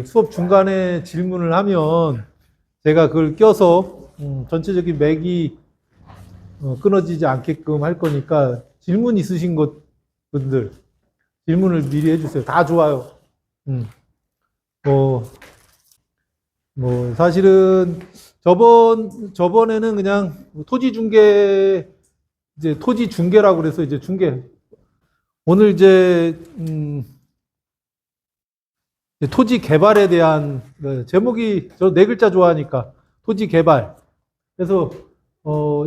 그 수업 중간에 질문을 하면 제가 그걸 껴서 전체적인 맥이 끊어지지 않게끔 할 거니까 질문 있으신 분들 질문을 미리 해주세요. 다 좋아요. 음. 뭐, 사실은 저번에는 그냥 토지 중개, 이제 토지 중개라고 그래서 이제 중개. 오늘 이제 토지 개발에 대한 제목이 저 네 글자 좋아하니까 토지 개발. 그래서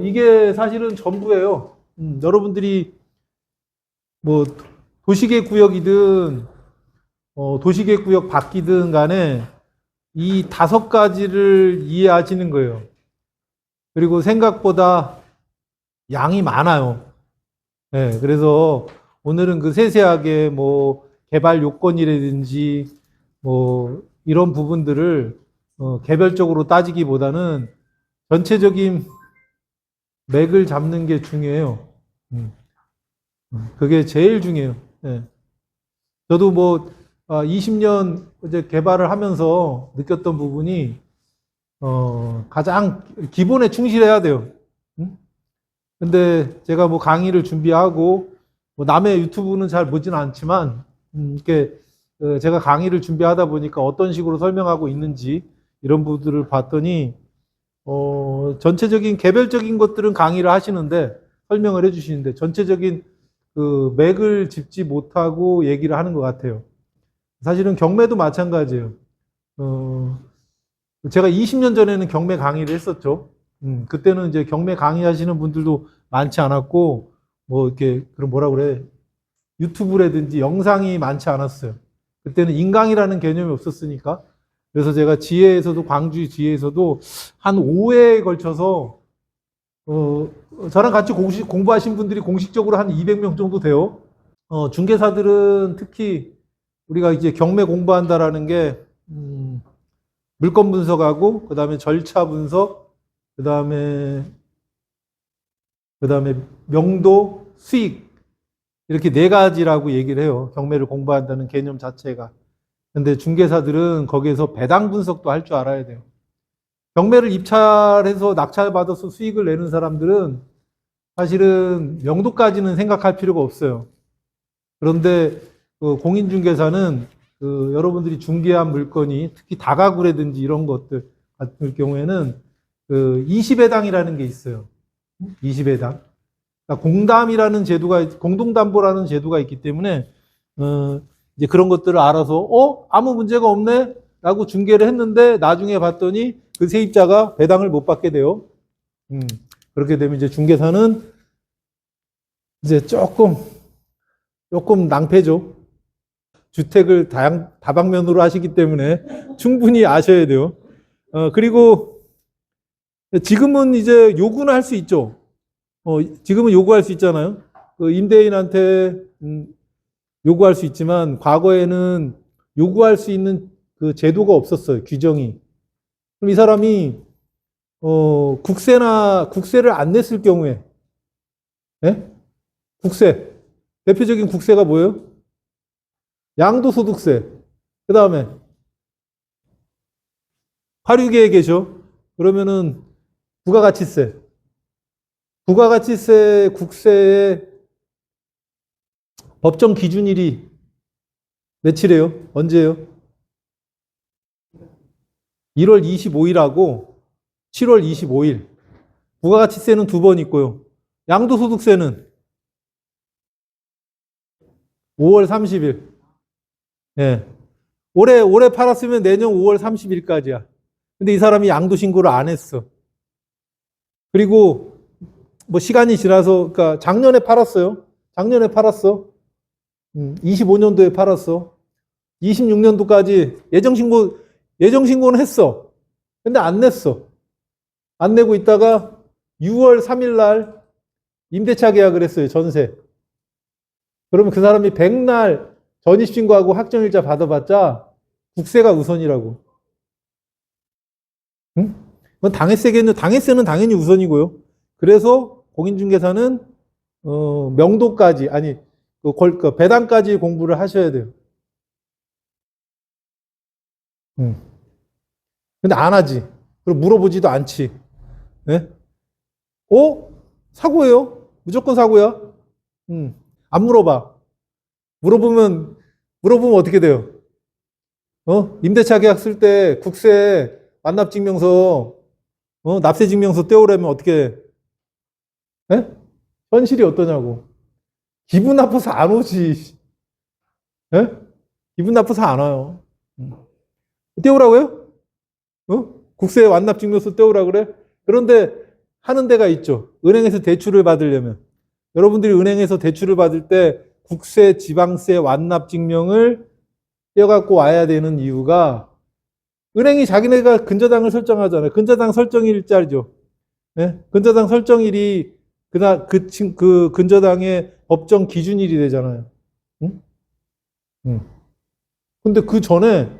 이게 사실은 전부예요. 여러분들이 뭐 도시계획 구역이든 도시계획 구역 바뀌든 간에 이 다섯 가지를 이해하시는 거예요. 그리고 생각보다 양이 많아요. 네, 그래서 오늘은 그 세세하게 뭐 개발 요건이라든지 뭐 이런 부분들을 개별적으로 따지기보다는 전체적인 맥을 잡는 게 중요해요. 음, 그게 제일 중요해요. 네. 저도 뭐 20년 이제 개발을 하면서 느꼈던 부분이 가장 기본에 충실해야 돼요. 음? 근데 제가 뭐 강의를 준비하고 뭐 남의 유튜브는 잘 보지는 않지만 이렇게 제가 강의를 준비하다 보니까 어떤 식으로 설명하고 있는지 이런 부분들을 봤더니 전체적인 개별적인 것들은 강의를 하시는데 설명을 해주시는데 전체적인 그 맥을 짚지 못하고 얘기를 하는 것 같아요. 사실은 경매도 마찬가지예요. 어, 제가 20년 전에는 경매 강의를 했었죠. 그때는 이제 경매 강의하시는 분들도 많지 않았고, 뭐 이렇게 그런 뭐라 그래 유튜브라든지 영상이 많지 않았어요. 그때는 인강이라는 개념이 없었으니까. 그래서 제가 지혜에서도 광주 지혜에서도 한 5회에 걸쳐서 저랑 같이 공부하신 분들이 공식적으로 한 200명 정도 돼요. 중개사들은 특히 우리가 이제 경매 공부한다라는 게 물건 분석하고 그다음에 절차 분석, 그다음에 그다음에 명도, 수익 이렇게 네 가지라고 얘기를 해요. 경매를 공부한다는 개념 자체가. 근데 중개사들은 거기에서 배당 분석도 할 줄 알아야 돼요. 경매를 입찰해서 낙찰받아서 수익을 내는 사람들은 사실은 명도까지는 생각할 필요가 없어요. 그런데 그 공인중개사는 그 여러분들이 중개한 물건이 특히 다가구라든지 이런 것들 같은 경우에는 그 20회당이라는 게 있어요. 20회당. 그러니까 공담이라는 제도가 공동담보라는 제도가 있기 때문에 이제 그런 것들을 알아서 아무 문제가 없네 라고 중개를 했는데 나중에 봤더니 그 세입자가 배당을 못 받게 돼요. 그렇게 되면 이제 중개사는 이제 조금 낭패죠. 주택을 다방면으로 하시기 때문에 충분히 아셔야 돼요. 그리고 지금은 이제 요구는 할 수 있죠. 지금은 요구할 수 있잖아요. 그 임대인한테 요구할 수 있지만 과거에는 요구할 수 있는 그 제도가 없었어요. 규정이. 그럼 이 사람이 국세를 안 냈을 경우에, 예? 국세. 대표적인 국세가 뭐예요? 양도소득세. 그 다음에 화류계에 계셔. 그러면은 부가가치세. 부가가치세 국세의 법정 기준일이 며칠이에요? 언제예요? 1월 25일하고 7월 25일. 부가가치세는 두 번 있고요. 양도소득세는 5월 30일. 예. 올해 팔았으면 내년 5월 30일까지야. 근데 이 사람이 양도 신고를 안 했어. 그리고 뭐 시간이 지나서, 그러니까 작년에 팔았어요. 작년에 팔았어. 25년도에 팔았어. 26년도까지 예정신고는 했어. 근데 안 냈어. 안 내고 있다가 6월 3일 날 임대차 계약을 했어요. 전세. 그러면 그 사람이 100날 전입신고하고 확정일자 받아봤자 국세가 우선이라고. 응? 그건 당해세는 당연히 우선이고요. 그래서 공인중개사는 명도까지 아니 그 배당까지 공부를 하셔야 돼요. 음. 근데 안 하지. 그리고 물어보지도 않지. 예? 사고예요? 무조건 사고야? 안 물어봐. 물어보면, 물어보면 어떻게 돼요? 임대차 계약 쓸 때 국세 완납증명서, 납세증명서 떼오려면 어떻게, 예? 현실이 어떠냐고. 기분 나빠서 안 오지. 예? 기분 나빠서 안 와요. 음. 떼오라고요? 국세 완납증명서 떼오라 그래? 그런데 하는 데가 있죠. 은행에서 대출을 받으려면. 여러분들이 은행에서 대출을 받을 때 국세, 지방세 완납증명을 떼어갖고 와야 되는 이유가 은행이 자기네가 근저당을 설정하잖아요. 근저당 설정일자리죠. 예? 근저당 설정일이 그 근저당의 법정 기준일이 되잖아요. 응? 응. 근데 그 전에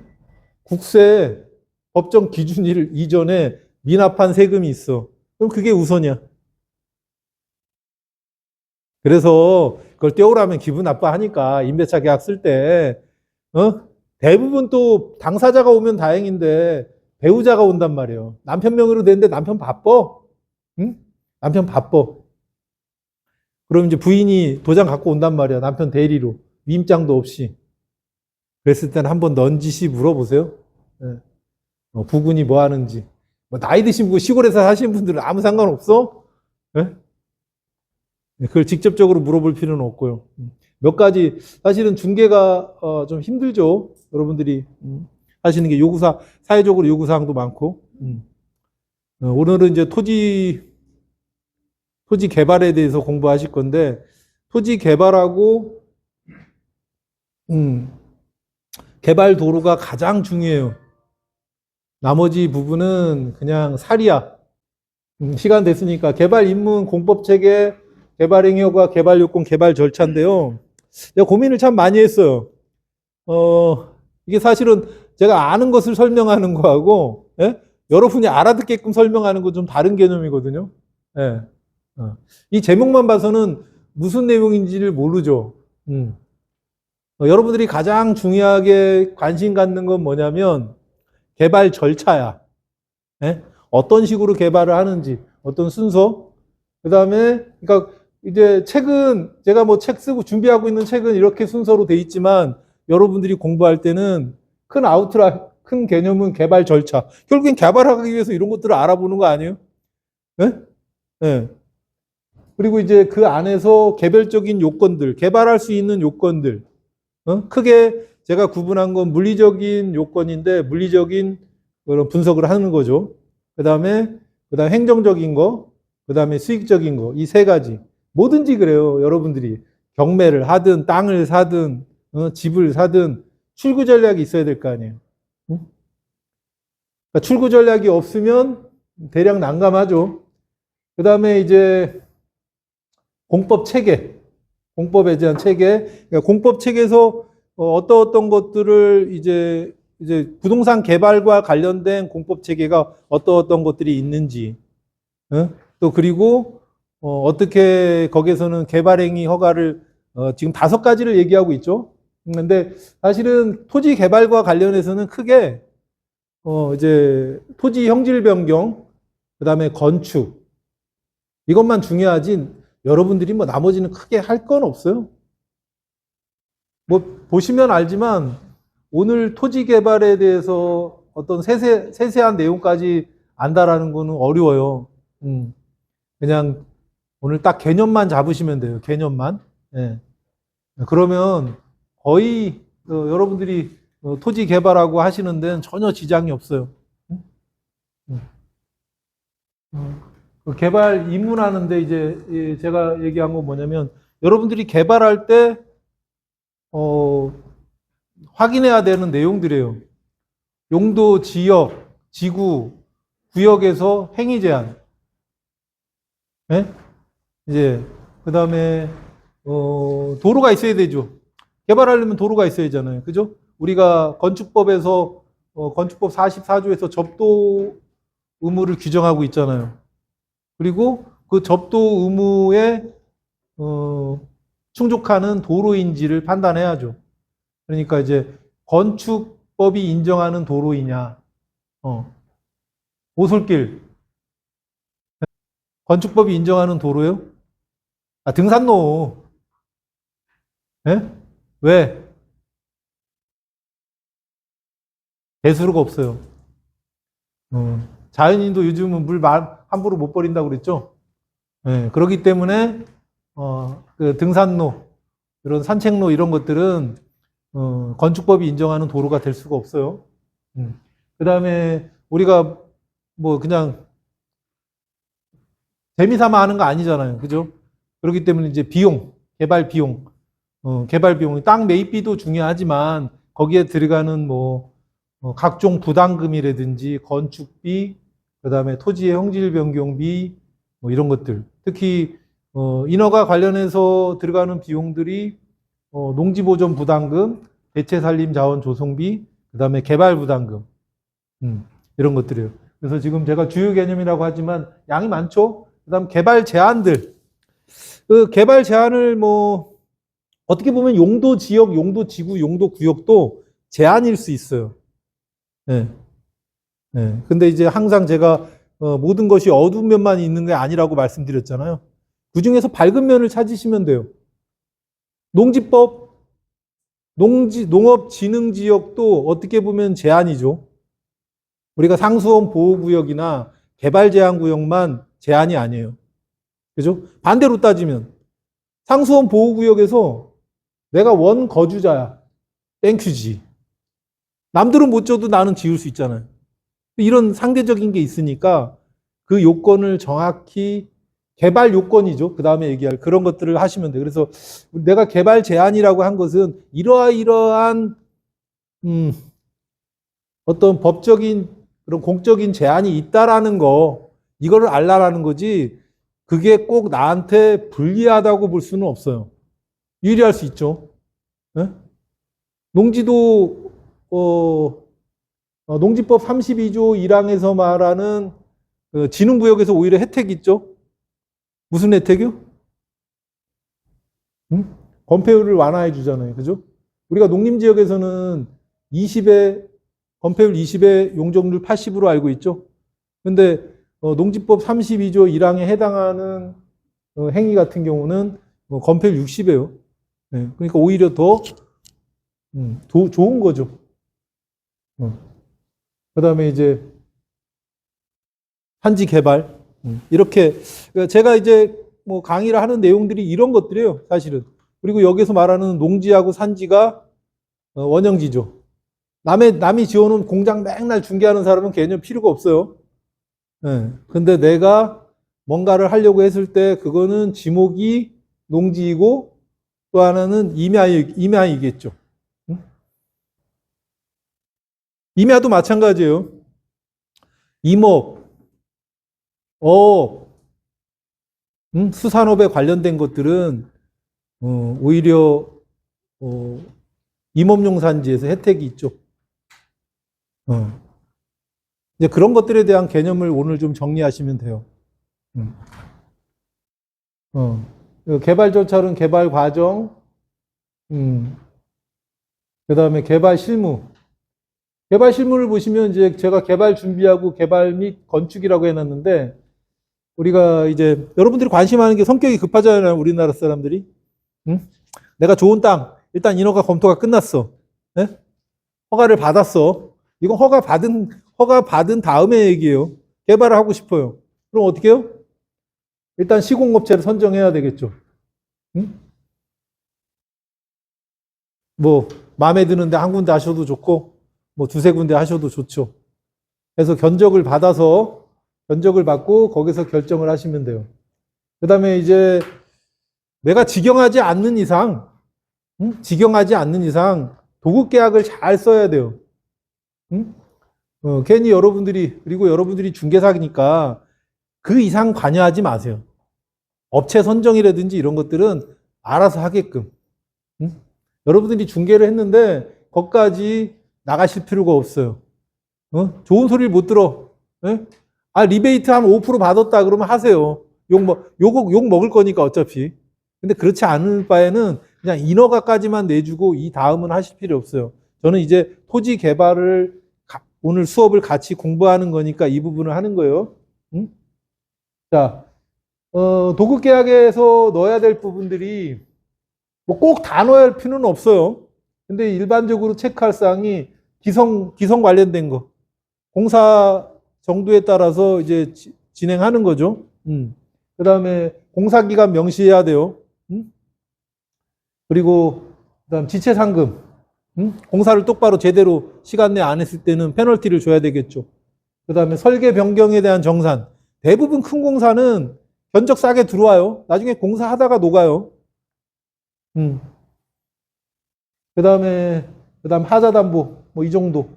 국세 법정 기준일 이전에 미납한 세금이 있어. 그럼 그게 우선이야. 그래서 그걸 떼오라면 기분 나빠하니까 임대차 계약 쓸 때, 대부분 또 당사자가 오면 다행인데 배우자가 온단 말이에요. 남편 명의로 되는데 남편 바빠. 응? 남편 바빠. 그럼 이제 부인이 도장 갖고 온단 말이야. 남편 대리로. 위임장도 없이. 그랬을 때는 한번 넌지시 물어보세요. 예. 부군이 뭐 하는지. 뭐 나이 드신 분, 시골에서 사시는 분들은 아무 상관없어? 예? 그걸 직접적으로 물어볼 필요는 없고요. 몇 가지, 사실은 중개가 좀 힘들죠. 여러분들이 하시는 게 사회적으로 요구사항도 많고. 오늘은 이제 토지 개발에 대해서 공부하실 건데, 토지 개발하고, 개발 도로가 가장 중요해요. 나머지 부분은 그냥 살이야. 시간 됐으니까 개발 입문 공법 체계, 개발 행위허가, 개발 요건, 개발 절차인데요. 내가 고민을 참 많이 했어요. 이게 사실은 제가 아는 것을 설명하는 거하고, 예? 여러분이 알아듣게끔 설명하는 건 좀 다른 개념이거든요. 예. 이 제목만 봐서는 무슨 내용인지를 모르죠. 여러분들이 가장 중요하게 관심 갖는 건 뭐냐면 개발 절차야. 예? 어떤 식으로 개발을 하는지, 어떤 순서. 그 다음에, 그러니까 이제 제가 뭐 책 쓰고 준비하고 있는 책은 이렇게 순서로 돼 있지만 여러분들이 공부할 때는 큰 개념은 개발 절차. 결국엔 개발하기 위해서 이런 것들을 알아보는 거 아니에요? 예? 예. 그리고 이제 그 안에서 개별적인 요건들, 개발할 수 있는 요건들, 크게 제가 구분한 건 물리적인 요건인데 물리적인 그런 분석을 하는 거죠. 그다음에 행정적인 거, 그다음에 수익적인 거, 이 세 가지. 뭐든지 그래요. 여러분들이 경매를 하든 땅을 사든 집을 사든 출구 전략이 있어야 될 거 아니에요. 그러니까 출구 전략이 없으면 대략 난감하죠. 그다음에 이제 공법 체계, 공법에 대한 체계. 그러니까 공법 체계에서 어떤 것들을 이제 부동산 개발과 관련된 공법 체계가 어떤 것들이 있는지, 또 그리고 어떻게 거기에서는 개발행위 허가를 지금 5가지를 얘기하고 있죠. 근데 사실은 토지 개발과 관련해서는 크게 이제 토지 형질 변경, 그다음에 건축 이것만 중요하지 여러분들이 뭐 나머지는 크게 할 건 없어요. 뭐 보시면 알지만 오늘 토지 개발에 대해서 어떤 세세한 내용까지 안다라는 거는 어려워요. 그냥 오늘 딱 개념만 잡으시면 돼요. 개념만. 예. 그러면 거의 여러분들이 토지 개발하고 하시는 데는 전혀 지장이 없어요. 그 개발 입문하는데 이제 제가 얘기한 건 뭐냐면 여러분들이 개발할 때 확인해야 되는 내용들이에요. 용도, 지역, 지구, 구역에서 행위 제한. 예? 이제 그다음에 도로가 있어야 되죠. 개발하려면 도로가 있어야 되잖아요. 그죠? 우리가 건축법에서 건축법 44조에서 접도 의무를 규정하고 있잖아요. 그리고 그 접도 의무에 충족하는 도로인지를 판단해야죠. 그러니까 이제 건축법 건축법이 인정하는 도로이냐? 오솔길. 건축법이 인정하는 도로요? 아, 등산로. 예? 왜? 배수로가 없어요. 자연인도 요즘은 물 함부로 못 버린다고 그랬죠? 예, 그렇기 때문에, 그 등산로, 이런 산책로 이런 것들은, 건축법이 인정하는 도로가 될 수가 없어요. 그 다음에 우리가 뭐 그냥 재미삼아 하는 거 아니잖아요. 그죠? 그렇기 때문에 이제 비용, 개발 비용, 땅 매입비도 중요하지만 거기에 들어가는 뭐 각종 부담금이라든지 건축비, 그다음에 토지의 형질 변경비 뭐 이런 것들. 특히 인허가 관련해서 들어가는 비용들이 농지보존 부담금, 대체산림 자원 조성비, 그다음에 개발 부담금 이런 것들이에요. 그래서 지금 제가 주요 개념이라고 하지만 양이 많죠. 그다음 개발 제한들. 그 개발 제한을 뭐 어떻게 보면 용도 지역, 용도 지구, 용도 구역도 제한일 수 있어요. 네. 네. 근데 이제 항상 제가 모든 것이 어두운 면만 있는 게 아니라고 말씀드렸잖아요. 그 중에서 밝은 면을 찾으시면 돼요. 농지법, 농업진흥지역도 어떻게 보면 제한이죠. 우리가 상수원 보호구역이나 개발 제한 구역만 제한이 아니에요. 그죠? 반대로 따지면 상수원 보호구역에서 내가 원 거주자야. 땡큐지. 남들은 못 줘도 나는 지을 수 있잖아요. 이런 상대적인 게 있으니까 그 요건을 정확히 개발 요건이죠. 그 다음에 얘기할 그런 것들을 하시면 돼요. 그래서 내가 개발 제한이라고 한 것은 이러이러한 어떤 법적인 그런 공적인 제한이 있다라는 거 이거를 알라라는 거지 그게 꼭 나한테 불리하다고 볼 수는 없어요. 유리할 수 있죠. 네? 농지도 농지법 32조 1항에서 말하는 그 진흥구역에서 오히려 혜택이 있죠. 무슨 혜택이요? 건폐율을 완화해 주잖아요. 그죠? 우리가 농림지역에서는 20에 건폐율 20에 용적률 80으로 알고 있죠. 근데 농지법 32조 1항에 해당하는 행위 같은 경우는 건폐율 60이에요. 네, 그러니까 오히려 더 좋은 거죠. 그다음에 이제 한지 개발 이렇게 그러니까 제가 이제 뭐 강의를 하는 내용들이 이런 것들이에요, 사실은. 그리고 여기서 말하는 농지하고 산지가 원형지죠. 남이 지어놓은 공장 맨날 중개하는 사람은 개념 필요가 없어요. 네. 근데 내가 뭔가를 하려고 했을 때 그거는 지목이 농지이고 또 하나는 임야이겠죠. 임야도 마찬가지예요. 임업, 어업, 수산업에 관련된 것들은 오히려 임업용 산지에서 혜택이 있죠. 이제 그런 것들에 대한 개념을 오늘 좀 정리하시면 돼요. 개발 절차는 개발 과정, 그 다음에 개발 실무. 개발 실무를 보시면 이제 제가 개발 준비하고 개발 및 건축이라고 해놨는데 우리가 이제 여러분들이 관심하는 게 성격이 급하잖아요. 우리나라 사람들이. 내가 좋은 땅, 일단 인허가 검토가 끝났어. 네? 허가를 받았어. 이건 허가 받은 다음에 얘기예요. 개발을 하고 싶어요. 그럼 어떻게 해요? 일단 시공업체를 선정해야 되겠죠. 뭐 마음에 드는데 한 군데 하셔도 좋고 뭐 두세 군데 하셔도 좋죠. 그래서 견적을 받고 거기서 결정을 하시면 돼요. 그 다음에 이제 내가 직영하지 않는 이상 도급 계약을 잘 써야 돼요. 괜히 그리고 여러분들이 중개사니까 그 이상 관여하지 마세요. 업체 선정이라든지 이런 것들은 알아서 하게끔. 여러분들이 중개를 했는데 거기까지 나가실 필요가 없어요. 좋은 소리를 못 들어. 리베이트 한 5% 받았다 그러면 하세요. 욕 먹을 거니까 어차피. 근데 그렇지 않을 바에는 그냥 인허가까지만 내주고 이 다음은 하실 필요 없어요. 저는 이제 토지 개발을 오늘 수업을 같이 공부하는 거니까 이 부분을 하는 거예요. 응? 자, 도급 계약에서 넣어야 될 부분들이 뭐 꼭 다 넣어야 할 필요는 없어요. 근데 일반적으로 체크할 사항이 기성 관련된 거. 공사 정도에 따라서 이제 진행하는 거죠. 그 다음에 공사기간 명시해야 돼요. 그리고 그다음 지체상금. 공사를 똑바로 제대로 시간 내 안 했을 때는 페널티를 줘야 되겠죠. 그 다음에 설계 변경에 대한 정산. 대부분 큰 공사는 견적 싸게 들어와요. 나중에 공사하다가 녹아요. 그다음 하자담보 뭐 이 정도.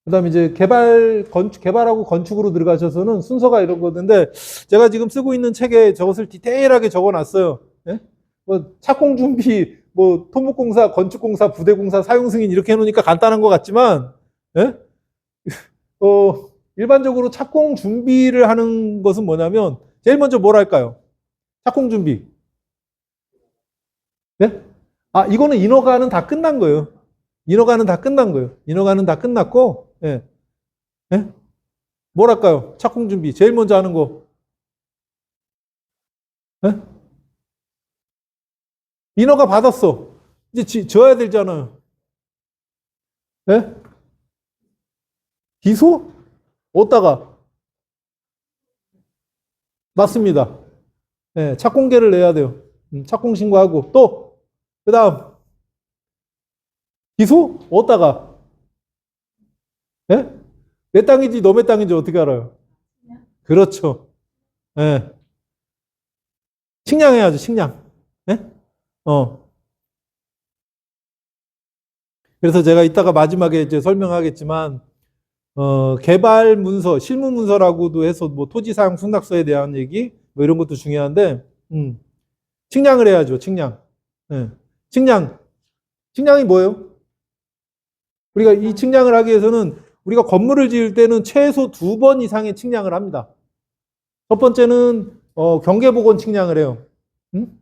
그다음에 이제 개발하고 건축으로 들어가셔서는 순서가 이런 거던데 제가 지금 쓰고 있는 책에 저것을 디테일하게 적어놨어요. 예? 뭐 착공 준비, 뭐 토목공사, 건축공사, 부대공사, 사용승인 이렇게 해놓으니까 간단한 것 같지만, 예? 일반적으로 착공 준비를 하는 것은 뭐냐면 제일 먼저 뭘 할까요? 착공 준비. 예? 아, 이거는 인허가는 다 끝난 거예요. 인허가는 다 끝난 거예요. 인허가는 다 끝났고, 예. 예? 뭘 할까요? 착공 준비. 제일 먼저 하는 거. 예? 인허가 받았어. 이제 져야 되잖아요. 예? 기소? 어디다가? 맞습니다. 예, 착공계를 내야 돼요. 착공 신고하고. 또, 그 다음, 기소? 어디다가? 예? 내 땅인지 너의 땅인지 어떻게 알아요? 그렇죠. 예. 측량해야죠, 측량. 예? 그래서 제가 이따가 마지막에 이제 설명하겠지만, 개발 문서, 실무 문서라고도 해서 뭐 토지 사용 승낙서에 대한 얘기, 뭐 이런 것도 중요한데, 측량을 해야죠, 측량. 예. 측량. 측량이 뭐예요? 우리가 이 측량을 하기 위해서는 우리가 건물을 지을 때는 최소 2번 이상의 측량을 합니다. 첫 번째는, 경계복원 측량을 해요. 응?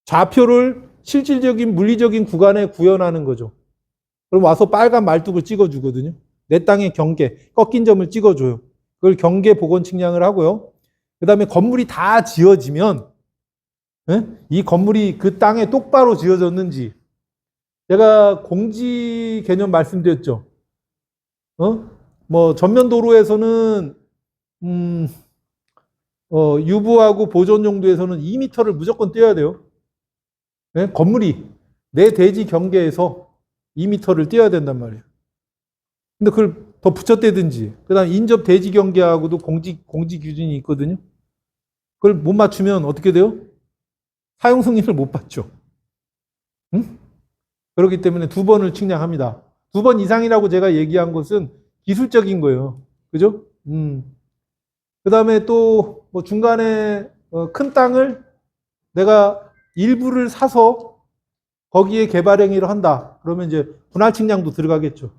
좌표를 실질적인 물리적인 구간에 구현하는 거죠. 그럼 와서 빨간 말뚝을 찍어주거든요. 내 땅의 경계, 꺾인 점을 찍어줘요. 그걸 경계 복원 측량을 하고요. 그 다음에 건물이 다 지어지면 이 건물이 그 땅에 똑바로 지어졌는지 제가 공지 개념 말씀드렸죠. 뭐 전면 도로에서는 유보하고 보존 용도에서는 2m를 무조건 떼어야 돼요. 네? 건물이 내 대지 경계에서 2m를 떼어야 된단 말이에요. 근데 그걸 더 붙였대든지, 그 다음 인접 대지 경계하고도 공지 기준이 있거든요. 그걸 못 맞추면 어떻게 돼요? 사용 승인을 못 받죠. 응? 그렇기 때문에 2번을 측량합니다. 2번 이상이라고 제가 얘기한 것은 기술적인 거예요. 그죠? 그 다음에 또 뭐 중간에 큰 땅을 내가 일부를 사서 거기에 개발 행위를 한다. 그러면 이제 분할 측량도 들어가겠죠.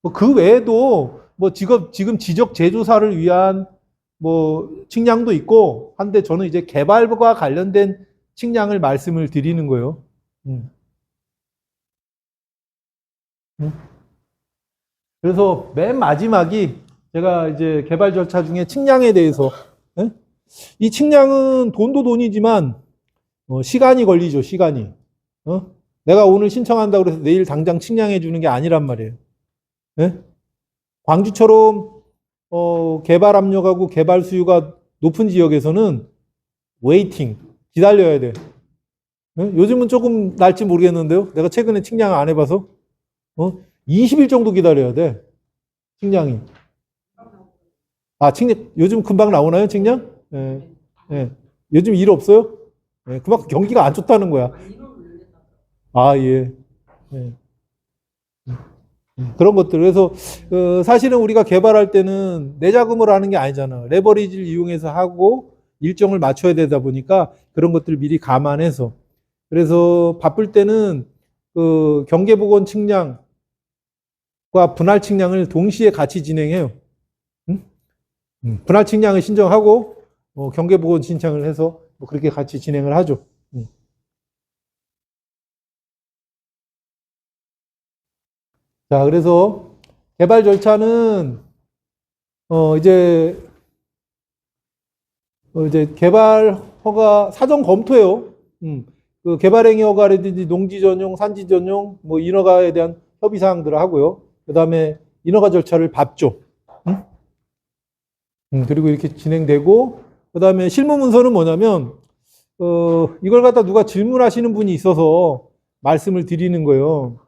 뭐 그 외에도 뭐 지금 지적 재조사를 위한 뭐 측량도 있고 한데 저는 이제 개발과 관련된 측량을 말씀을 드리는 거예요. 음. 음. 그래서 맨 마지막이 제가 이제 개발 절차 중에 측량에 대해서 예? 이 측량은 돈도 돈이지만 시간이 걸리죠, 시간이. 내가 오늘 신청한다고 해서 내일 당장 측량해 주는 게 아니란 말이에요. 예? 광주처럼 개발 압력하고 개발 수요가 높은 지역에서는 웨이팅, 기다려야 돼. 예? 요즘은 조금 날지 모르겠는데요. 내가 최근에 측량 안 해봐서 20일 정도 기다려야 돼. 측량이. 아, 측량 요즘 금방 나오나요, 측량? 예. 예. 요즘 일 없어요? 예. 그만큼 경기가 안 좋다는 거야. 아, 예. 예. 그런 것들. 그래서 사실은 우리가 개발할 때는 내 자금으로 하는 게 아니잖아. 레버리지를 이용해서 하고 일정을 맞춰야 되다 보니까 그런 것들을 미리 감안해서. 그래서 바쁠 때는 그 경계복원 측량과 분할 측량을 동시에 같이 진행해요. 응? 분할 측량을 신청하고 경계복원 신청을 해서 뭐 그렇게 같이 진행을 하죠. 자, 그래서 개발 절차는 이제 개발 허가 사전 검토예요. 그 개발행위 허가라든지 농지 전용, 산지 전용, 뭐 인허가에 대한 협의 사항들을 하고요. 그다음에 인허가 절차를 밟죠. 그리고 이렇게 진행되고, 그다음에 실무 문서는 뭐냐면 이걸 갖다 누가 질문하시는 분이 있어서 말씀을 드리는 거예요.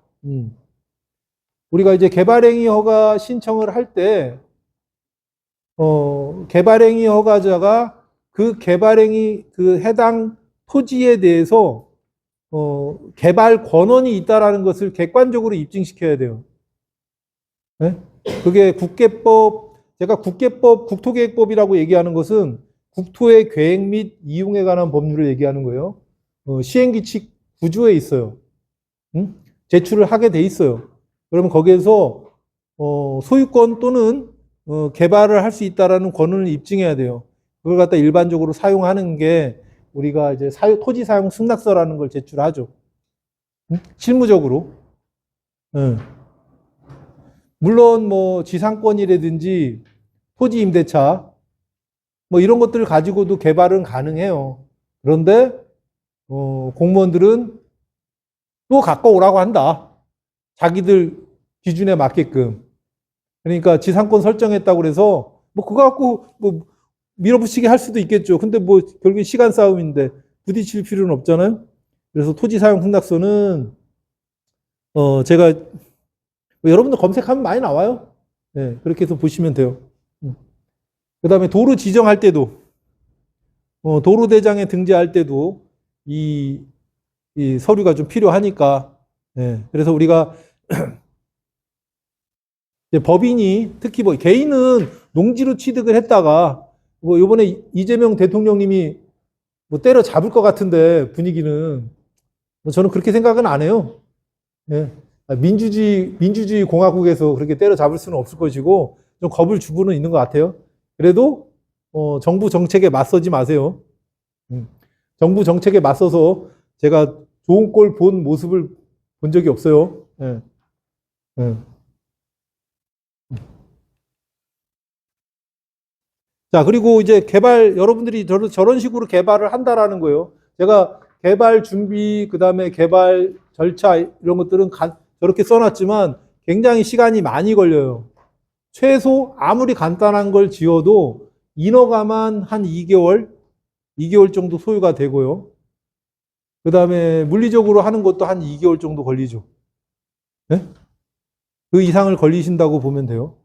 우리가 이제 개발행위 허가 신청을 할 때, 개발행위 허가자가 그 개발행위 그 해당 토지에 대해서 개발 권한이 있다라는 것을 객관적으로 입증시켜야 돼요. 네? 그게 국계법, 제가 국계법, 국토계획법이라고 얘기하는 것은 국토의 계획 및 이용에 관한 법률을 얘기하는 거예요. 시행규칙 구조에 있어요. 제출을 하게 돼 있어요. 그러면 거기에서 소유권 또는 개발을 할 수 있다라는 권한을 입증해야 돼요. 그걸 갖다 일반적으로 사용하는 게 우리가 이제 토지 사용 승낙서라는 걸 제출하죠. 실무적으로. 물론 뭐 지상권이라든지 토지 임대차 뭐 이런 것들을 가지고도 개발은 가능해요. 그런데 공무원들은 또 갖고 오라고 한다. 자기들 기준에 맞게끔. 그러니까 지상권 설정했다고 그래서 뭐 그거 갖고 뭐 밀어붙이게 할 수도 있겠죠. 근데 뭐 결국엔 시간 싸움인데 부딪힐 필요는 없잖아요. 그래서 토지 사용 승낙서는 제가 뭐 여러분들 검색하면 많이 나와요. 네, 그렇게 해서 보시면 돼요. 그다음에 도로 지정할 때도 도로대장에 등재할 때도 이 서류가 좀 필요하니까. 네, 그래서 우리가 이제 법인이 특히 뭐 개인은 농지로 취득을 했다가 뭐 이번에 이재명 대통령님이 뭐 때려 잡을 것 같은데 분위기는 뭐 저는 그렇게 생각은 안 해요. 예. 민주주의 공화국에서 그렇게 때려 잡을 수는 없을 것이고 좀 겁을 주고는 있는 것 같아요. 그래도 정부 정책에 맞서지 마세요. 정부 정책에 맞서서 제가 좋은 꼴 본 모습을 본 적이 없어요. 예. 예. 자, 그리고 이제 여러분들이 저런 식으로 개발을 한다라는 거예요. 제가 개발 준비, 그 다음에 개발 절차, 이런 것들은 저렇게 써놨지만 굉장히 시간이 많이 걸려요. 최소 아무리 간단한 걸 지어도 인허가만 한 2개월 정도 소요가 되고요. 그 다음에 물리적으로 하는 것도 한 2개월 정도 걸리죠. 네? 그 이상을 걸리신다고 보면 돼요.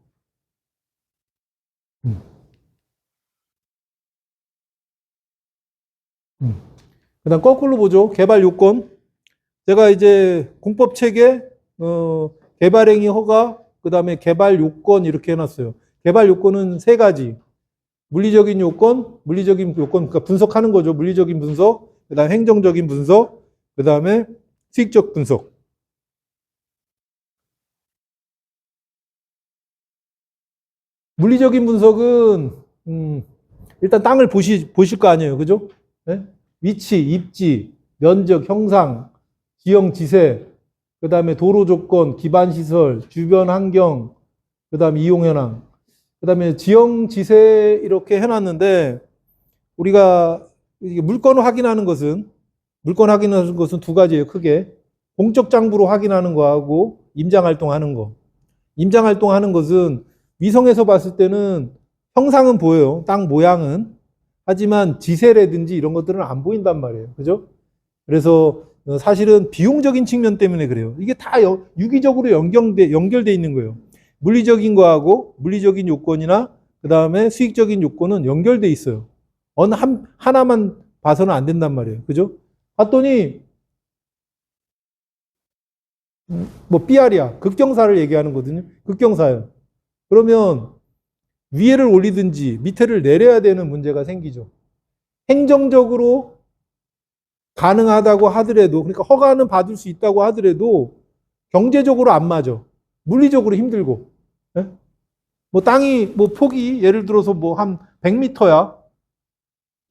그다음 거꾸로 보죠. 개발 요건. 제가 이제 공법 체계, 개발행위 허가, 그다음에 개발 요건 이렇게 해놨어요. 개발 요건은 세 가지. 물리적인 요건, 그러니까 분석하는 거죠. 물리적인 분석, 그다음 행정적인 분석, 그다음에 수익적 분석. 물리적인 분석은 일단 땅을 보실 거 아니에요, 그죠? 네? 위치, 입지, 면적, 형상, 지형 지세, 그 다음에 도로 조건, 기반 시설, 주변 환경, 그 다음에 이용 현황, 그 다음에 지형 지세 이렇게 해놨는데 우리가 물건 확인하는 것은 두 가지예요, 크게. 공적 장부로 확인하는 거하고 임장 활동하는 거. 임장 활동하는 것은 위성에서 봤을 때는 형상은 보여요. 땅 모양은. 하지만 지세라든지 이런 것들은 안 보인단 말이에요. 그죠? 그래서 사실은 비용적인 측면 때문에 그래요. 이게 다 유기적으로 연결돼 있는 거예요. 물리적인 거하고 물리적인 요건이나 그 다음에 수익적인 요건은 연결돼 있어요. 어느 하나만 봐서는 안 된단 말이에요. 그죠? 봤더니 뭐 삐아리야. 급경사를 얘기하는 거거든요. 급경사예요. 그러면 위에를 올리든지 밑에를 내려야 되는 문제가 생기죠. 행정적으로 가능하다고 하더라도, 그러니까 허가는 받을 수 있다고 하더라도 경제적으로 안 맞아. 물리적으로 힘들고. 예? 뭐 땅이 뭐 폭이 예를 들어서 뭐 한 100m야.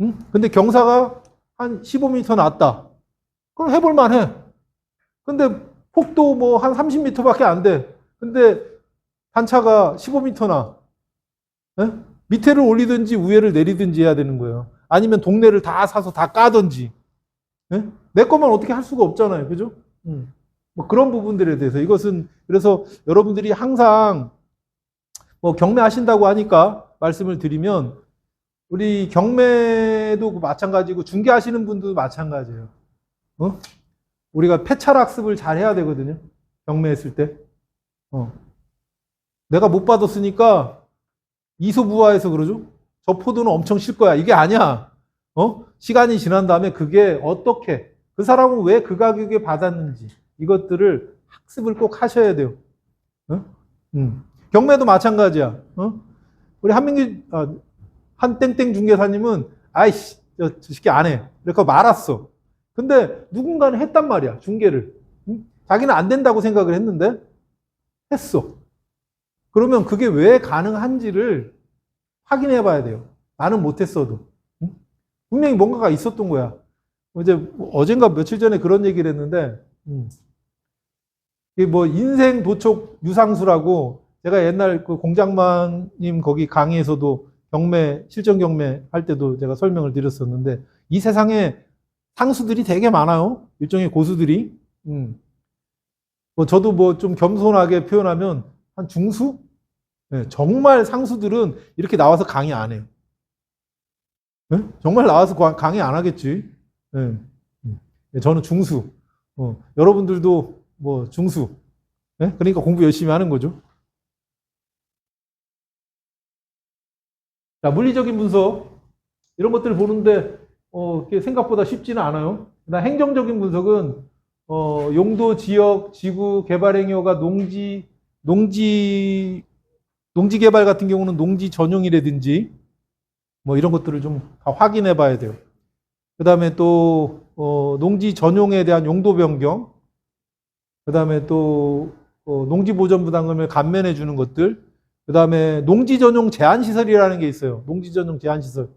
응? 근데 경사가 한 15m 났다. 그럼 해볼 만해. 근데 폭도 뭐 한 30m밖에 안 돼. 근데 단차가 15m나 밑에를 올리든지 위에를 내리든지 해야 되는 거예요. 아니면 동네를 다 사서 다 까든지. 내 것만 어떻게 할 수가 없잖아요. 그죠? 뭐 그런 부분들에 대해서 이것은 그래서 여러분들이 항상 뭐 경매하신다고 하니까 말씀을 드리면 우리 경매도 마찬가지고 중개하시는 분도 마찬가지예요. 우리가 폐찰 학습을 잘 해야 되거든요. 경매했을 때. 내가 못 받았으니까 이소부화해서 그러죠. 저 포도는 엄청 실 거야. 이게 아니야. 시간이 지난 다음에 그게 어떻게 그 사람은 왜 그 가격에 받았는지 이것들을 학습을 꼭 하셔야 돼요. 경매도 마찬가지야. 우리 한 땡땡 중개사님은 아이씨 저 새끼 안 해. 이렇게 말았어. 근데 누군가는 했단 말이야. 중개를. 자기는 안 된다고 생각을 했는데 했어. 그러면 그게 왜 가능한지를 확인해 봐야 돼요. 나는 못했어도. 분명히 뭔가가 있었던 거야. 어젠가 며칠 전에 그런 얘기를 했는데, 이게 뭐 인생 도촉 유상수라고 제가 옛날 그 공장마님 거기 강의에서도 실전 경매 할 때도 제가 설명을 드렸었는데, 이 세상에 상수들이 되게 많아요. 일종의 고수들이. 뭐 저도 뭐 좀 겸손하게 표현하면 한 중수? 네, 정말 상수들은 이렇게 나와서 강의 안 해요. 네? 정말 나와서 강의 안 하겠지. 네. 저는 중수. 여러분들도 뭐 중수. 네? 그러니까 공부 열심히 하는 거죠. 자, 물리적인 분석. 이런 것들을 보는데 생각보다 쉽지는 않아요. 그다음 행정적인 분석은 용도, 지역, 지구, 개발 행위가 농지 개발 같은 경우는 농지 전용이라든지 뭐 이런 것들을 좀 다 확인해 봐야 돼요. 그 다음에 또 농지 전용에 대한 용도 변경, 그 다음에 또 농지 보전 부담금을 감면해 주는 것들, 그 다음에 농지 전용 제한 시설이라는 게 있어요. 농지 전용 제한 시설.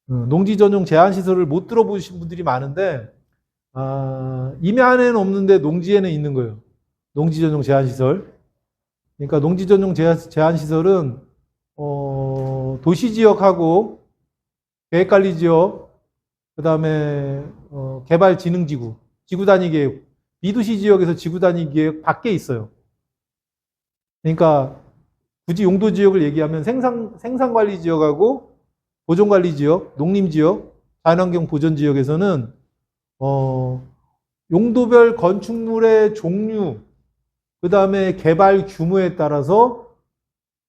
농지 전용 제한 시설을 못 들어보신 분들이 많은데 임야에는 없는데 농지에는 있는 거예요. 농지 전용 제한 시설. 그러니까 농지 전용 제한 시설은 도시 지역하고 계획관리 지역, 그 다음에 개발 진흥 지구, 지구 단위 계획, 비도시 지역에서 지구 단위 계획 밖에 있어요. 그러니까 굳이 용도 지역을 얘기하면 생산 관리 지역하고 보존 관리 지역, 농림 지역, 자연환경 보전 지역에서는 용도별 건축물의 종류, 그 다음에 개발 규모에 따라서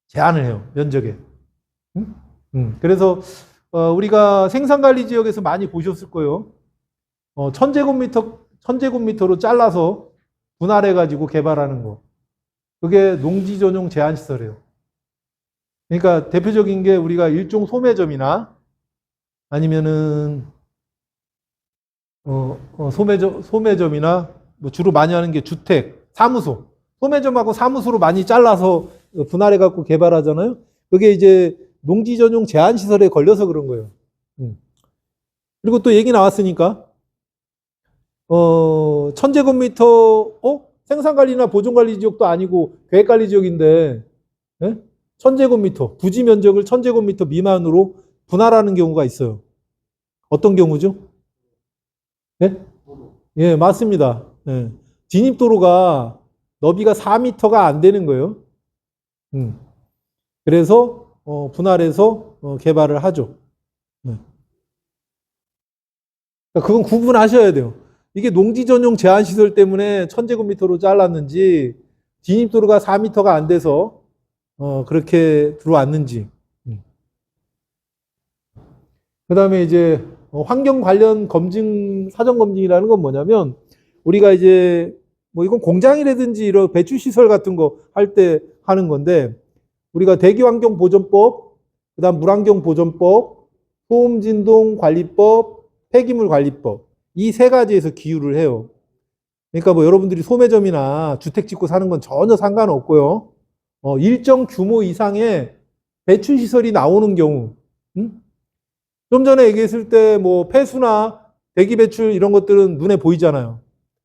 제한을 해요. 면적에. 그래서 우리가 생산관리 지역에서 많이 보셨을 거예요. 1000제곱미터로 잘라서 분할해가지고 개발하는 거. 그게 농지 전용 제한 시설이에요. 그러니까 대표적인 게 우리가 일종 소매점이나 아니면은 소매점이나 뭐 주로 많이 하는 게 주택, 사무소. 소매점하고 사무소로 많이 잘라서 분할해 갖고 개발하잖아요. 그게 이제 농지 전용 제한 시설에 걸려서 그런 거예요. 그리고 또 얘기 나왔으니까 1000제곱미터 생산관리나 보존관리 지역도 아니고 계획관리 지역인데 1000제곱미터 부지 면적을 1000제곱미터 미만으로 분할하는 경우가 있어요. 어떤 경우죠? 네? 예, 맞습니다. 예. 진입도로가 너비가 4m가 안 되는 거예요. 그래서 분할해서 개발을 하죠. 네. 그건 구분하셔야 돼요. 이게 농지 전용 제한 시설 때문에 1000제곱미터로 잘랐는지 진입도로가 4m가 안 돼서 그렇게 들어왔는지. 그 다음에 이제 환경 관련 검증, 사전 검증이라는 건 뭐냐면 우리가 이제 뭐 이건 공장이라든지 이런 배출 시설 같은 거 할 때 하는 건데 우리가 대기환경보전법, 그다음 물환경보전법, 소음진동관리법, 폐기물관리법 이 세 가지에서 기율을 해요. 그러니까 뭐 여러분들이 소매점이나 주택 짓고 사는 건 전혀 상관없고요. 일정 규모 이상의 배출 시설이 나오는 경우, 좀 전에 얘기했을 때 뭐 폐수나 대기 배출 이런 것들은 눈에 보이잖아요.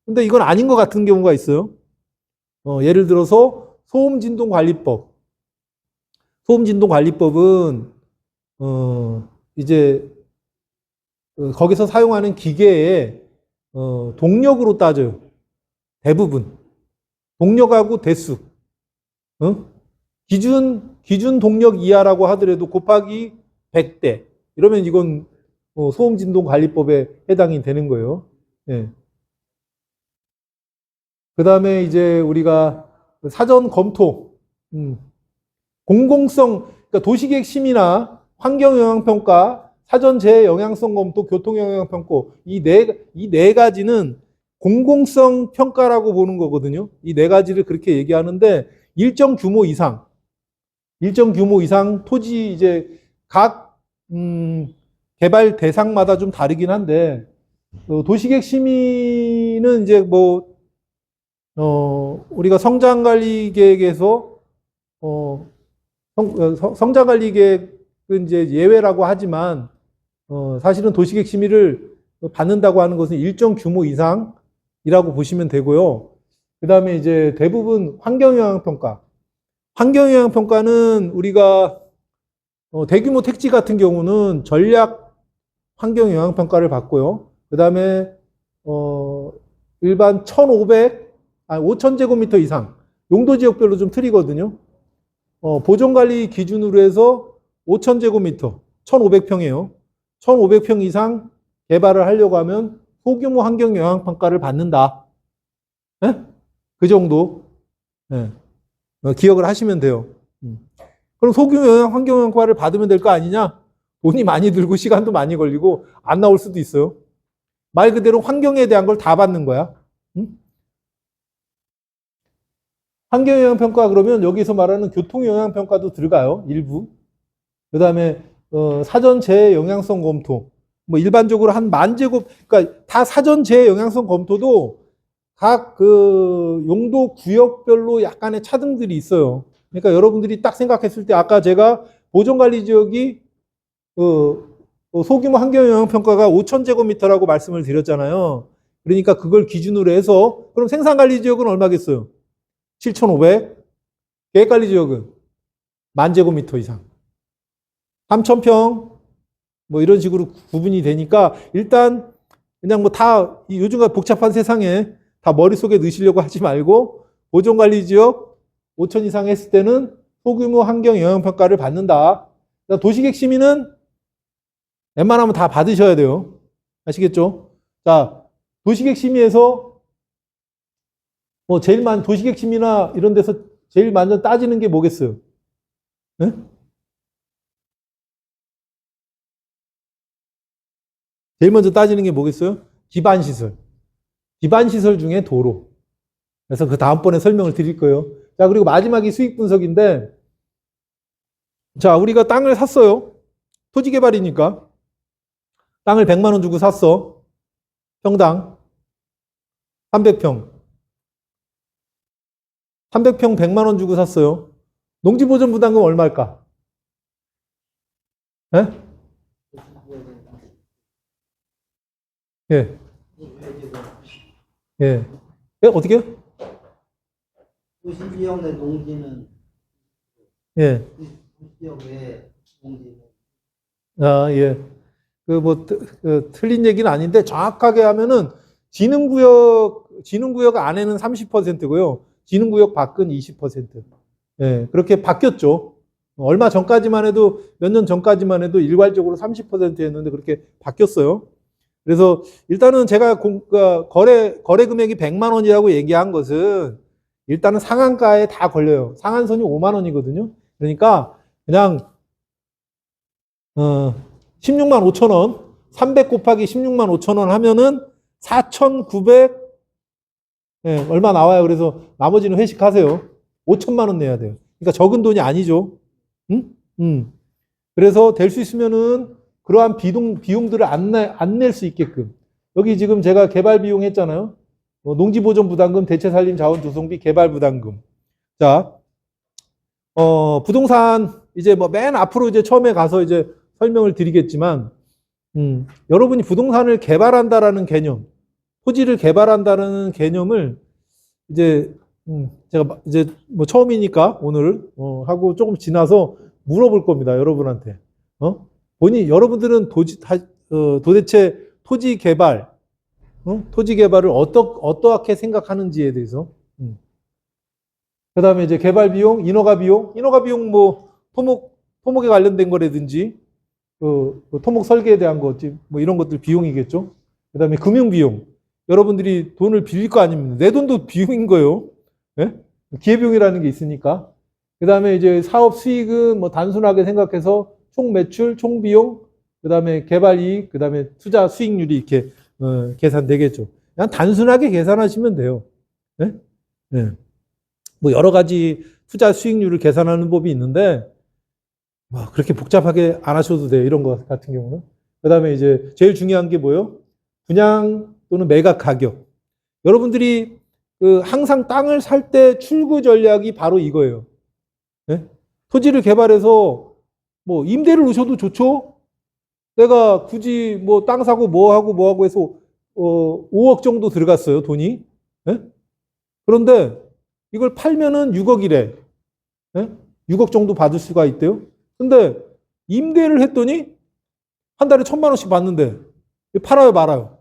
근데 이건 아닌 것 같은 경우가 있어요. 예를 들어서 소음진동관리법. 소음진동관리법은 이제 거기서 사용하는 기계의 동력으로 따져요. 대부분. 동력하고 대수. 기준 동력 이하라고 하더라도 곱하기 100대. 이러면 이건 소음진동관리법에 해당이 되는 거예요. 예. 그 다음에 이제 우리가 사전 검토. 공공성, 그러니까 도시계획 심의나 환경영향평가, 사전 재영향성 검토, 교통영향평가 이 네 가지는 공공성 평가라고 보는 거거든요. 이 네 가지를 그렇게 얘기하는데 일정 규모 이상 토지 이제 각 개발 대상마다 좀 다르긴 한데 도시계획 심의는 이제 뭐 우리가 성장관리계획에서 성장관리계획은 이제 예외라고 하지만 사실은 도시계획 심의를 받는다고 하는 것은 일정 규모 이상이라고 보시면 되고요. 그 다음에 이제 대부분 환경영향평가. 환경영향평가는 우리가 대규모 택지 같은 경우는 전략 환경영향평가를 받고요. 그 다음에 일반 5,000제곱미터 이상 용도지역별로 좀 틀리거든요. 보존관리 기준으로 해서 5,000제곱미터, 1,500평이에요. 1,500평 이상 개발을 하려고 하면 소규모 환경영향평가를 받는다. 네? 그 정도 네. 기억을 하시면 돼요. 그럼 소규모 환경영향평가를 받으면 될 거 아니냐? 돈이 많이 들고 시간도 많이 걸리고 안 나올 수도 있어요. 말 그대로 환경에 대한 걸 다 받는 거야. 환경영향평가 그러면 여기서 말하는 교통영향평가도 들어가요. 일부. 그 다음에 사전 재영향성 검토. 뭐 일반적으로 한 10,000제곱, 그러니까 다 사전 재영향성 검토도 각 그 용도 구역별로 약간의 차등들이 있어요. 그러니까 여러분들이 딱 생각했을 때 아까 제가 보존관리 지역이 소규모 환경영향평가가 5,000제곱미터라고 말씀을 드렸잖아요. 그러니까 그걸 기준으로 해서 그럼 생산관리 지역은 얼마겠어요? 7,500. 계획관리 지역은 10,000제곱미터 이상. 3,000평 뭐 이런 식으로 구분이 되니까 일단 그냥 뭐 다 요즘 복잡한 세상에 다 머릿속에 넣으시려고 하지 말고 보존관리 지역 5,000 이상 했을 때는 소규모 환경 영향 평가를 받는다. 도시계획 심의는 웬만하면 다 받으셔야 돼요. 아시겠죠? 자, 도시계획 심의에서 뭐 제일 많이 도시계획 심의나 이런 데서 제일 먼저 따지는 게 뭐겠어요? 네? 제일 먼저 따지는 게 뭐겠어요? 기반시설. 기반시설 중에 도로. 그래서 그 다음번에 설명을 드릴 거예요. 자, 그리고 마지막이 수익 분석인데, 자, 우리가 땅을 샀어요. 토지 개발이니까. 땅을 100만 원 주고 샀어. 평당 300평. 300평 100만 원 주고 샀어요. 농지보전 부담금 얼마일까? 예? 예. 예. 예, 어떻게요? 도시지역 내 농지는 예. 도시지역 외 농지는 아, 예. 틀린 얘기는 아닌데 정확하게 하면은 지능구역 안에는 30%고요. 지능구역 밖은 20%. 예. 그렇게 바뀌었죠. 얼마 전까지만 해도, 몇 년 전까지만 해도 일괄적으로 30%였는데 그렇게 바뀌었어요. 그래서 일단은 제가 거래 금액이 100만 원이라고 얘기한 것은 일단은 상한가에 다 걸려요. 상한선이 5만 원이거든요. 그러니까 그냥 16만 5천 원, 300 곱하기 16만 5천 원 하면은 4,900 얼마 나와요. 그래서 나머지는 회식하세요. 5천만 원 내야 돼요. 그러니까 적은 돈이 아니죠. 응? 그래서 될 수 있으면은 그러한 비용들을 안 낼 수 있게끔. 여기 지금 제가 개발 비용 했잖아요. 농지보전 부담금, 대체살림 자원 조성비, 개발 부담금. 자, 부동산 이제 뭐 맨 앞으로 이제 처음에 가서 이제 설명을 드리겠지만, 여러분이 부동산을 개발한다라는 개념, 토지를 개발한다는 개념을 이제 제가 이제 뭐 처음이니까 오늘 하고 조금 지나서 물어볼 겁니다. 여러분한테. 여러분들은 도대체 토지 개발, 토지 개발을 어떻게 생각하는지에 대해서. 그 다음에 이제 개발 비용, 인허가 비용 뭐 토목에 관련된 거라든지, 토목 설계에 대한 거, 뭐 이런 것들 비용이겠죠. 그 다음에 금융 비용. 여러분들이 돈을 빌릴 거 아닙니까? 내 돈도 비용인 거예요. 예? 기회비용이라는 게 있으니까. 그 다음에 이제 사업 수익은 뭐 단순하게 생각해서 총 매출, 총 비용, 그 다음에 개발 이익, 그 다음에 투자 수익률이 이렇게 계산되겠죠. 그냥 단순하게 계산하시면 돼요. 예? 예. 뭐 여러 가지 투자 수익률을 계산하는 법이 있는데 뭐 그렇게 복잡하게 안 하셔도 돼요. 이런 거 같은 경우는. 그 다음에 이제 제일 중요한 게 뭐예요? 분양 또는 매각 가격. 여러분들이 항상 땅을 살 때 출구 전략이 바로 이거예요. 네? 토지를 개발해서 뭐 임대를 놓으셔도 좋죠. 내가 굳이 뭐 땅 사고 뭐 하고 해서 5억 정도 들어갔어요, 돈이. 네? 그런데 이걸 팔면은 6억이래. 네? 6억 정도 받을 수가 있대요. 근데 임대를 했더니 한 달에 1,000만 원씩 받는데 팔아요, 말아요?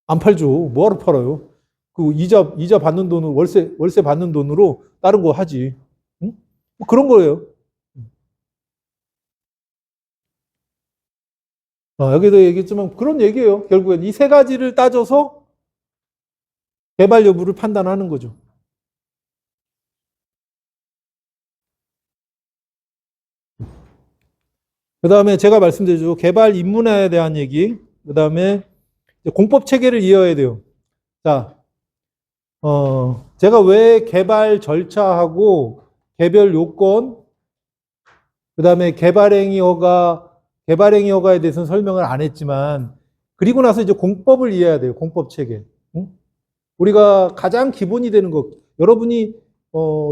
안 팔죠. 뭐하러 팔아요? 그 이자 받는 돈으로 월세 받는 돈으로 다른 거 하지. 응? 뭐 그런 거예요. 여기도 얘기했지만 그런 얘기예요. 결국엔 이 세 가지를 따져서 개발 여부를 판단하는 거죠. 그 다음에 제가 말씀드렸죠. 개발 입문에 대한 얘기. 그 다음에 공법 체계를 이어야 돼요. 자, 제가 왜 개발 절차하고 개별 요건, 그 다음에 개발행위 허가에 대해서는 설명을 안 했지만, 그리고 나서 이제 공법을 이해해야 돼요. 공법 체계. 응? 우리가 가장 기본이 되는 것, 여러분이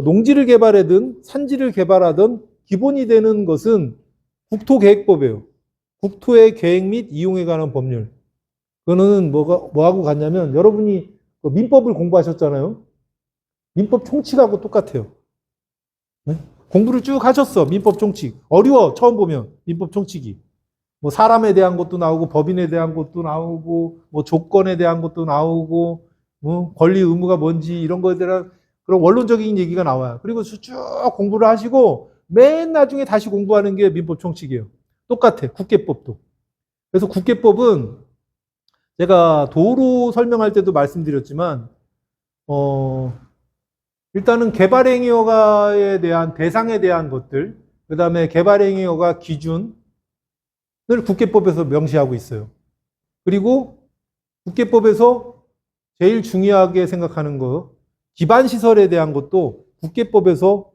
농지를 개발하든 산지를 개발하든 기본이 되는 것은 국토계획법이에요. 국토의 계획 및 이용에 관한 법률. 그거는 뭐하고 같냐면 여러분이 민법을 공부하셨잖아요. 민법 총칙하고 똑같아요. 네? 공부를 쭉 하셨어. 민법 총칙. 어려워. 처음 보면 민법 총칙이. 뭐 사람에 대한 것도 나오고 법인에 대한 것도 나오고 뭐 조건에 대한 것도 나오고 권리 의무가 뭔지 이런 거에 대한 그런 원론적인 얘기가 나와요. 그리고 쭉 공부를 하시고 맨 나중에 다시 공부하는 게 민법 총칙이에요. 똑같아. 국계법도. 그래서 국계법은 제가 도로 설명할 때도 말씀드렸지만 일단은 개발행위허가에 대한 대상에 대한 것들, 그 다음에 개발행위허가 기준을 국계법에서 명시하고 있어요. 그리고 국계법에서 제일 중요하게 생각하는 거, 기반시설에 대한 것도 국계법에서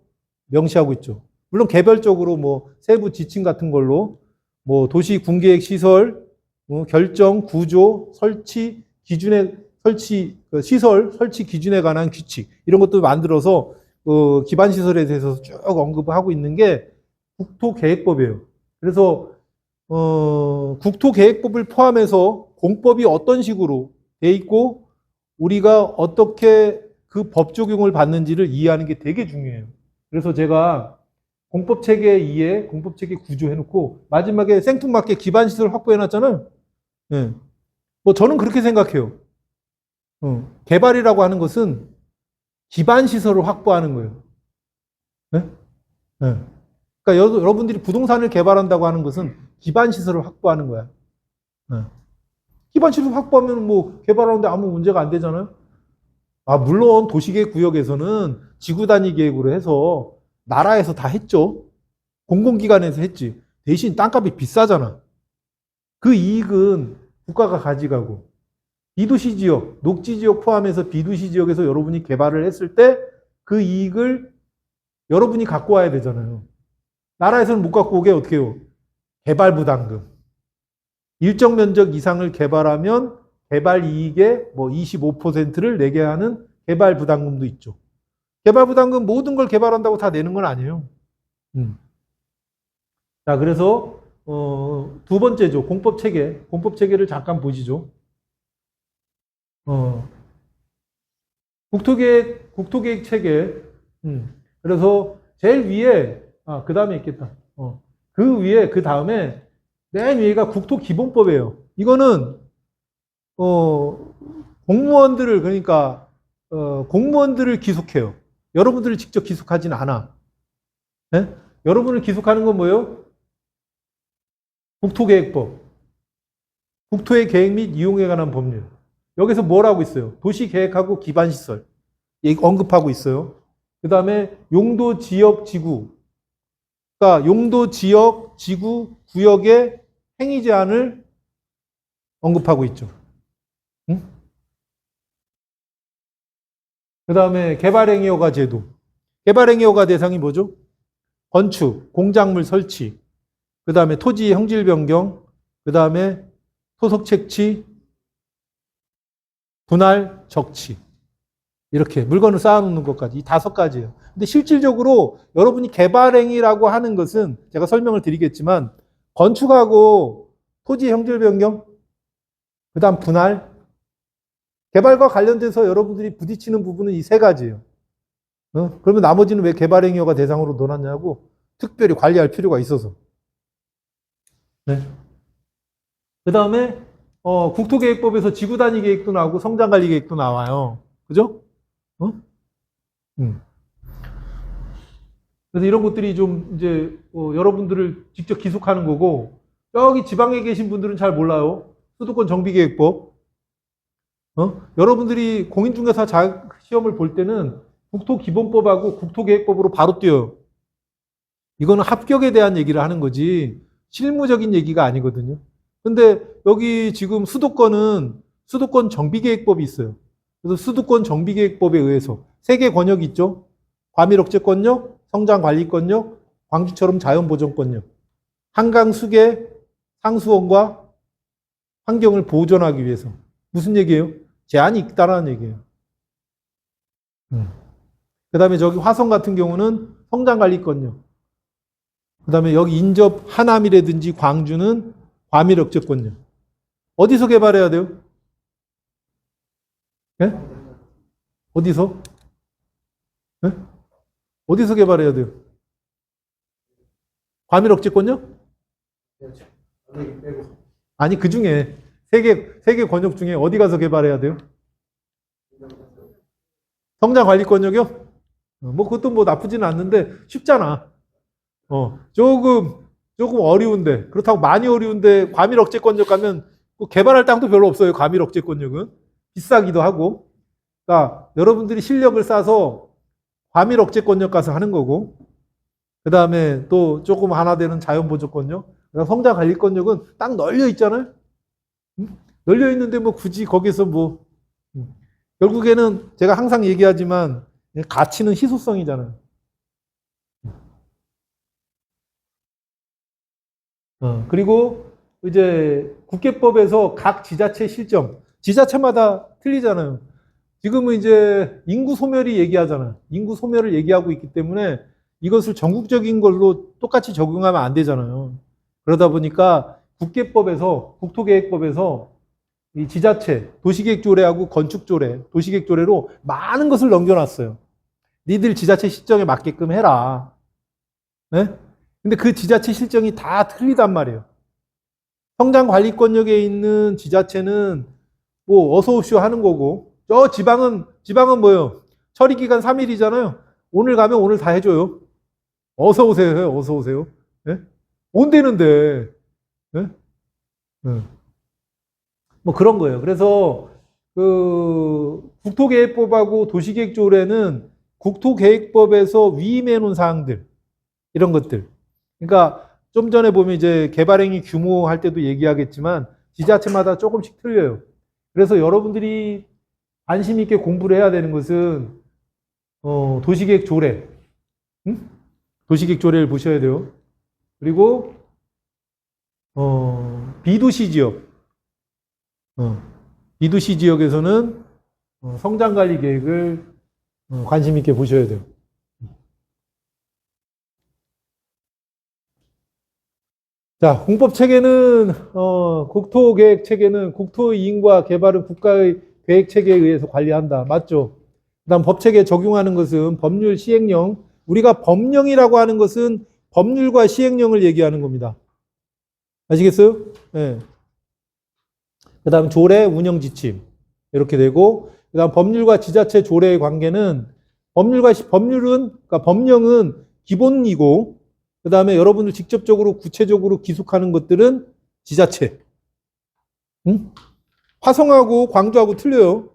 명시하고 있죠. 물론 개별적으로 뭐 세부 지침 같은 걸로 뭐 도시 군계획 시설, 결정, 구조, 설치, 시설 설치 기준에 관한 규칙 이런 것도 만들어서 기반 시설에 대해서 쭉 언급하고 있는 게 국토계획법이에요. 그래서 국토계획법을 포함해서 공법이 어떤 식으로 돼 있고 우리가 어떻게 그 법 적용을 받는지를 이해하는 게 되게 중요해요. 그래서 제가 공법 체계 이해, 공법 체계 구조 해놓고 마지막에 생뚱맞게 기반 시설 확보해놨잖아요. 네. 뭐 저는 그렇게 생각해요. 개발이라고 하는 것은 기반 시설을 확보하는 거예요. 네? 네. 그러니까 여러분들이 부동산을 개발한다고 하는 것은 기반 시설을 확보하는 거야. 네. 기반 시설 확보하면 뭐 개발하는데 아무 문제가 안 되잖아요. 물론 도시계획 구역에서는 지구 단위 계획으로 해서 나라에서 다 했죠. 공공기관에서 했지. 대신 땅값이 비싸잖아. 그 이익은 국가가 가져가고 비도시 지역, 녹지 지역 포함해서 비도시 지역에서 여러분이 개발을 했을 때 그 이익을 여러분이 갖고 와야 되잖아요. 나라에서는 못 갖고 오게 어떻게 해요? 개발 부담금. 일정 면적 이상을 개발하면 개발 이익의 뭐 25%를 내게 하는 개발 부담금도 있죠. 개발 부담금 모든 걸 개발한다고 다 내는 건 아니에요. 자, 그래서 두 번째죠. 공법 체계. 공법 체계를 잠깐 보시죠. 국토계획 체계. 그래서 제일 위에, 그 다음에 있겠다. 그 위에, 그 다음에, 맨 위에가 국토기본법이에요. 이거는, 공무원들을, 그러니까, 공무원들을 기속해요. 여러분들을 직접 기속하진 않아. 네? 여러분을 기속하는 건 뭐예요? 국토계획법. 국토의 계획 및 이용에 관한 법률. 여기서 뭘 하고 있어요? 도시계획하고 기반시설. 언급하고 있어요. 그 다음에 용도, 지역, 지구. 그러니까 용도, 지역, 지구, 구역의 행위 제한을 언급하고 있죠. 응? 그 다음에 개발행위 허가 제도. 개발행위 허가 대상이 뭐죠? 건축, 공작물 설치, 그 다음에 토지 형질 변경, 그 다음에 토속 채취, 분할, 적치. 이렇게 물건을 쌓아놓는 것까지 이 5가지예요. 근데 실질적으로 여러분이 개발행위라고 하는 것은 제가 설명을 드리겠지만 건축하고 토지 형질 변경, 그 다음 분할, 개발과 관련돼서 여러분들이 부딪히는 부분은 이 3가지예요. 그러면 나머지는 왜 개발행위가 대상으로 놓았냐고 특별히 관리할 필요가 있어서. 네. 그 다음에 국토계획법에서 지구단위 계획도 나오고 성장관리 계획도 나와요. 그죠? 그래서 이런 것들이 좀 이제 여러분들을 직접 기속하는 거고, 여기 지방에 계신 분들은 잘 몰라요. 수도권 정비계획법. 여러분들이 공인중개사 시험을 볼 때는 국토기본법하고 국토계획법으로 바로 뛰어요. 이거는 합격에 대한 얘기를 하는 거지 실무적인 얘기가 아니거든요. 근데 여기 지금 수도권은 수도권 정비계획법이 있어요. 그래서 수도권 정비계획법에 의해서 3개 권역이 있죠. 과밀억제권역, 성장관리권역, 광주처럼 자연보전권역. 한강 수계, 상수원과 환경을 보존하기 위해서. 무슨 얘기예요? 제한이 있다라는 얘기예요. 그 다음에 저기 화성 같은 경우는 성장관리권역. 그 다음에 여기 인접 하남이라든지 광주는 과밀억제권역. 어디서 개발해야 돼요? 네? 어디서? 네? 어디서 개발해야 돼요? 과밀억제권역? 아니, 그 중에 세 개 권역 중에 어디 가서 개발해야 돼요? 성장관리권역이요? 뭐 그것도 뭐 나쁘지는 않는데 쉽잖아. 조금 어려운데, 그렇다고 많이 어려운데 과밀억제권역 가면 개발할 땅도 별로 없어요. 과밀억제권역은 비싸기도 하고. 그러니까 여러분들이 실력을 쌓아서 과밀억제권역 가서 하는 거고, 그 다음에 또 조금 하나 되는 자연보존권역, 성장관리권역은 딱 널려 있잖아요. 널려 있는데 뭐 굳이 거기서 뭐 결국에는 제가 항상 얘기하지만 가치는 희소성이잖아요. 그리고 이제 국계법에서 각 지자체 실정, 지자체마다 틀리잖아요. 지금은 이제 인구 소멸이 얘기하잖아요. 인구 소멸을 얘기하고 있기 때문에 이것을 전국적인 걸로 똑같이 적용하면 안 되잖아요. 그러다 보니까 국계법에서, 국토계획법에서 이 지자체, 도시계획조례하고 건축조례, 도시계획조례로 많은 것을 넘겨놨어요. 니들 지자체 실정에 맞게끔 해라. 네? 근데 그 지자체 실정이 다 틀리단 말이에요. 성장관리권역에 있는 지자체는 뭐 어서 오쇼 하는 거고, 저 지방은 뭐예요? 처리기간 3일이잖아요. 오늘 가면 오늘 다 해줘요. 어서 오세요, 해요. 어서 오세요. 네? 온대는데. 네? 뭐 그런 거예요. 그래서 그 국토계획법하고 도시계획조례는 국토계획법에서 위임해 놓은 사항들, 이런 것들. 그러니까 좀 전에 보면 이제 개발행위 규모 할 때도 얘기하겠지만 지자체마다 조금씩 틀려요. 그래서 여러분들이 관심 있게 공부를 해야 되는 것은 도시계획조례, 도시계획조례를 보셔야 돼요. 그리고 비도시 지역, 비도시 지역에서는 성장관리 계획을 관심 있게 보셔야 돼요. 자, 공법 체계는 국토계획 체계는 국토 이익과 개발은 국가의 계획 체계에 의해서 관리한다. 맞죠? 그다음 법책에 적용하는 것은 법률 시행령. 우리가 법령이라고 하는 것은 법률과 시행령을 얘기하는 겁니다. 아시겠어요? 네. 그다음 조례, 운영 지침 이렇게 되고, 그다음 법률과 지자체 조례의 관계는 법률은 그러니까 법령은 기본이고, 그다음에 여러분들 직접적으로 구체적으로 기속하는 것들은 지자체. 응? 화성하고 광주하고 틀려요.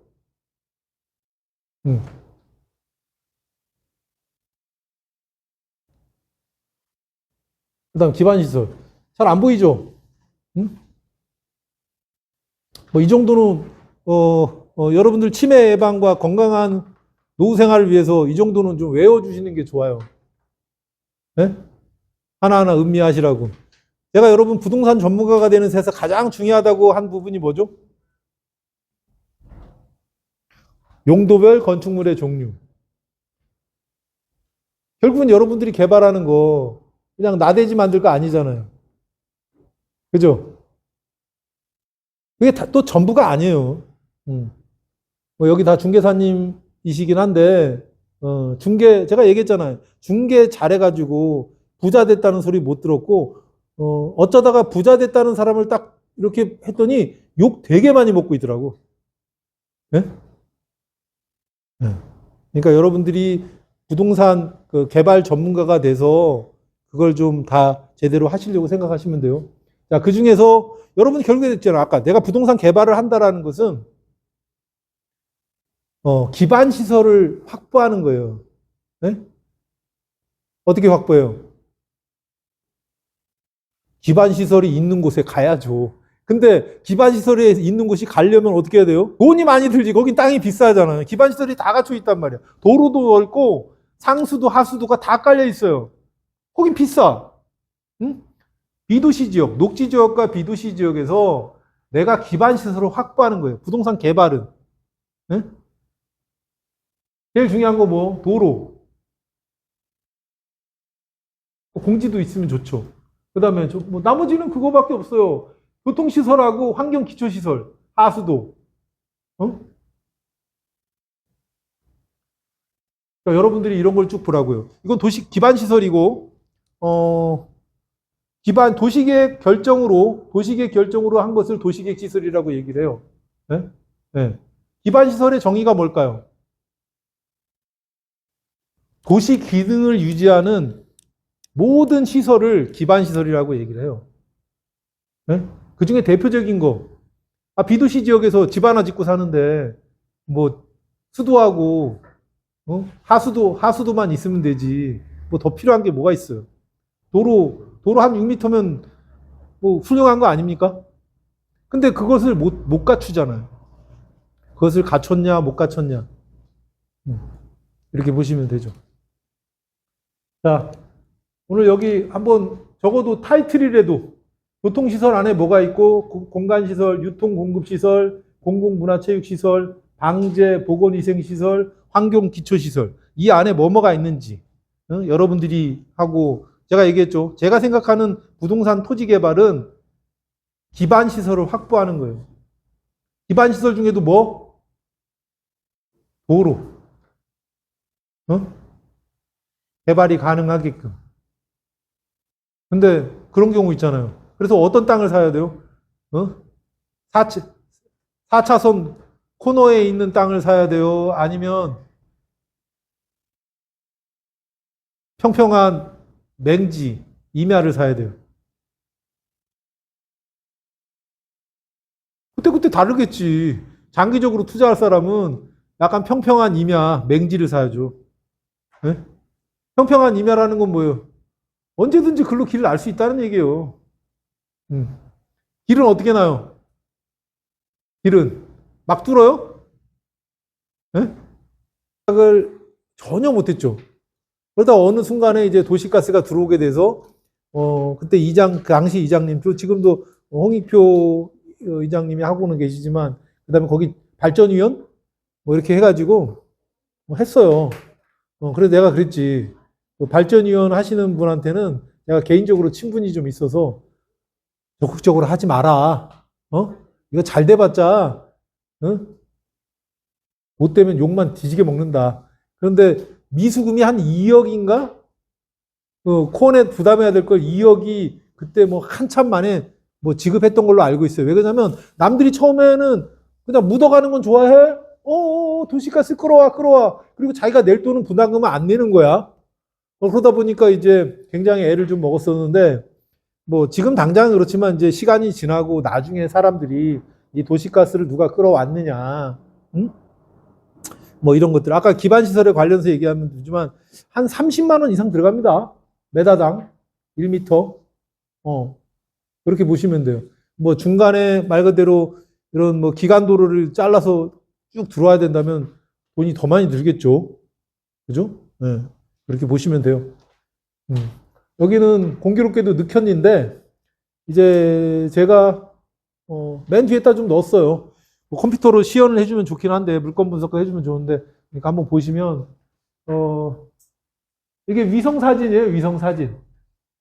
응. 그다음 기반시설. 잘 안 보이죠? 응? 뭐 이 정도는 여러분들 치매 예방과 건강한 노후 생활을 위해서 이 정도는 좀 외워주시는 게 좋아요. 네? 하나하나 음미하시라고. 제가 여러분 부동산 전문가가 되는 데서 가장 중요하다고 한 부분이 뭐죠? 용도별 건축물의 종류. 결국은 여러분들이 개발하는 거 그냥 나대지 만들 거 아니잖아요. 그죠? 그게 또 전부가 아니에요. 뭐 여기 다 중개사님이시긴 한데, 제가 얘기했잖아요. 중개 잘해가지고 부자 됐다는 소리 못 들었고, 어쩌다가 부자 됐다는 사람을 딱 이렇게 했더니 욕 되게 많이 먹고 있더라고. 네? 네. 그러니까 여러분들이 부동산 그 개발 전문가가 돼서 그걸 좀 다 제대로 하시려고 생각하시면 돼요. 자, 그 중에서 여러분이 결국에 됐잖아요. 아까 내가 부동산 개발을 한다라는 것은 기반 시설을 확보하는 거예요. 네? 어떻게 확보해요? 기반 시설이 있는 곳에 가야죠. 근데 기반 시설에 있는 곳이 가려면 어떻게 해야 돼요? 돈이 많이 들지. 거긴 땅이 비싸잖아요. 기반 시설이 다 갖춰 있단 말이야. 도로도 넓고 상수도 하수도가 다 깔려 있어요. 거긴 비싸. 응? 비도시 지역, 녹지 지역과 비도시 지역에서 내가 기반 시설을 확보하는 거예요. 부동산 개발은. 응? 제일 중요한 거 뭐? 도로. 공지도 있으면 좋죠. 그 다음에 뭐 나머지는 그거밖에 없어요. 교통시설하고 환경기초시설, 하수도. 어? 그러니까 여러분들이 이런 걸 쭉 보라고요. 이건 도시 기반시설이고, 도시계획 결정으로 한 것을 도시계획 시설이라고 얘기를 해요. 네? 네. 기반시설의 정의가 뭘까요? 도시 기능을 유지하는 모든 시설을 기반시설이라고 얘기를 해요. 네? 그 중에 대표적인 거, 비도시 지역에서 집 하나 짓고 사는데, 뭐, 수도하고, 하수도만 있으면 되지. 뭐 더 필요한 게 뭐가 있어요? 도로 한 6m면 뭐 훌륭한 거 아닙니까? 근데 그것을 못 갖추잖아요. 그것을 갖췄냐, 못 갖췄냐. 이렇게 보시면 되죠. 자, 오늘 여기 한번 적어도 타이틀이라도 교통시설 안에 뭐가 있고, 공간시설, 유통공급시설, 공공문화체육시설, 방제, 보건위생시설, 환경기초시설. 이 안에 뭐가 있는지, 여러분들이 하고, 제가 얘기했죠. 제가 생각하는 부동산 토지 개발은 기반시설을 확보하는 거예요. 기반시설 중에도 뭐? 도로. 개발이 가능하게끔. 근데 그런 경우 있잖아요. 그래서 어떤 땅을 사야 돼요? 4차선 코너에 있는 땅을 사야 돼요? 아니면 평평한 맹지, 임야를 사야 돼요? 그때 다르겠지. 장기적으로 투자할 사람은 약간 평평한 임야, 맹지를 사야죠. 네? 평평한 임야라는 건 뭐예요? 언제든지 글로 길을 알 수 있다는 얘기예요. 길은 어떻게 나요? 길은 막 뚫어요? 네? 생각을 전혀 못했죠. 그러다 어느 순간에 이제 도시가스가 들어오게 돼서 그때 그 당시 이장님, 또 지금도 홍익표 이장님이 하고는 계시지만, 그다음에 거기 발전위원 뭐 이렇게 해가지고 뭐 했어요. 그래서 내가 그랬지. 발전위원 하시는 분한테는 내가 개인적으로 친분이 좀 있어서 적극적으로 하지 마라. 이거 잘 돼봤자 못 되면 욕만 뒤지게 먹는다. 그런데 미수금이 한 2억인가? 코어넷 부담해야 될 걸 2억이 그때 뭐 한참 만에 뭐 지급했던 걸로 알고 있어요. 왜 그러냐면 남들이 처음에는 그냥 묻어가는 건 좋아해? 도시가스 끌어와. 그리고 자기가 낼 돈은 분담금을 안 내는 거야. 그러다 보니까 이제 굉장히 애를 좀 먹었었는데, 뭐 지금 당장은 그렇지만 이제 시간이 지나고 나중에 사람들이 이 도시가스를 누가 끌어왔느냐, 응? 뭐 이런 것들. 아까 기반시설에 관련해서 얘기하면 되지만 한 30만 원 이상 들어갑니다. 메다당 1m. 그렇게 보시면 돼요. 뭐 중간에 말 그대로 이런 뭐 기간도로를 잘라서 쭉 들어와야 된다면 돈이 더 많이 들겠죠. 그죠? 네. 그렇게 보시면 돼요. 여기는 공교롭게도 늑현인데, 이제 제가 맨 뒤에다 좀 넣었어요. 뭐 컴퓨터로 시연을 해주면 좋긴 한데, 물건 분석을 해주면 좋은데, 그러니까 한번 보시면 이게 위성 사진이에요. 위성 사진.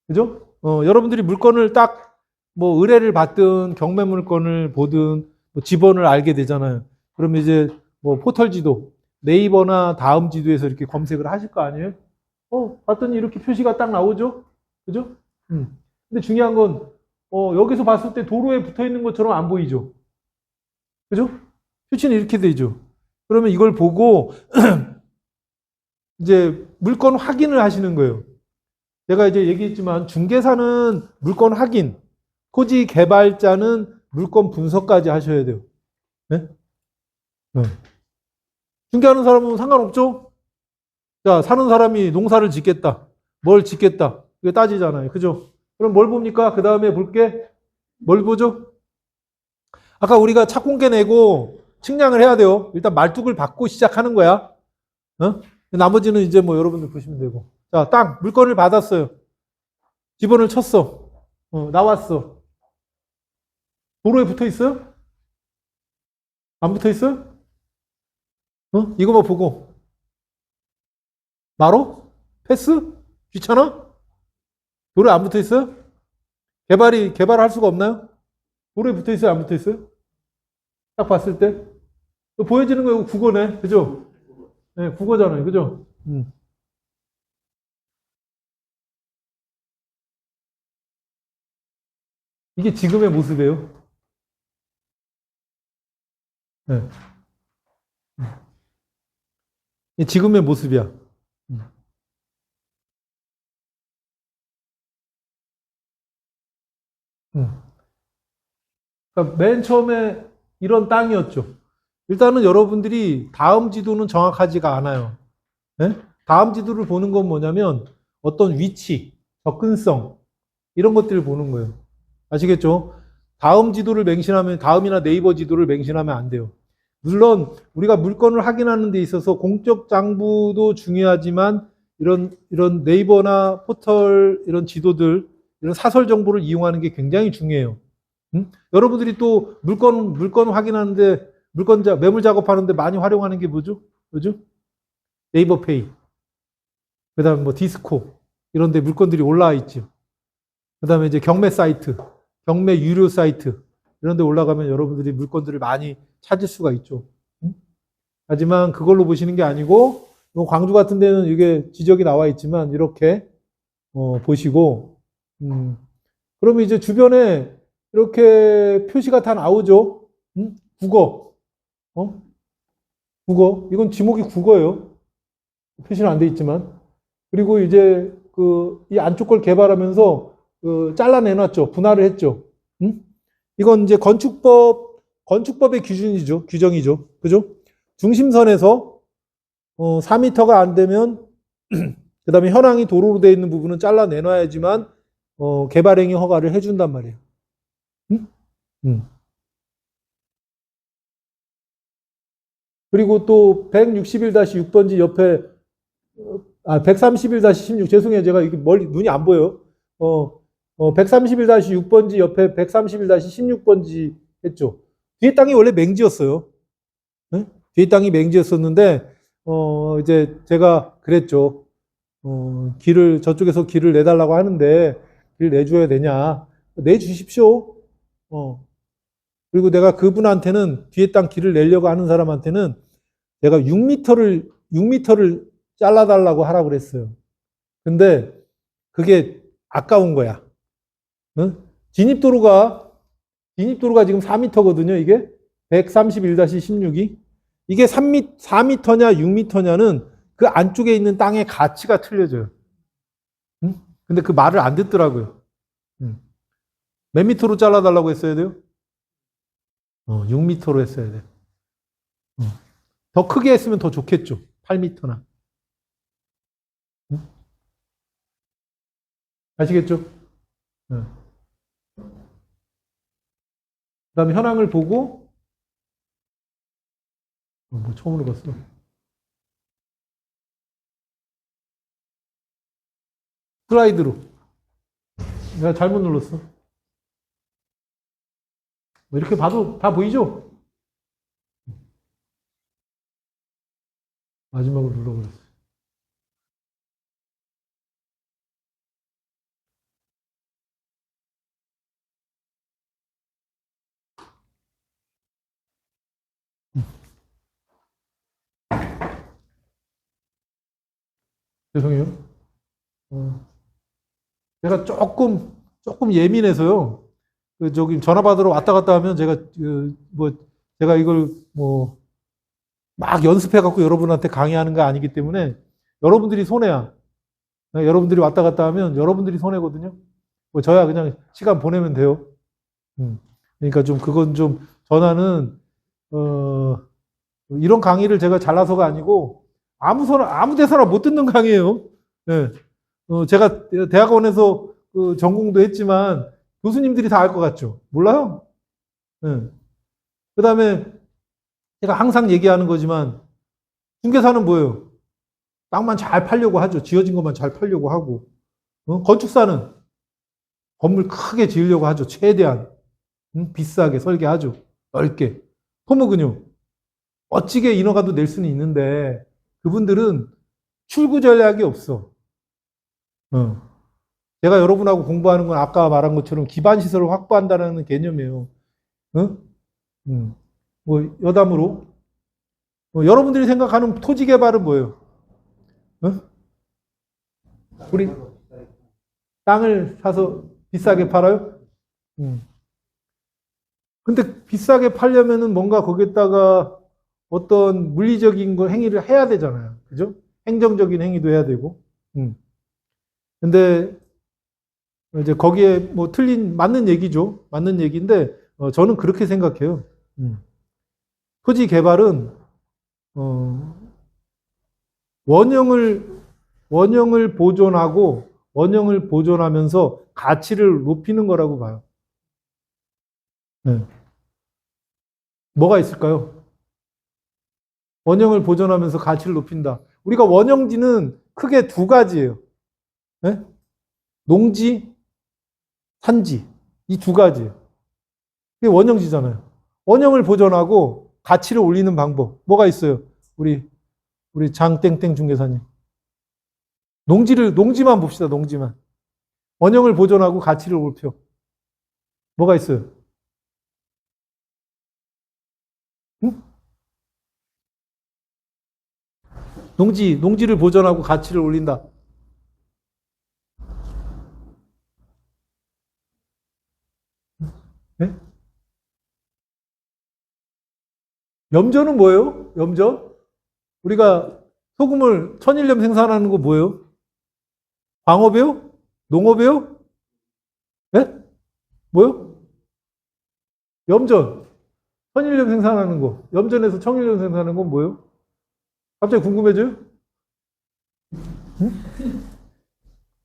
그죠? 여러분들이 물건을 딱 뭐 의뢰를 받든 경매 물건을 보든 뭐 지번을 알게 되잖아요. 그러면 이제 뭐 포털 지도, 네이버나 다음 지도에서 이렇게 검색을 하실 거 아니에요? 봤더니 이렇게 표시가 딱 나오죠? 그죠? 근데 중요한 건, 여기서 봤을 때 도로에 붙어 있는 것처럼 안 보이죠? 그죠? 표시는 이렇게 되죠. 그러면 이걸 보고, 이제 물건 확인을 하시는 거예요. 제가 이제 얘기했지만, 중개사는 물건 확인, 토지 개발자는 물건 분석까지 하셔야 돼요. 네? 네. 중개하는 사람은 상관없죠? 자, 사는 사람이 농사를 짓겠다. 뭘 짓겠다. 이게 따지잖아요. 그죠? 그럼 뭘 봅니까? 그 다음에 볼 게 뭘 보죠? 아까 우리가 착공계 내고 측량을 해야 돼요. 일단 말뚝을 받고 시작하는 거야. 나머지는 이제 뭐 여러분들 보시면 되고. 자, 땅, 물건을 받았어요. 지번을 쳤어. 나왔어. 도로에 붙어 있어요? 안 붙어 있어요? 이거만 보고. 바로? 패스? 귀찮아? 도로에 안 붙어 있어요? 개발할 수가 없나요? 도로에 붙어 있어요? 안 붙어 있어요? 딱 봤을 때? 보여지는 거 이거 국어네. 그죠? 네, 국어잖아요. 그죠? 이게 지금의 모습이에요. 네. 이게 지금의 모습이야. 그러니까 맨 처음에 이런 땅이었죠. 일단은 여러분들이 다음 지도는 정확하지가 않아요. 네? 다음 지도를 보는 건 뭐냐면 어떤 위치, 접근성 이런 것들을 보는 거예요. 아시겠죠? 다음 지도를 맹신하면 다음이나 네이버 지도를 맹신하면 안 돼요. 물론 우리가 물건을 확인하는 데 있어서 공적 장부도 중요하지만 이런 네이버나 포털 이런 지도들 이런 사설 정보를 이용하는 게 굉장히 중요해요. 여러분들이 또 물건 확인하는데 매물 작업하는데 많이 활용하는 게 뭐죠? 뭐죠? 네이버 페이. 그다음에 뭐 디스코 이런 데 물건들이 올라와 있죠. 그다음에 이제 경매 사이트, 경매 유료 사이트 이런 데 올라가면 여러분들이 물건들을 많이 찾을 수가 있죠. 하지만 그걸로 보시는 게 아니고 뭐 광주 같은 데는 이게 지적이 나와 있지만 이렇게 보시고 그러면 이제 주변에 이렇게 표시가 다 나오죠. 국어. 국어. 이건 지목이 국어예요. 표시는 안 돼 있지만. 그리고 이제 이 안쪽 걸 개발하면서 잘라내놨죠. 분할을 했죠. 이건 이제 건축법의 기준이죠. 규정이죠. 그죠? 중심선에서 4m가 안 되면 그 다음에 현황이 도로로 되어 있는 부분은 잘라내놔야지만 개발행위 허가를 해준단 말이에요. 그리고 또 161-6번지 옆에 131-16 죄송해요. 제가 이게 멀리 눈이 안 보여요. 131-6번지 옆에 131-16번지 했죠. 뒤에 땅이 원래 맹지였어요. 네? 뒤에 땅이 맹지였었는데 이제 제가 그랬죠. 저쪽에서 길을 내달라고 하는데 길 내줘야 되냐? 내주십시오. 그리고 내가 그분한테는 뒤에 땅 길을 내려고 하는 사람한테는 제가 6m를 잘라달라고 하라고 그랬어요. 근데 그게 아까운 거야. 응? 진입도로가 지금 4m거든요, 이게. 131-16이. 이게 4m냐, 6m냐는 그 안쪽에 있는 땅의 가치가 틀려져요. 응? 근데 그 말을 안 듣더라고요. 응. 몇 미터로 잘라달라고 했어야 돼요? 6m로 했어야 돼. 더 크게 했으면 더 좋겠죠. 8m나. 응? 아시겠죠? 응. 그 다음에 현황을 보고, 뭐 처음으로 봤어. 슬라이드로. 내가 잘못 눌렀어. 뭐 이렇게 봐도 다 보이죠? 마지막으로 눌러버렸어. 죄송해요. 제가 조금 예민해서요. 저기 전화 받으러 왔다 갔다 하면 제가 이걸 막 연습해 갖고 여러분한테 강의하는 거 아니기 때문에 여러분들이 손해야. 여러분들이 왔다 갔다 하면 여러분들이 손해거든요. 저야 그냥 시간 보내면 돼요. 그러니까 그건 전화는, 이런 강의를 제가 잘나서가 아니고 아무 데서나 못 듣는 강의예요. 네. 제가 대학원에서 전공도 했지만 교수님들이 다 알 것 같죠? 몰라요? 네. 그 다음에 제가 항상 얘기하는 거지만 중개사는 뭐예요? 땅만 잘 팔려고 하죠. 지어진 것만 잘 팔려고 하고. 건축사는 건물 크게 지으려고 하죠. 최대한. 비싸게 설계하죠. 넓게. 토목은요. 멋지게 인허가도 낼 수는 있는데 그분들은 출구 전략이 없어. 제가 여러분하고 공부하는 건 아까 말한 것처럼 기반 시설을 확보한다는 개념이에요. 여담으로 여러분들이 생각하는 토지 개발은 뭐예요? 우리 땅을 사서 비싸게 팔아요? 근데 비싸게 팔려면은 뭔가 거기에다가 어떤 물리적인 행위를 해야 되잖아요. 그죠? 행정적인 행위도 해야 되고. 근데 이제 거기에 맞는 얘기죠. 맞는 얘기인데, 저는 그렇게 생각해요. 토지 개발은, 원형을 보존하고, 원형을 보존하면서 가치를 높이는 거라고 봐요. 네. 뭐가 있을까요? 원형을 보존하면서 가치를 높인다. 우리가 원형지는 크게 두 가지예요. 네? 농지, 산지. 이 두 가지예요. 이게 원형지잖아요. 원형을 보존하고 가치를 올리는 방법. 뭐가 있어요? 우리 장땡땡 중개사님. 농지만 봅시다, 농지만. 원형을 보존하고 가치를 올려. 뭐가 있어요? 응? 농지를 보존하고 가치를 올린다. 네? 염전은 뭐예요? 염전? 우리가 소금을 천일염 생산하는 거 뭐예요? 광업이요? 농업이요? 네? 뭐요? 염전. 천일염 생산하는 거. 염전에서 청일염 생산하는 건 뭐예요? 갑자기 궁금해져요? 응?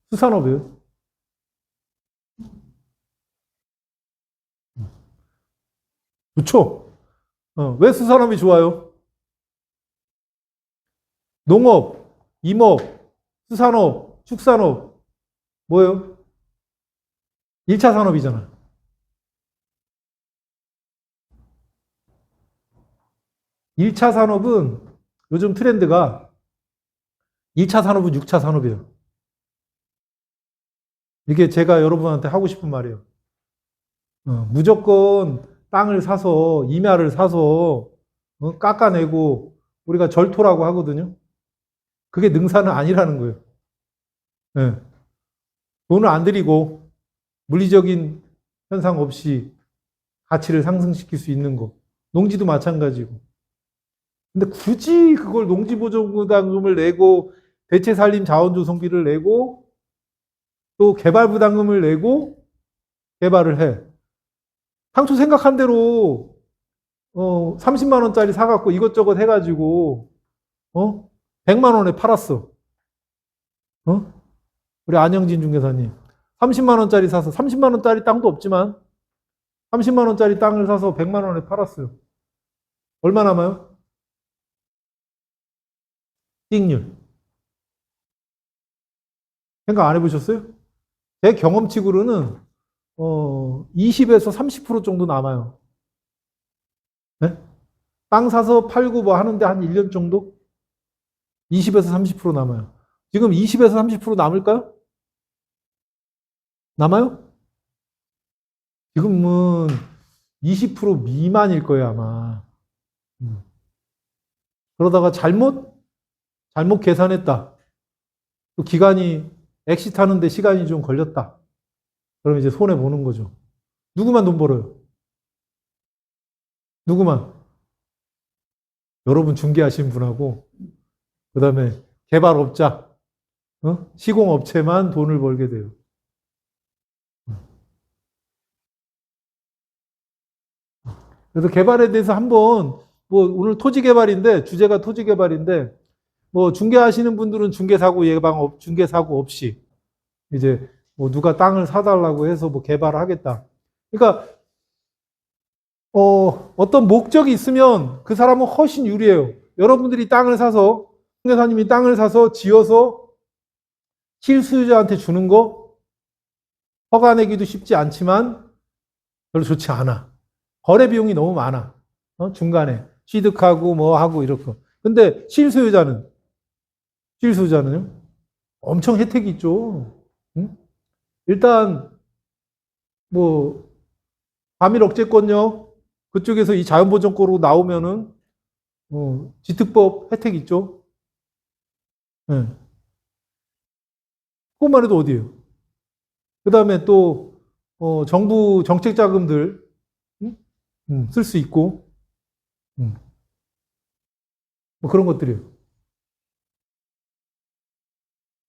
수산업이에요. 좋죠? 왜 수산업이 좋아요? 농업, 임업, 수산업, 축산업, 뭐예요? 1차 산업이잖아. 1차 산업은 요즘 트렌드가 2차 산업은 6차 산업이에요. 이게 제가 여러분한테 하고 싶은 말이에요. 무조건 땅을 사서, 임야를 사서, 깎아내고, 우리가 절토라고 하거든요. 그게 능사는 아니라는 거예요. 네. 돈을 안 들이고 물리적인 현상 없이 가치를 상승시킬 수 있는 거. 농지도 마찬가지고. 근데 굳이 그걸 농지보존부담금을 내고 대체산림 자원조성비를 내고 또 개발부담금을 내고 개발을 해. 당초 생각한 대로 30만 원짜리 사갖고 이것저것 해가지고 100만 원에 팔았어. 우리 안영진 중개사님 30만 원짜리 사서 30만 원짜리 땅도 없지만 30만 원짜리 땅을 사서 100만 원에 팔았어요. 얼마 남아요? 이익률. 생각 안 해보셨어요? 제 경험치로는 20에서 30% 정도 남아요. 네? 땅 사서 팔고 뭐 하는데 한 1년 정도? 20에서 30% 남아요. 지금 20에서 30% 남을까요? 남아요? 지금은 20% 미만일 거예요, 아마. 그러다가 잘못 계산했다. 또 기간이 엑시트하는데 시간이 좀 걸렸다. 그럼 이제 손해 보는 거죠. 누구만 돈 벌어요? 누구만? 여러분 중개하신 분하고 그 다음에 개발업자, 시공업체만 돈을 벌게 돼요. 그래서 개발에 대해서 한번 오늘 토지 개발인데 주제가 토지 개발인데 중개하시는 분들은 중개사고 없이 이제 누가 땅을 사달라고 해서 개발을 하겠다. 그러니까 어떤 목적이 있으면 그 사람은 훨씬 유리해요. 여러분들이 땅을 사서 중개사님이 땅을 사서 지어서 실수요자한테 주는 거 허가 내기도 쉽지 않지만 별로 좋지 않아. 거래 비용이 너무 많아. 중간에 취득하고 하고 이렇게. 근데 실수요자는요? 엄청 혜택이 있죠. 응? 일단 과밀 억제권요. 그쪽에서 이 자연보전권으로 나오면은 지특법 혜택 있죠. 네. 그것만 해도 어디예요? 그 다음에 또 정부 정책 자금들 쓸 수 있고 그런 것들이에요.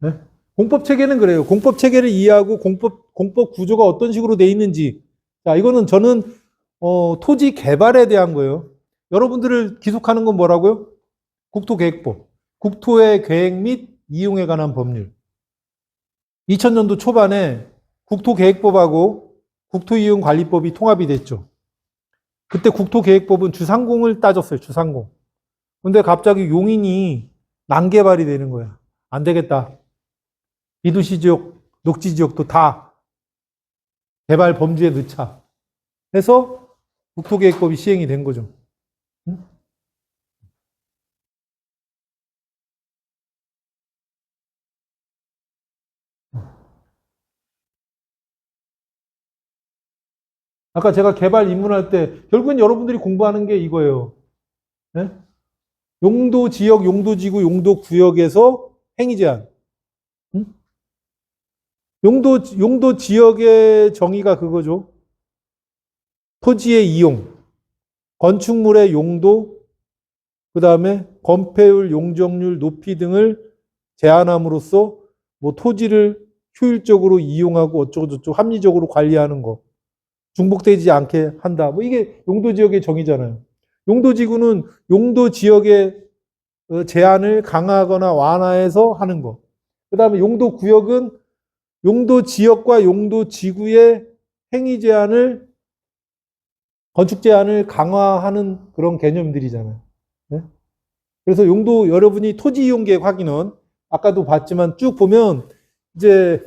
네? 공법 체계는 그래요. 공법 체계를 이해하고 공법 구조가 어떤 식으로 돼 있는지. 자, 이거는 저는 토지 개발에 대한 거예요. 여러분들을 기속하는 건 뭐라고요? 국토계획법. 국토의 계획 및 이용에 관한 법률. 2000년도 초반에 국토계획법하고 국토이용관리법이 통합이 됐죠. 그때 국토계획법은 주상공을 따졌어요. 주상공. 근데 갑자기 용인이 난개발이 되는 거야. 안 되겠다. 비도시 지역, 녹지 지역도 다 개발 범주에 넣자. 해서 국토계획법이 시행이 된 거죠. 응? 아까 제가 개발 입문할 때 결국엔 여러분들이 공부하는 게 이거예요. 네? 용도 지역, 용도 지구, 용도 구역에서 행위 제한. 응? 용도 지역의 정의가 그거죠. 토지의 이용, 건축물의 용도, 그 다음에 건폐율, 용적률, 높이 등을 제한함으로써 토지를 효율적으로 이용하고 어쩌고저쩌고 합리적으로 관리하는 거. 중복되지 않게 한다. 이게 용도지역의 정의잖아요. 용도지구는 용도지역의 제한을 강화하거나 완화해서 하는 거. 그 다음에 용도구역은 용도지역과 용도지구의 행위 제한을, 건축 제한을 강화하는 그런 개념들이잖아요. 네? 그래서 여러분이 토지 이용 계획 확인은 아까도 봤지만 쭉 보면 이제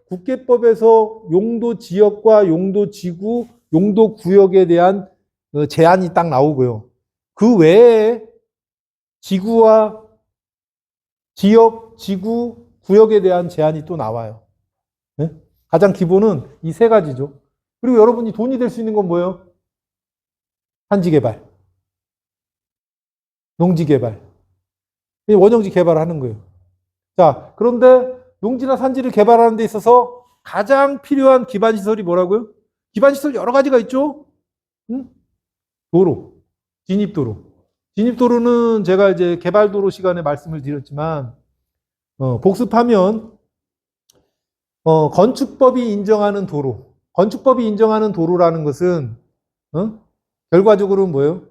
국계법에서 용도 지역과 용도 지구, 용도 구역에 대한 제한이 딱 나오고요. 그 외에 지구와 지역, 지구, 구역에 대한 제한이 또 나와요. 네? 가장 기본은 이 세 가지죠. 그리고 여러분이 돈이 될 수 있는 건 뭐예요? 단지 개발. 농지 개발. 원형지 개발하는 거예요. 자, 그런데 농지나 산지를 개발하는 데 있어서 가장 필요한 기반시설이 뭐라고요? 기반시설 여러 가지가 있죠? 응? 도로, 진입도로. 진입도로는 제가 이제 개발도로 시간에 말씀을 드렸지만, 복습하면, 건축법이 인정하는 도로. 건축법이 인정하는 도로라는 것은, 결과적으로는 뭐예요?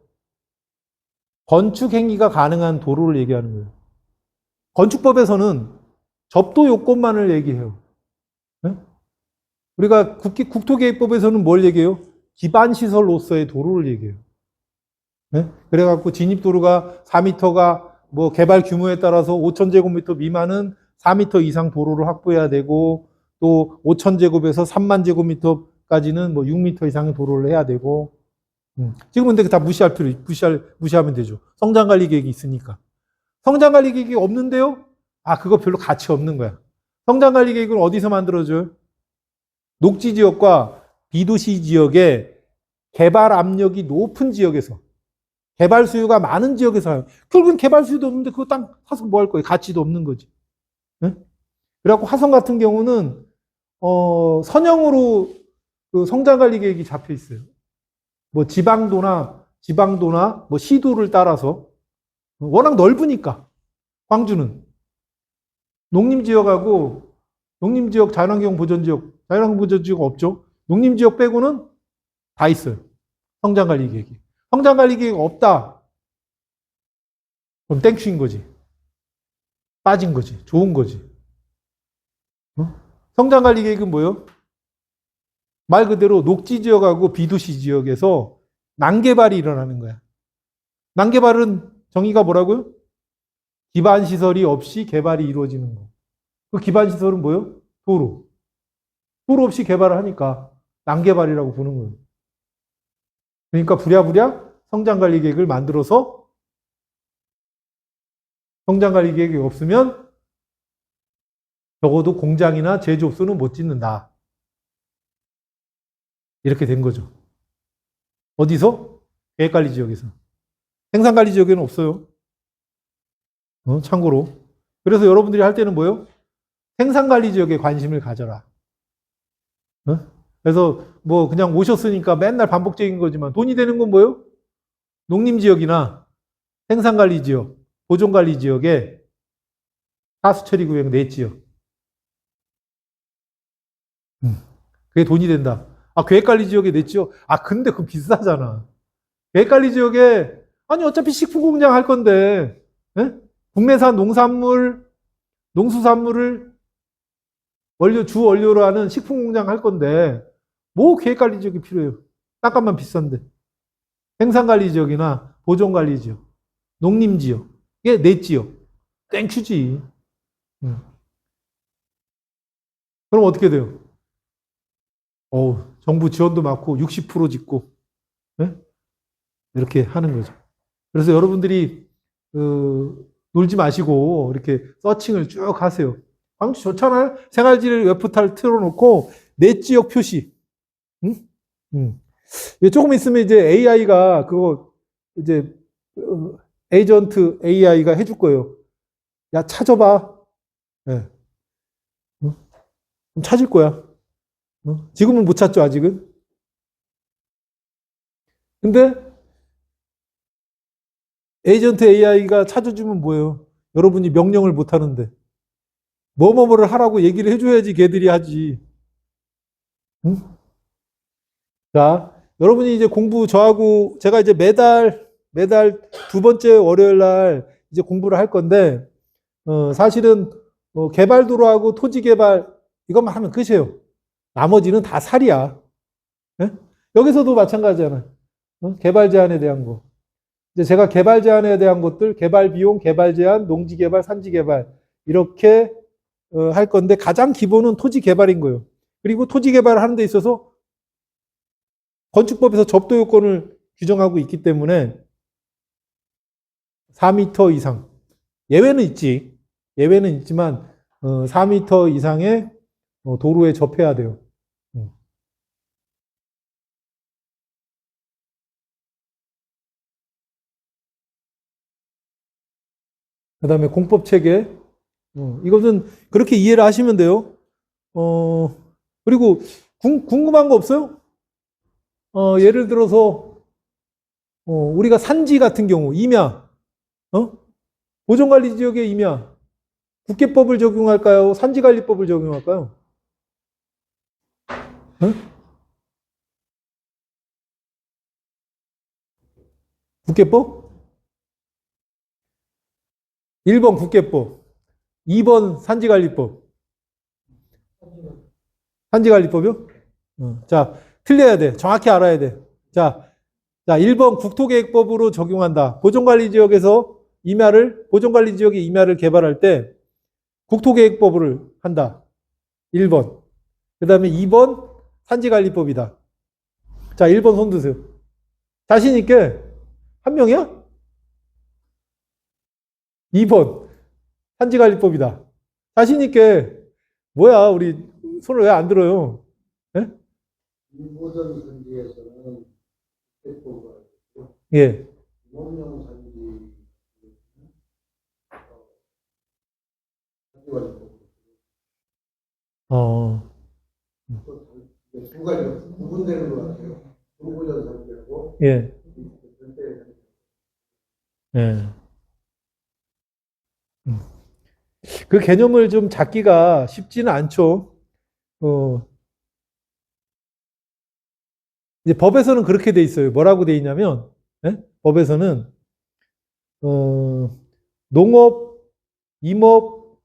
건축 행위가 가능한 도로를 얘기하는 거예요. 건축법에서는 접도 요건만을 얘기해요. 네? 우리가 국토계획법에서는 뭘 얘기해요? 기반시설로서의 도로를 얘기해요. 네? 그래갖고 진입도로가 4m가 뭐 개발 규모에 따라서 5,000제곱미터 미만은 4m 이상 도로를 확보해야 되고 또 5,000제곱에서 3만 제곱미터까지는 뭐 6m 이상의 도로를 해야 되고 지금 근데 다 무시하면 되죠. 성장관리 계획이 있으니까. 성장관리 계획이 없는데요? 아, 그거 별로 가치 없는 거야. 성장관리 계획은 어디서 만들어줘요? 녹지 지역과 비도시 지역의 개발 압력이 높은 지역에서, 개발 수요가 많은 지역에서 해요. 결국은 개발 수요도 없는데 그거 땅 사서 뭐 할 거예요? 가치도 없는 거지. 네? 그래갖고 화성 같은 경우는, 선형으로 그 성장관리 계획이 잡혀 있어요. 뭐 지방도나 뭐 시도를 따라서 워낙 넓으니까 광주는 농림지역하고 농림지역 자연환경 보전지역 없죠. 농림지역 빼고는 다 있어요. 성장관리 계획이. 성장관리 계획 없다. 그럼 땡큐인 거지. 빠진 거지. 좋은 거지. 성장관리 계획은 뭐예요? 말 그대로 녹지 지역하고 비도시 지역에서 난개발이 일어나는 거야. 난개발은 정의가 뭐라고요? 기반시설이 없이 개발이 이루어지는 거. 그 기반시설은 뭐예요? 도로. 도로 없이 개발을 하니까 난개발이라고 보는 거예요. 그러니까 부랴부랴 성장관리 계획을 만들어서 성장관리 계획이 없으면 적어도 공장이나 제조업소는 못 짓는다. 이렇게 된 거죠. 어디서? 계획관리 지역에서. 생산관리 지역에는 없어요. 참고로. 그래서 여러분들이 할 때는 뭐예요? 생산관리 지역에 관심을 가져라. 그래서 뭐 그냥 오셨으니까 맨날 반복적인 거지만 돈이 되는 건 뭐예요? 농림지역이나 생산관리지역, 보존관리지역에 하수처리구역 냈지요. 그게 돈이 된다. 아, 계획관리지역에 냈지요? 아, 근데 그거 비싸잖아. 계획관리지역에, 아니, 어차피 식품공장 할 건데, 예? 국내산 농산물, 농수산물을 주 원료로 하는 식품공장 할 건데, 뭐 계획관리지역이 필요해요? 땅값만 비싼데. 생산관리지역이나 보존관리지역, 농림지역, 이게 냈지요. 땡큐지. 그럼 어떻게 돼요? 정부 지원도 많고 60% 짓고 네? 이렇게 하는 거죠. 그래서 여러분들이 놀지 마시고 이렇게 서칭을 쭉 하세요. 광주 좋잖아요. 생활지를 웹포탈 틀어놓고 내 지역 표시. 응? 응. 조금 있으면 이제 AI가 그거 이제 에이전트 AI가 해줄 거예요. 야 찾아봐. 네. 응? 찾을 거야. 지금은 못 찾죠 아직은. 근데 에이전트 AI가 찾아주면 뭐예요? 여러분이 명령을 못 하는데. 뭐뭐뭐를 하라고 얘기를 해줘야지 걔들이 하지. 응? 자, 여러분이 이제 공부 저하고 제가 이제 매달 두 번째 월요일 날 이제 공부를 할 건데, 사실은 개발도로하고 토지 개발 이것만 하면 끝이에요. 나머지는 다 살이야. 예? 여기서도 마찬가지잖아. 개발 제한에 대한 거. 이제 제가 개발 제한에 대한 것들, 개발 비용, 개발 제한, 농지 개발, 산지 개발 이렇게 할 건데 가장 기본은 토지 개발인 거예요. 그리고 토지 개발을 하는 데 있어서 건축법에서 접도 요건을 규정하고 있기 때문에 4m 이상 예외는 있지. 예외는 있지만 4m 이상의 도로에 접해야 돼요. 그다음에 공법 체계. 이것은 그렇게 이해를 하시면 돼요. 그리고 궁금한 거 없어요? 예를 들어서 우리가 산지 같은 경우 임야, 보존관리 지역의 임야, 국계법을 적용할까요? 산지관리법을 적용할까요? 국계법? 1번 국계법, 2번 산지관리법. 산지관리법이요? 자, 틀려야 돼. 정확히 알아야 돼. 자, 1번 국토계획법으로 적용한다. 보존관리 지역의 임야를 개발할 때 국토계획법을 한다. 1번. 그 다음에 2번 산지관리법이다. 자, 1번 손 드세요. 자신 있게. 한 명이야? 2번 산지관리법이다. 자신 있게. 뭐야, 우리 손을 왜 안 들어요? 예? 일보전 선지에서는 국계법을 예. 임업용 산지관리법 어, 두 가지가 구분되는 것 같아요. 일보전 산지하고 예. 예. 그 개념을 좀 잡기가 쉽지는 않죠. 이제 법에서는 그렇게 돼 있어요. 뭐라고 돼 있냐면, 예? 법에서는, 농업, 임업,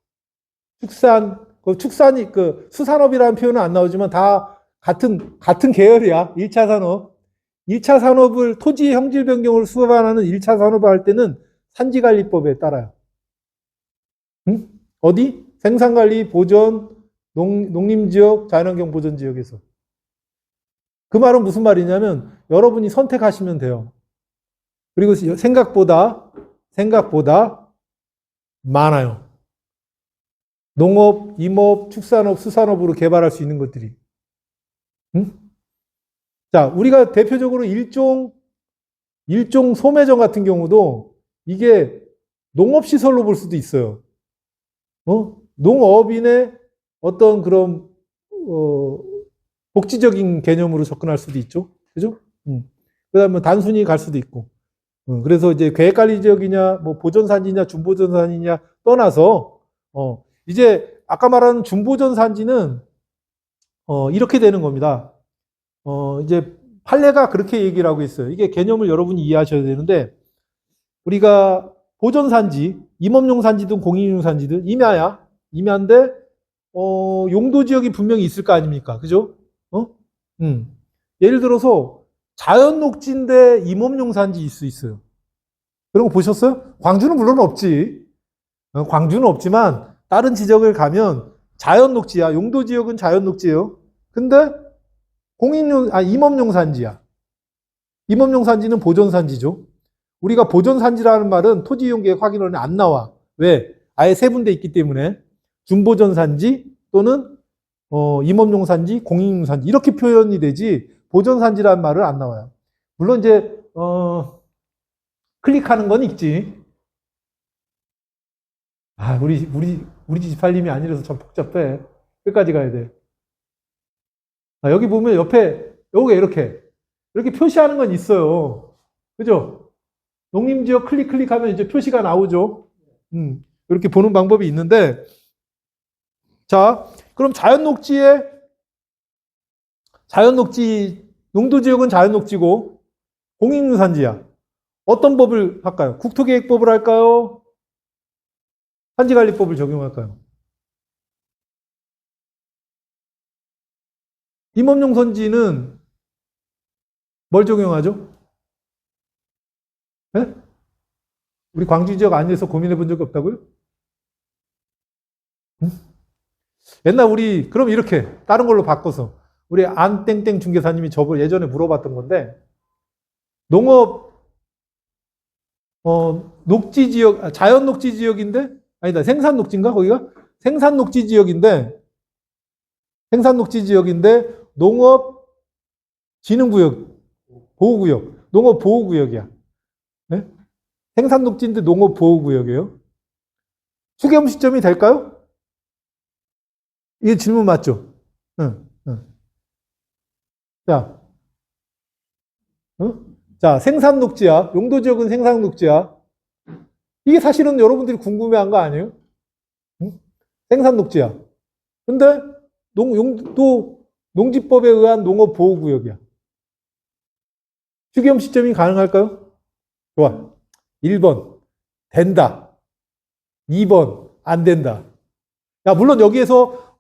축산, 축산이, 수산업이라는 표현은 안 나오지만 다 같은 계열이야. 1차 산업. 1차 산업을, 토지 형질 변경을 수반하는 1차 산업을 할 때는 산지관리법에 따라요. 응? 어디? 생산관리, 보전, 농림지역, 자연환경 보전지역에서. 그 말은 무슨 말이냐면 여러분이 선택하시면 돼요. 그리고 생각보다 많아요. 농업, 임업, 축산업, 수산업으로 개발할 수 있는 것들이. 응? 자, 우리가 대표적으로 일종 소매점 같은 경우도 이게 농업시설로 볼 수도 있어요. 농업인의 어떤 그런, 복지적인 개념으로 접근할 수도 있죠. 그죠? 그 다음에 단순히 갈 수도 있고. 그래서 이제 계획관리 지역이냐, 뭐 보존산지냐, 준보존산지냐 떠나서, 이제 아까 말한 준보존산지는, 이렇게 되는 겁니다. 이제 판례가 그렇게 얘기를 하고 있어요. 이게 개념을 여러분이 이해하셔야 되는데, 우리가 보존산지, 임업용 산지든 공인용 산지든 임야야. 임야인데, 용도 지역이 분명히 있을 거 아닙니까? 그죠? 예를 들어서 자연 녹지인데 임업용 산지 있을 수 있어요. 그런 거 보셨어요? 광주는 물론 없지. 광주는 없지만 다른 지역을 가면 자연 녹지야. 용도 지역은 자연 녹지예요. 근데 임업용 산지야. 임업용 산지는 보존 산지죠. 우리가 보존 산지라는 말은 토지 이용 계획 확인원에 안 나와. 왜? 아예 세분돼 있기 때문에 준보존 산지 또는 임업용 산지, 공인용 산지 이렇게 표현이 되지 보존 산지라는 말은 안 나와요. 물론 이제 클릭하는 건 있지. 아, 우리 집팔림이 아니라서 참 복잡해. 끝까지 가야 돼. 여기 보면 옆에 여기가 이렇게 표시하는 건 있어요. 그죠? 농림지역 클릭하면 이제 표시가 나오죠. 이렇게 보는 방법이 있는데, 자, 그럼 용도지역은 자연녹지고 공인유산지야. 어떤 법을 할까요? 국토계획법을 할까요? 산지관리법을 적용할까요? 임업용 선지는 뭘 적용하죠? 네? 우리 광주 지역 안에서 고민해 본 적이 없다고요? 옛날 그럼 이렇게 다른 걸로 바꿔서 우리 안땡땡 중개사님이 저걸 예전에 물어봤던 건데 농업 녹지 지역 자연 녹지 지역인데 아니다 생산 녹지인가 거기가 생산 녹지 지역인데 농업 진흥구역 보호구역 농업 보호구역이야. 네? 생산 녹지인데 농업 보호구역이에요. 추계음식점이 될까요? 이게 질문 맞죠? 응, 응. 자, 응? 자, 생산녹지야. 용도지역은 생산녹지야. 이게 사실은 여러분들이 궁금해한 거 아니에요? 응? 생산녹지야. 근데 또 농지법에 의한 농업보호구역이야. 추계음식점이 가능할까요? 좋아. 1번 된다. 2번 안 된다. 야, 물론 여기에서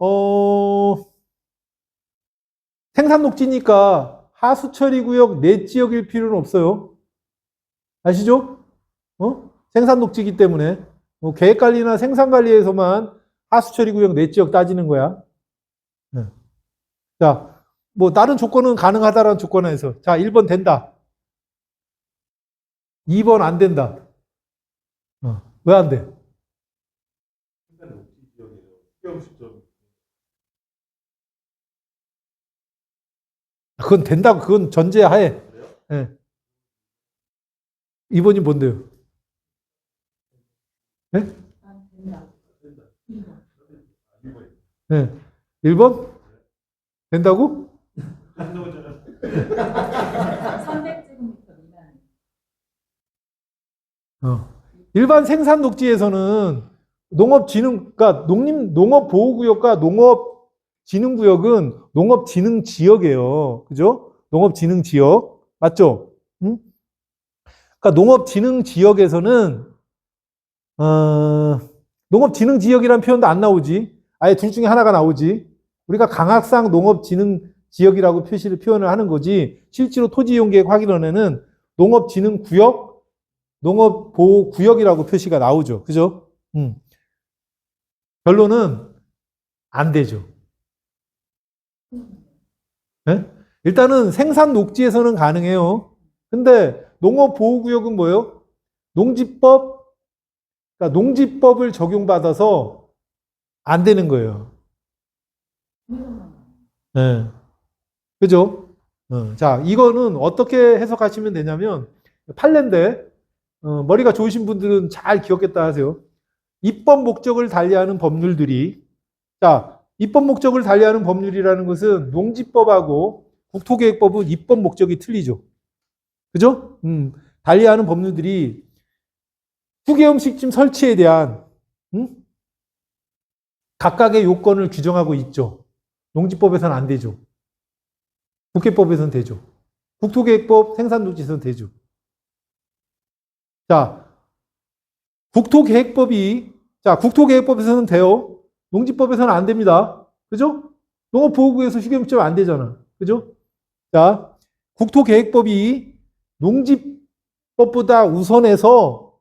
생산녹지니까 하수처리구역 내 지역일 필요는 없어요. 아시죠? 생산녹지이기 때문에 계획관리나 생산관리에서만 하수처리구역 내 지역 따지는 거야. 네. 자, 뭐 다른 조건은 가능하다라는 조건에서 자, 1번 된다. 2번 안 된다. 왜 안 돼? 그건 된다고, 그건 전제하에. 네. 2번이 뭔데요? 네? 네. 1번? 된다고? 300제곱미터 미만. 일반 생산 녹지에서는 그러니까 농업보호구역과 농업진흥구역은 농업진흥지역이에요. 그죠? 농업진흥지역. 맞죠? 응? 그러니까 농업진흥지역에서는, 농업진흥지역이라는 표현도 안 나오지. 아예 둘 중에 하나가 나오지. 우리가 강학상 농업진흥지역이라고 표현을 하는 거지. 실제로 토지이용계획 확인원에는 농업진흥구역, 농업보호구역이라고 표시가 나오죠. 그죠? 결론은 안 되죠. 네? 일단은 생산 녹지에서는 가능해요. 근데 농업보호구역은 뭐예요? 그러니까 농지법을 적용받아서 안 되는 거예요. 네. 그죠? 자, 이거는 어떻게 해석하시면 되냐면, 판례인데, 머리가 좋으신 분들은 잘 기억했다 하세요. 입법 목적을 달리하는 법률들이, 자, 입법 목적을 달리하는 법률이라는 것은 농지법하고 국토계획법은 입법 목적이 틀리죠. 그죠? 달리하는 법률들이 휴게음식점 설치에 대한 각각의 요건을 규정하고 있죠. 농지법에서는 안 되죠. 국회법에서는 되죠. 국토계획법, 생산독지에서는 되죠. 자, 국토계획법에서는 돼요. 농지법에서는 안 됩니다. 그죠? 농업보호구에서 휴게음식점 안 되잖아. 그죠? 자, 국토계획법이 농지법보다 우선해서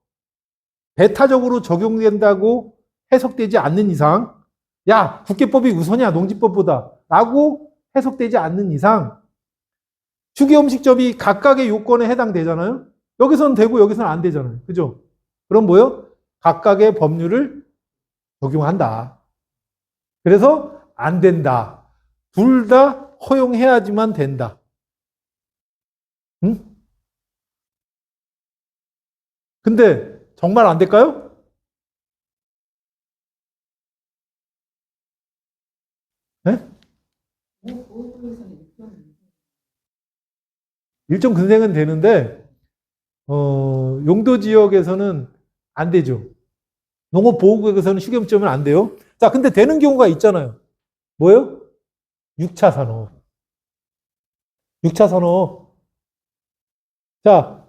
배타적으로 적용된다고 해석되지 않는 이상, 야, 국계법이 우선이야, 농지법보다. 라고 해석되지 않는 이상, 휴게음식점이 각각의 요건에 해당되잖아요? 여기서는 되고 여기서는 안 되잖아요. 그죠? 그럼 뭐요? 각각의 법률을 적용한다. 그래서 안 된다. 둘 다 허용해야지만 된다. 응? 근데 정말 안 될까요? 네? 일정 근생은 되는데 용도 지역에서는 안 되죠. 농업보호구역에서는 휴게음식점은 안 돼요. 자, 근데 되는 경우가 있잖아요. 뭐예요? 6차 산업. 6차 산업. 자,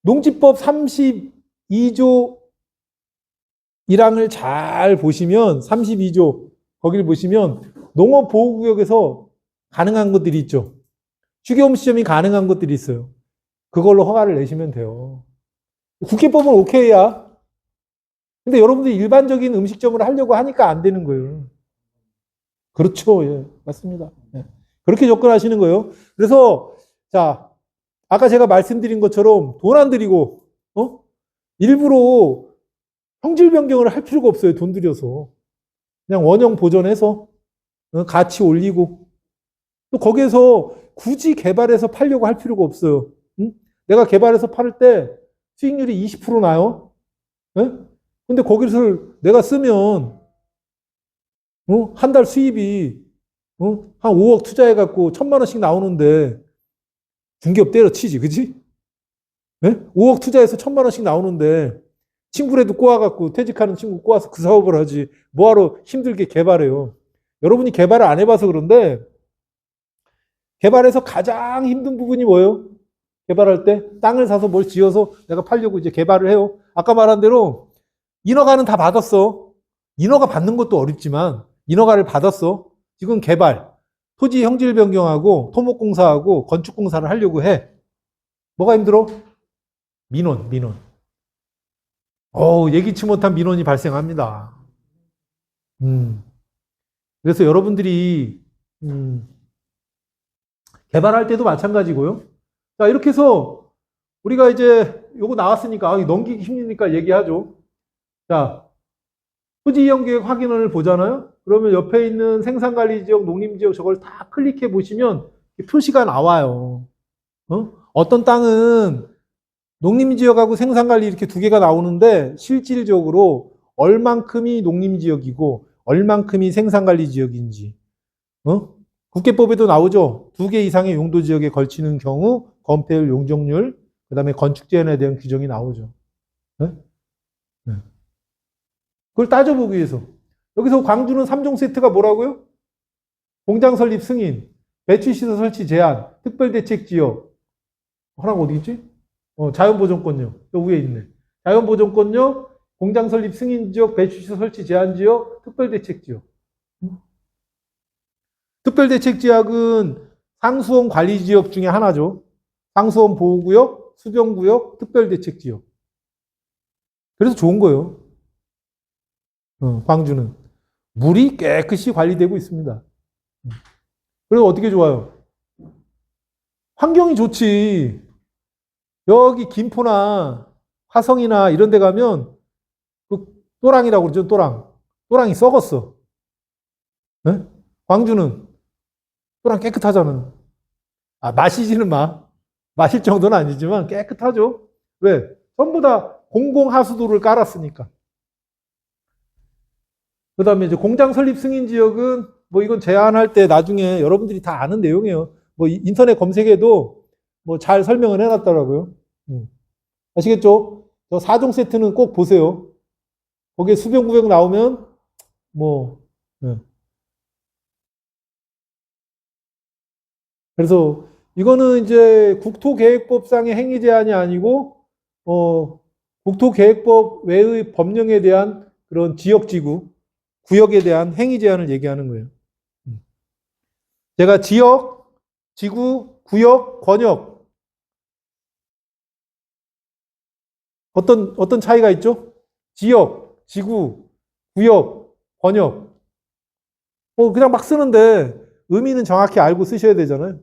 농지법 32조 1항을 잘 보시면 32조 거기를 보시면 농업보호구역에서 가능한 것들이 있죠. 휴게음식점이 가능한 것들이 있어요. 그걸로 허가를 내시면 돼요. 국회법은 오케이야. 근데 여러분들이 일반적인 음식점을 하려고 하니까 안 되는 거예요. 그렇죠. 예, 맞습니다. 예. 그렇게 접근하시는 거예요. 그래서, 자, 아까 제가 말씀드린 것처럼 돈 안 들이고, 일부러 성질 변경을 할 필요가 없어요. 돈 들여서. 그냥 원형 보존해서, 가치 올리고, 또 거기에서 굳이 개발해서 팔려고 할 필요가 없어요. 응? 내가 개발해서 팔을 때 수익률이 20% 나요. 응? 근데 거기를 내가 쓰면 한 달 수입이 한 5억 투자해갖고 1,000만 원씩 나오는데 중개업 때려치지, 그지? 네? 5억 투자해서 1,000만 원씩 나오는데 친구라도 꼬아갖고 퇴직하는 친구 꼬아서 그 사업을 하지 뭐하러 힘들게 개발해요. 여러분이 개발을 안 해봐서 그런데 개발에서 가장 힘든 부분이 뭐예요? 개발할 때 땅을 사서 뭘 지어서 내가 팔려고 이제 개발을 해요. 아까 말한 대로 인허가는 다 받았어. 인허가 받는 것도 어렵지만 인허가를 받았어. 지금 개발, 토지 형질 변경하고 토목공사하고 건축공사를 하려고 해. 뭐가 힘들어? 민원. 예기치 못한 민원이 발생합니다. 그래서 여러분들이 개발할 때도 마찬가지고요. 자, 이렇게 해서 우리가 이제 요거 나왔으니까 넘기기 힘드니까 얘기하죠. 자, 토지 이용 계획 확인을 보잖아요. 그러면 옆에 있는 생산관리지역, 농림지역 저걸 다 클릭해 보시면 표시가 나와요. 어떤 땅은 농림지역하고 생산관리 이렇게 두 개가 나오는데 실질적으로 얼만큼이 농림지역이고 얼만큼이 생산관리지역인지 국계법에도 나오죠. 2개 이상의 용도지역에 걸치는 경우 건폐율, 용적률, 그 다음에 건축 제한에 대한 규정이 나오죠. 네? 그걸 따져보기 위해서. 여기서 광주는 3종 세트가 뭐라고요? 공장 설립 승인, 배출시설 설치 제한, 특별대책지역. 하나가 어디 있지? 자연보존권역. 저 위에 있네. 자연보존권역, 공장 설립 승인지역, 배출시설 설치 제한지역, 특별대책지역. 특별대책지역은 상수원 관리지역 중에 하나죠. 상수원 보호구역, 수변구역, 특별대책지역. 그래서 좋은 거예요. 광주는. 물이 깨끗이 관리되고 있습니다. 그리고 어떻게 좋아요? 환경이 좋지. 여기 김포나 화성이나 이런 데 가면 그 또랑이라고 그러죠, 또랑. 또랑이 썩었어. 네? 광주는 또랑 깨끗하잖아. 마시지는 마. 마실 정도는 아니지만 깨끗하죠. 왜? 전부 다 공공하수도를 깔았으니까. 그 다음에 이제 공장 설립 승인 지역은 뭐 이건 제안할 때 나중에 여러분들이 다 아는 내용이에요. 뭐 인터넷 검색에도 뭐 잘 설명을 해놨더라고요. 아시겠죠? 저 4종 세트는 꼭 보세요. 거기에 수변구역 나오면 뭐 그래서 이거는 이제 국토계획법상의 행위 제한이 아니고 국토계획법 외의 법령에 대한 그런 지역지구 구역에 대한 행위 제한을 얘기하는 거예요. 제가 지역, 지구, 구역, 권역 어떤 차이가 있죠? 지역, 지구, 구역, 권역 그냥 막 쓰는데 의미는 정확히 알고 쓰셔야 되잖아요.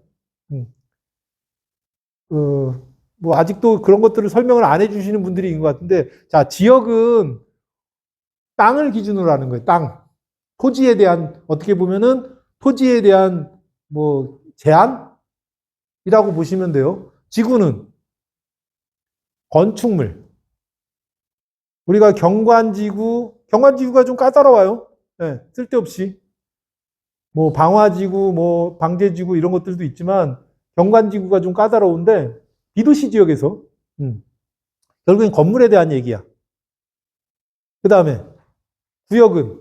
뭐 아직도 그런 것들을 설명을 안 해주시는 분들이 있는 것 같은데, 자, 지역은 땅을 기준으로 하는 거예요. 땅. 토지에 대한, 어떻게 보면은 토지에 대한 뭐 제한이라고 보시면 돼요. 지구는 건축물. 우리가 경관지구가 좀 까다로워요. 네, 쓸데없이. 뭐 방화지구, 뭐 방제지구 이런 것들도 있지만 경관지구가 좀 까다로운데 비도시 지역에서 결국엔 건물에 대한 얘기야. 그 다음에 구역은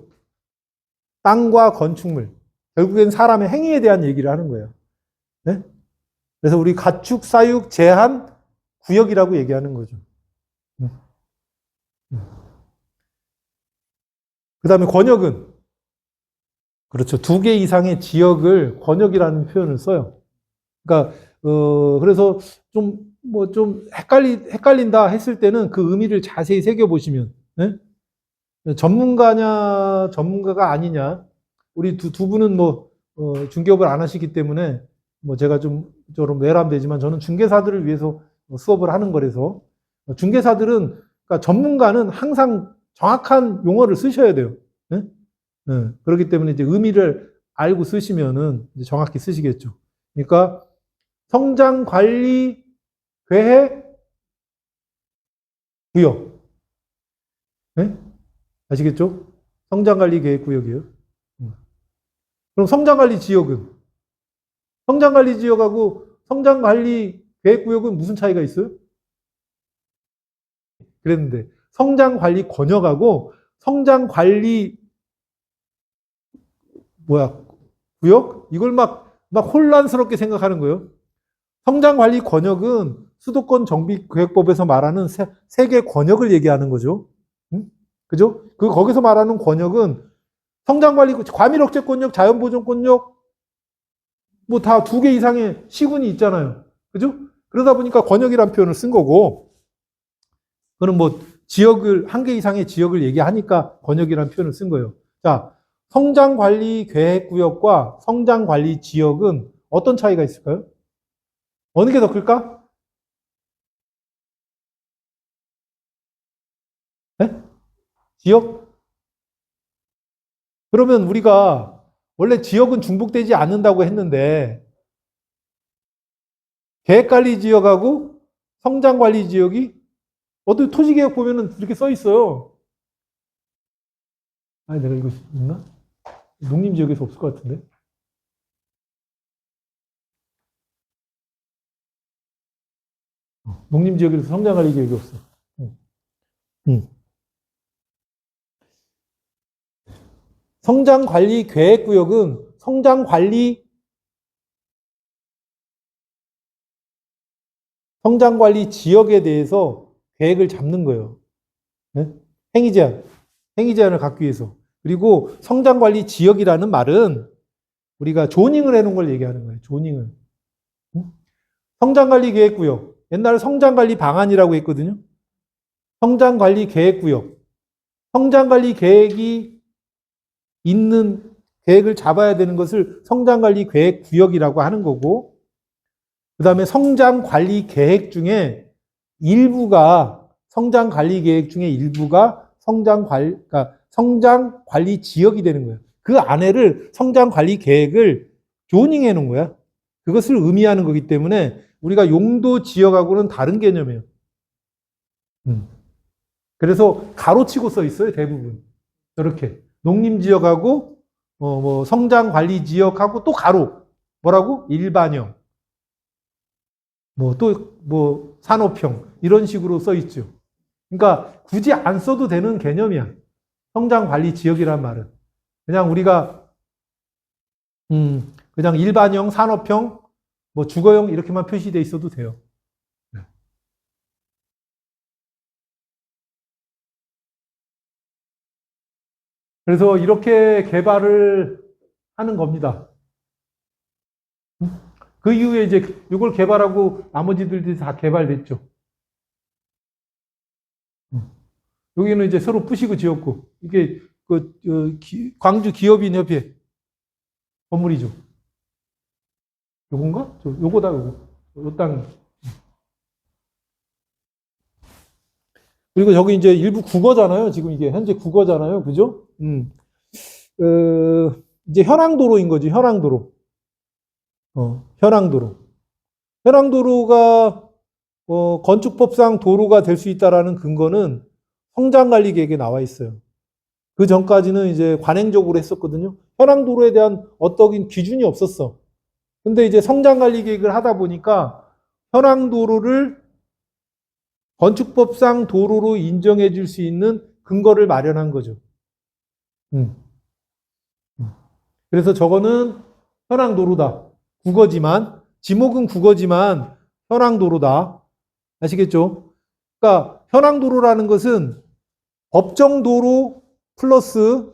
땅과 건축물, 결국엔 사람의 행위에 대한 얘기를 하는 거예요. 네? 그래서 우리 가축, 사육, 제한, 구역이라고 얘기하는 거죠. 그 다음에 권역은 그렇죠. 2개 이상의 지역을 권역이라는 표현을 써요. 그러니까 그래서 좀 헷갈린다 했을 때는 그 의미를 자세히 새겨보시면, 네? 전문가가 아니냐. 우리 두 분은 중개업을 안 하시기 때문에 제가 좀 외람되지만 저는 중개사들을 위해서 수업을 하는 거라서 중개사들은, 그러니까 전문가는 항상 정확한 용어를 쓰셔야 돼요. 네? 네. 그렇기 때문에 이제 의미를 알고 쓰시면은 이제 정확히 쓰시겠죠. 그러니까 성장 관리 계획 구역. 네? 아시겠죠? 성장관리계획구역이에요. 그럼 성장관리지역은? 성장관리지역하고 성장관리계획구역은 무슨 차이가 있어요? 그랬는데 성장관리권역하고 성장관리 구역? 이걸 막 혼란스럽게 생각하는 거예요. 성장관리권역은 수도권 정비계획법에서 말하는 세 개 권역을 얘기하는 거죠. 응? 그죠? 거기서 말하는 권역은 성장관리, 과밀억제권역, 자연보존권역, 뭐 다 2개 이상의 시군이 있잖아요. 그죠? 그러다 보니까 권역이라는 표현을 쓴 거고, 그는 뭐 지역을, 1개 이상의 지역을 얘기하니까 권역이라는 표현을 쓴 거예요. 자, 성장관리계획구역과 성장관리지역은 어떤 차이가 있을까요? 어느 게 더 클까? 네? 지역? 그러면 우리가 원래 지역은 중복되지 않는다고 했는데 계획관리지역하고 성장관리지역이 어떤 토지개혁 보면은 이렇게 써 있어요. 아니, 내가 이거 있나? 농림지역에서 없을 것 같은데. 농림지역에서 성장관리지역이 없어. 성장관리계획구역은 성장관리 지역에 대해서 계획을 잡는 거예요. 네? 행위제한을 갖기 위해서. 그리고 성장관리 지역이라는 말은 우리가 조닝을 해놓은 걸 얘기하는 거예요. 조닝을. 성장관리계획구역. 옛날에 성장관리 방안이라고 했거든요. 성장관리계획구역. 성장관리 있는 계획을 잡아야 되는 것을 성장관리계획구역이라고 하는 거고, 그 다음에 성장관리계획 중에 일부가 성장관리지역이 되는 거예요. 그 안에를 성장관리계획을 조닝해 놓은 거야. 그것을 의미하는 거기 때문에 우리가 용도 지역하고는 다른 개념이에요. 그래서 가로치고 써 있어요, 대부분. 이렇게. 농림지역하고, 뭐, 성장관리지역하고 또 가로. 뭐라고? 일반형. 산업형. 이런 식으로 써 있죠. 그러니까 굳이 안 써도 되는 개념이야. 성장관리지역이란 말은. 그냥 우리가, 그냥 일반형, 산업형, 뭐 주거형 이렇게만 표시되어 있어도 돼요. 그래서 이렇게 개발을 하는 겁니다. 그 이후에 이제 이걸 개발하고 나머지들이 다 개발됐죠. 여기는 이제 서로 부시고 지었고, 이게 광주 기업인협회 건물이죠. 요건가? 요거다, 요거. 요 땅. 그리고 저기 이제 일부 국어잖아요. 지금 이게 현재 국어잖아요. 그죠? 이제 현황도로인 거지, 현황도로. 현황도로. 현황도로가, 건축법상 도로가 될 수 있다라는 근거는 성장관리계획에 나와 있어요. 그 전까지는 이제 관행적으로 했었거든요. 현황도로에 대한 어떤 기준이 없었어. 근데 이제 성장관리계획을 하다 보니까 현황도로를 건축법상 도로로 인정해 줄 수 있는 근거를 마련한 거죠. 그래서 저거는 현황도로다. 국어지만, 지목은 국어지만 현황도로다. 아시겠죠? 그러니까 현황도로라는 것은 법정도로 플러스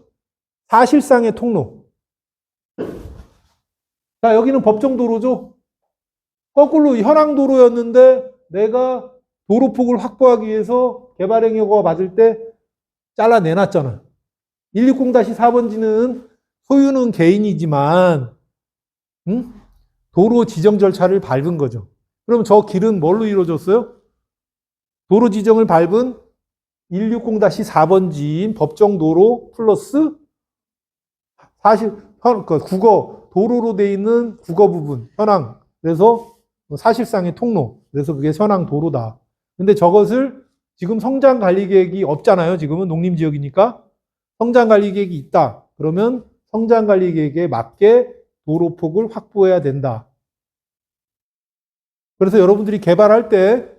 사실상의 통로. 자, 여기는 법정도로죠? 거꾸로 현황도로였는데 내가 도로폭을 확보하기 위해서 개발행위허가 맞을 때 잘라내놨잖아. 160-4번지는 소유는 개인이지만 도로 지정 절차를 밟은 거죠. 그럼 저 길은 뭘로 이루어졌어요? 도로 지정을 밟은 160-4번지인 법정도로 플러스 국어, 도로로 돼 있는 국어 부분, 현황. 그래서 사실상의 통로. 그래서 그게 현황도로다. 근데 저것을 지금 성장관리계획이 없잖아요. 지금은 농림지역이니까. 성장관리계획이 있다. 그러면 성장관리계획에 맞게 도로폭을 확보해야 된다. 그래서 여러분들이 개발할 때,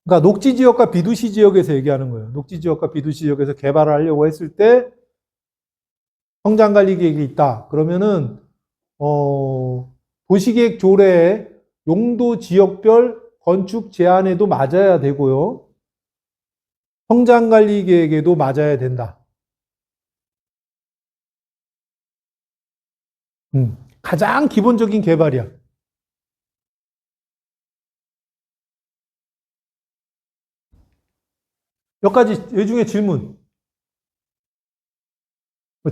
그러니까 녹지지역과 비도시 지역에서 얘기하는 거예요. 녹지지역과 비도시 지역에서 개발을 하려고 했을 때 성장관리계획이 있다. 그러면은 도시계획 조례의 용도 지역별 건축 제한에도 맞아야 되고요. 성장관리계획에도 맞아야 된다. 가장 기본적인 개발이야. 몇 가지 외중의 질문.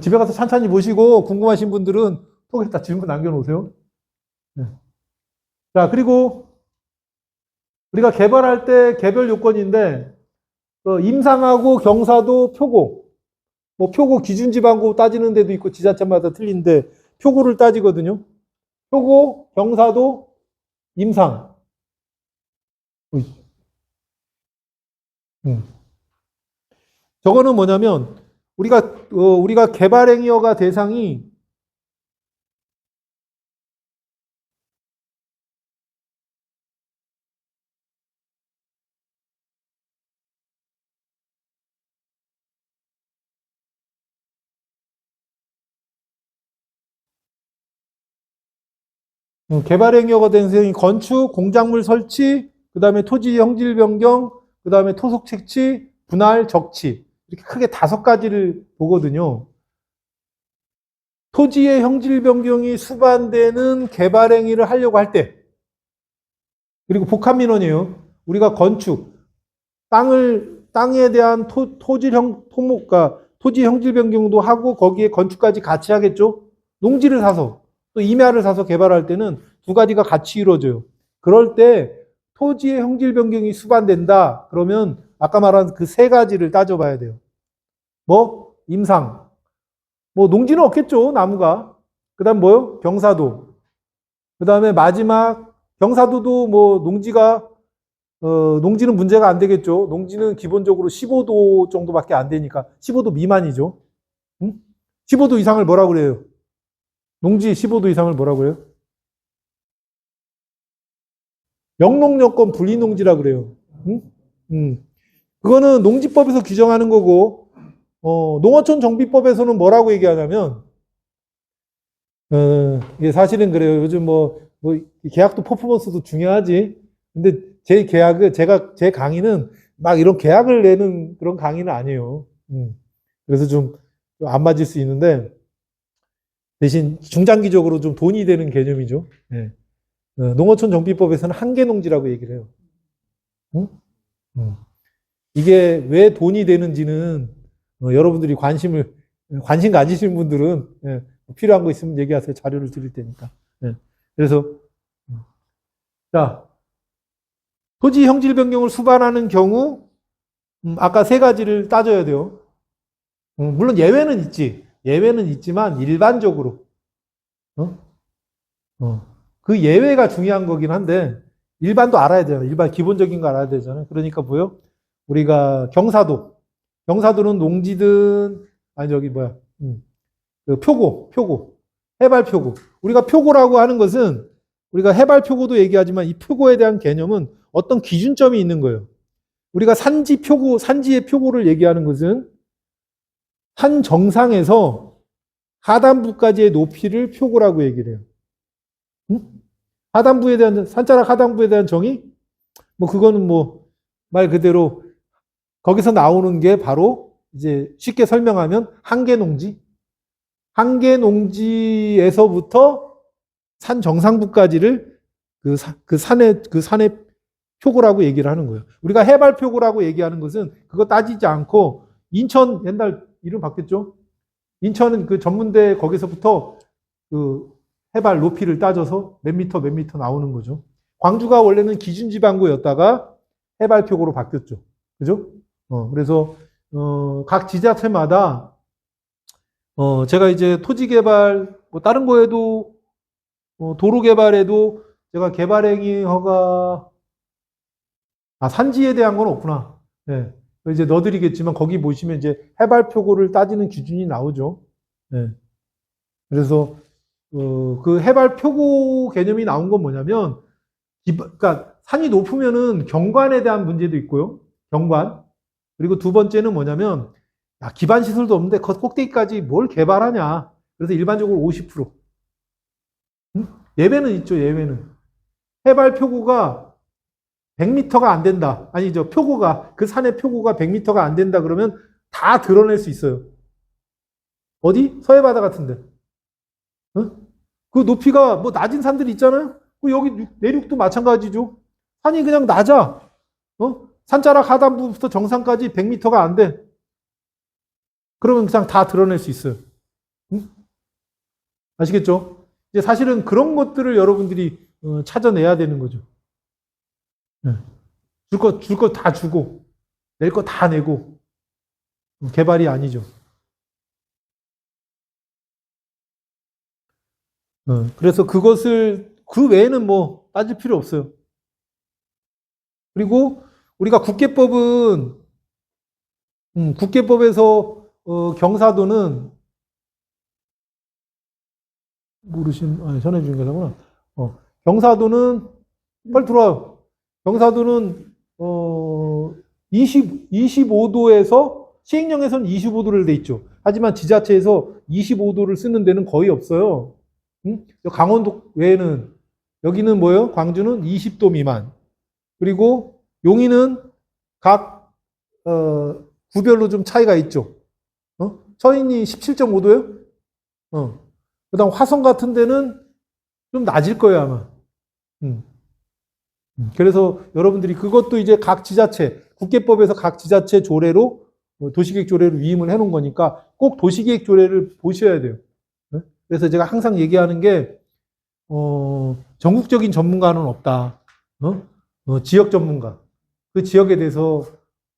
집에 가서 찬찬히 보시고 궁금하신 분들은 톡에다 질문 남겨놓으세요. 네. 자, 그리고 우리가 개발할 때 개별 요건인데 임상하고 경사도 표고, 뭐 표고 기준지방고 따지는 데도 있고 지자체마다 틀린데 표고를 따지거든요. 표고, 경사도, 임상. 저거는 뭐냐면 우리가 개발행위허가 대상이 개발행위허가 대상이 건축, 공작물 설치, 그 다음에 토지 형질 변경, 그 다음에 토속 채취, 분할, 적치. 이렇게 크게 5가지를 보거든요. 토지의 형질 변경이 수반되는 개발행위를 하려고 할 때, 그리고 복합민원이에요. 우리가 건축, 땅에 대한 토지 형질 변경도 하고 거기에 건축까지 같이 하겠죠. 농지를 사서 또 임야를 사서 개발할 때는 2가지가 같이 이루어져요. 그럴 때 토지의 형질 변경이 수반된다. 그러면 아까 말한 그 3가지를 따져봐야 돼요. 뭐 임상, 뭐 농지는 없겠죠. 나무가. 그다음 뭐요? 경사도. 그다음에 마지막 경사도도 뭐 농지는 문제가 안 되겠죠. 농지는 기본적으로 15도 정도밖에 안 되니까 15도 미만이죠. 응? 15도 이상을 뭐라고 그래요? 농지 15도 이상을 뭐라고 그래요? 영농여건 분리농지라고 그래요. 응? 그거는 농지법에서 규정하는 거고 농어촌 정비법에서는 뭐라고 얘기하냐면 이게 사실은 그래요. 요즘 뭐 계약도 퍼포먼스도 중요하지. 근데 제 강의는 막 이런 계약을 내는 그런 강의는 아니에요. 그래서 좀 안 맞을 수 있는데 대신 중장기적으로 좀 돈이 되는 개념이죠. 네. 농어촌 정비법에서는 한계농지라고 얘기를 해요. 응? 이게 왜 돈이 되는지는 여러분들이 관심 가지시는 분들은 필요한 거 있으면 얘기하세요. 자료를 드릴 테니까. 예. 그래서 자, 토지 형질 변경을 수반하는 경우 아까 3가지를 따져야 돼요. 물론 예외는 있지. 예외는 있지만 일반적으로 그 예외가 중요한 거긴 한데 일반도 알아야 돼요. 일반 기본적인 거 알아야 되잖아요. 그러니까 뭐요? 우리가 경사도는 농지든 아니 저기 뭐야? 그 표고, 해발 표고. 우리가 표고라고 하는 것은 우리가 해발 표고도 얘기하지만 이 표고에 대한 개념은 어떤 기준점이 있는 거예요. 우리가 산지의 표고를 얘기하는 것은 산 정상에서 하단부까지의 높이를 표고라고 얘기를 해요. 하단부에 대한, 산자락 하단부에 대한 정의? 뭐 그거는 뭐 말 그대로 거기서 나오는 게 바로 이제 쉽게 설명하면 한계농지. 한계농지에서부터 산 정상부까지를 그 산의 표고라고 얘기를 하는 거예요. 우리가 해발 표고라고 얘기하는 것은 그거 따지지 않고 인천 옛날 이름 바뀌었죠? 인천은 그 전문대 거기서부터 그 해발 높이를 따져서 몇 미터 나오는 거죠. 광주가 원래는 기준지방구였다가 해발 표고로 바뀌었죠. 그죠? 그래서 각 지자체마다 제가 이제 토지 개발 뭐 다른 거에도 도로 개발에도 제가 개발행위 허가 산지에 대한 건 없구나. 네. 이제 넣어드리겠지만 거기 보시면 이제 해발 표고를 따지는 기준이 나오죠. 네. 그래서 그 해발 표고 개념이 나온 건 뭐냐면 그러니까 산이 높으면은 경관에 대한 문제도 있고요. 경관. 그리고 두 번째는 뭐냐면 야, 기반 시설도 없는데 꼭대기까지 뭘 개발하냐. 그래서 일반적으로 50%. 응? 예외는 있죠. 예외는. 해발 표고가 100m가 안 된다. 아니죠. 표고가 그 산의 표고가 100m가 안 된다 그러면 다 드러낼 수 있어요. 어디? 서해바다 같은데. 응? 그 높이가 뭐 낮은 산들이 있잖아요. 여기 내륙도 마찬가지죠. 산이 그냥 낮아. 산자락 하단부부터 정상까지 100m가 안 돼. 그러면 그냥 다 드러낼 수 있어요. 응? 아시겠죠? 이제 사실은 그런 것들을 여러분들이 찾아내야 되는 거죠. 네. 줄 거 다 주고, 낼 거 다 내고, 개발이 아니죠. 그래서 그것을, 그 외에는 뭐 따질 필요 없어요. 그리고 우리가 국계법에서 경사도는 전해준 거구나. 경사도는 빨리 들어와요. 경사도는 25도에서 시행령에서는 25도를 돼 있죠. 하지만 지자체에서 25도를 쓰는 데는 거의 없어요. 응? 강원도 외에는 여기는 뭐예요? 광주는 20도 미만. 그리고 용인은 각 구별로 좀 차이가 있죠. 서인이 17.5도요? 그다음 화성 같은 데는 좀 낮을 거예요, 아마. 그래서 여러분들이 그것도 이제 각 지자체, 국계법에서 각 지자체 조례로, 도시계획 조례로 위임을 해놓은 거니까 꼭 도시계획 조례를 보셔야 돼요. 그래서 제가 항상 얘기하는 게, 전국적인 전문가는 없다. 지역 전문가. 그 지역에 대해서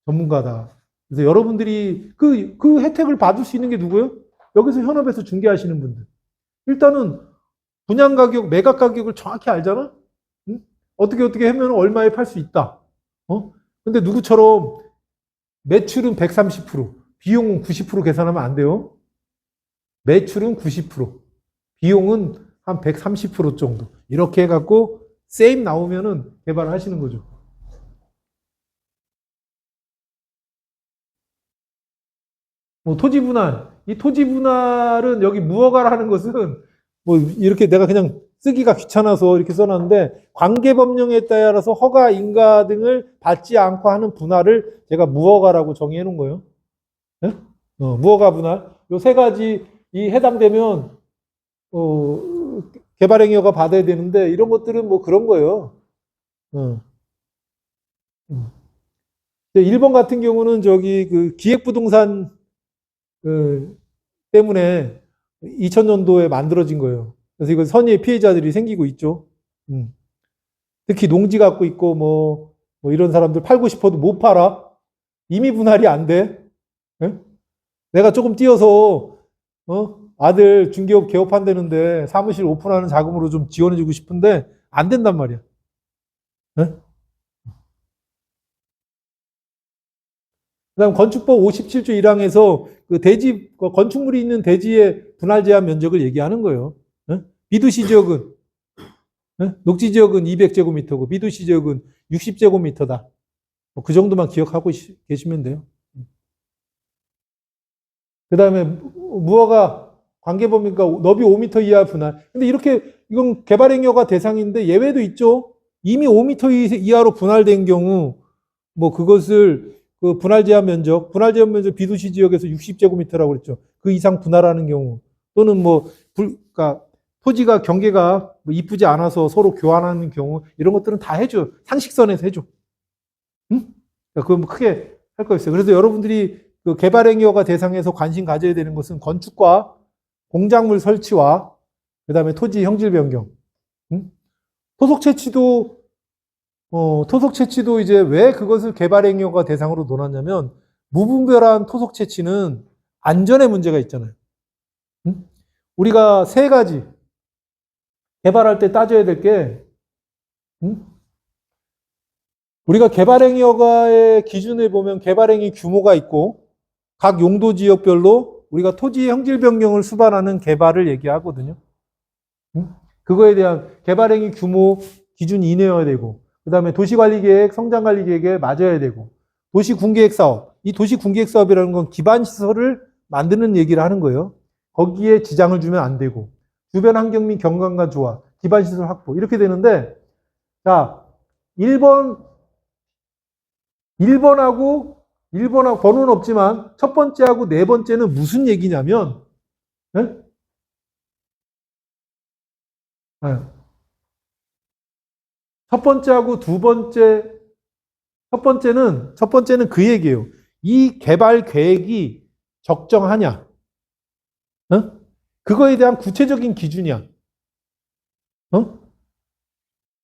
전문가다. 그래서 여러분들이 그 혜택을 받을 수 있는 게 누구예요? 여기서 현업에서 중개하시는 분들. 일단은 분양 가격, 매각 가격을 정확히 알잖아? 응? 어떻게 하면 얼마에 팔 수 있다. 근데 누구처럼 매출은 130%, 비용은 90% 계산하면 안 돼요. 매출은 90%, 비용은 한 130% 정도. 이렇게 해갖고 세임 나오면은 개발을 하시는 거죠. 토지 분할. 이 토지 분할은 여기 무허가라는 것은 뭐 이렇게 내가 그냥 쓰기가 귀찮아서 이렇게 써놨는데 관계법령에 따라서 허가, 인가 등을 받지 않고 하는 분할을 제가 무허가라고 정의해 놓은 거예요. 네? 무허가 분할. 요 세 가지 이 해당되면 개발행위 허가 받아야 되는데 이런 것들은 뭐 그런 거예요. 어. 1번 같은 경우는 저기 그 기획부동산 때문에 2000년도에 만들어진 거예요. 그래서 이건 선의의 피해자들이 생기고 있죠. 특히 농지 갖고 있고 뭐 이런 사람들 팔고 싶어도 못 팔아. 이미 분할이 안 돼. 예? 내가 조금 뛰어서 아들 중개업 개업한다는데 사무실 오픈하는 자금으로 좀 지원해주고 싶은데 안 된단 말이야. 예? 그다음 건축법 57조 1항에서 그 대지 건축물이 있는 대지의 분할 제한 면적을 얘기하는 거예요. 비도시 지역은 녹지 지역은 200제곱미터고 비도시 지역은 60제곱미터다. 그 정도만 기억하고 계시면 돼요. 그다음에 무허가 관계법이니까 너비 5m 이하 분할. 근데 이렇게 이건 개발행위가 대상인데 예외도 있죠. 이미 5m 이하로 분할된 경우 뭐 그것을 그 분할 제한 면적 비도시 지역에서 60제곱미터라고 그랬죠. 그 이상 분할하는 경우 또는 그러니까 토지가 경계가 뭐 이쁘지 않아서 서로 교환하는 경우 이런 것들은 다 해줘. 상식선에서 해줘. 응? 그건 뭐 크게 할 거 있어요. 그래서 여러분들이 그 개발행위허가 대상에서 관심 가져야 되는 것은 건축과 공작물 설치와 그다음에 토지 형질 변경. 응? 토속 채취도 이제 왜 그것을 개발행위허가 대상으로 놓았냐면 무분별한 토속 채취는 안전에 문제가 있잖아요. 응? 우리가 세 가지 개발할 때 따져야 될 게 우리가 개발행위 허가의 기준에 보면 개발행위 규모가 있고 각 용도 지역별로 우리가 토지의 형질 변경을 수반하는 개발을 얘기하거든요. 그거에 대한 개발행위 규모 기준이 이내여야 되고, 그 다음에 도시관리계획, 성장관리계획에 맞아야 되고, 도시군계획사업, 이 도시군계획사업이라는 건 기반시설을 만드는 얘기를 하는 거예요. 거기에 지장을 주면 안 되고, 주변 환경 및 경관과 조화, 기반시설 확보, 이렇게 되는데, 자, 1번하고 번호는 없지만 첫 번째하고 네 번째는 무슨 얘기냐면, 네? 네. 첫 번째하고 첫 번째는 그 얘기예요. 이 개발 계획이 적정하냐? 어? 그거에 대한 구체적인 기준이야. 어?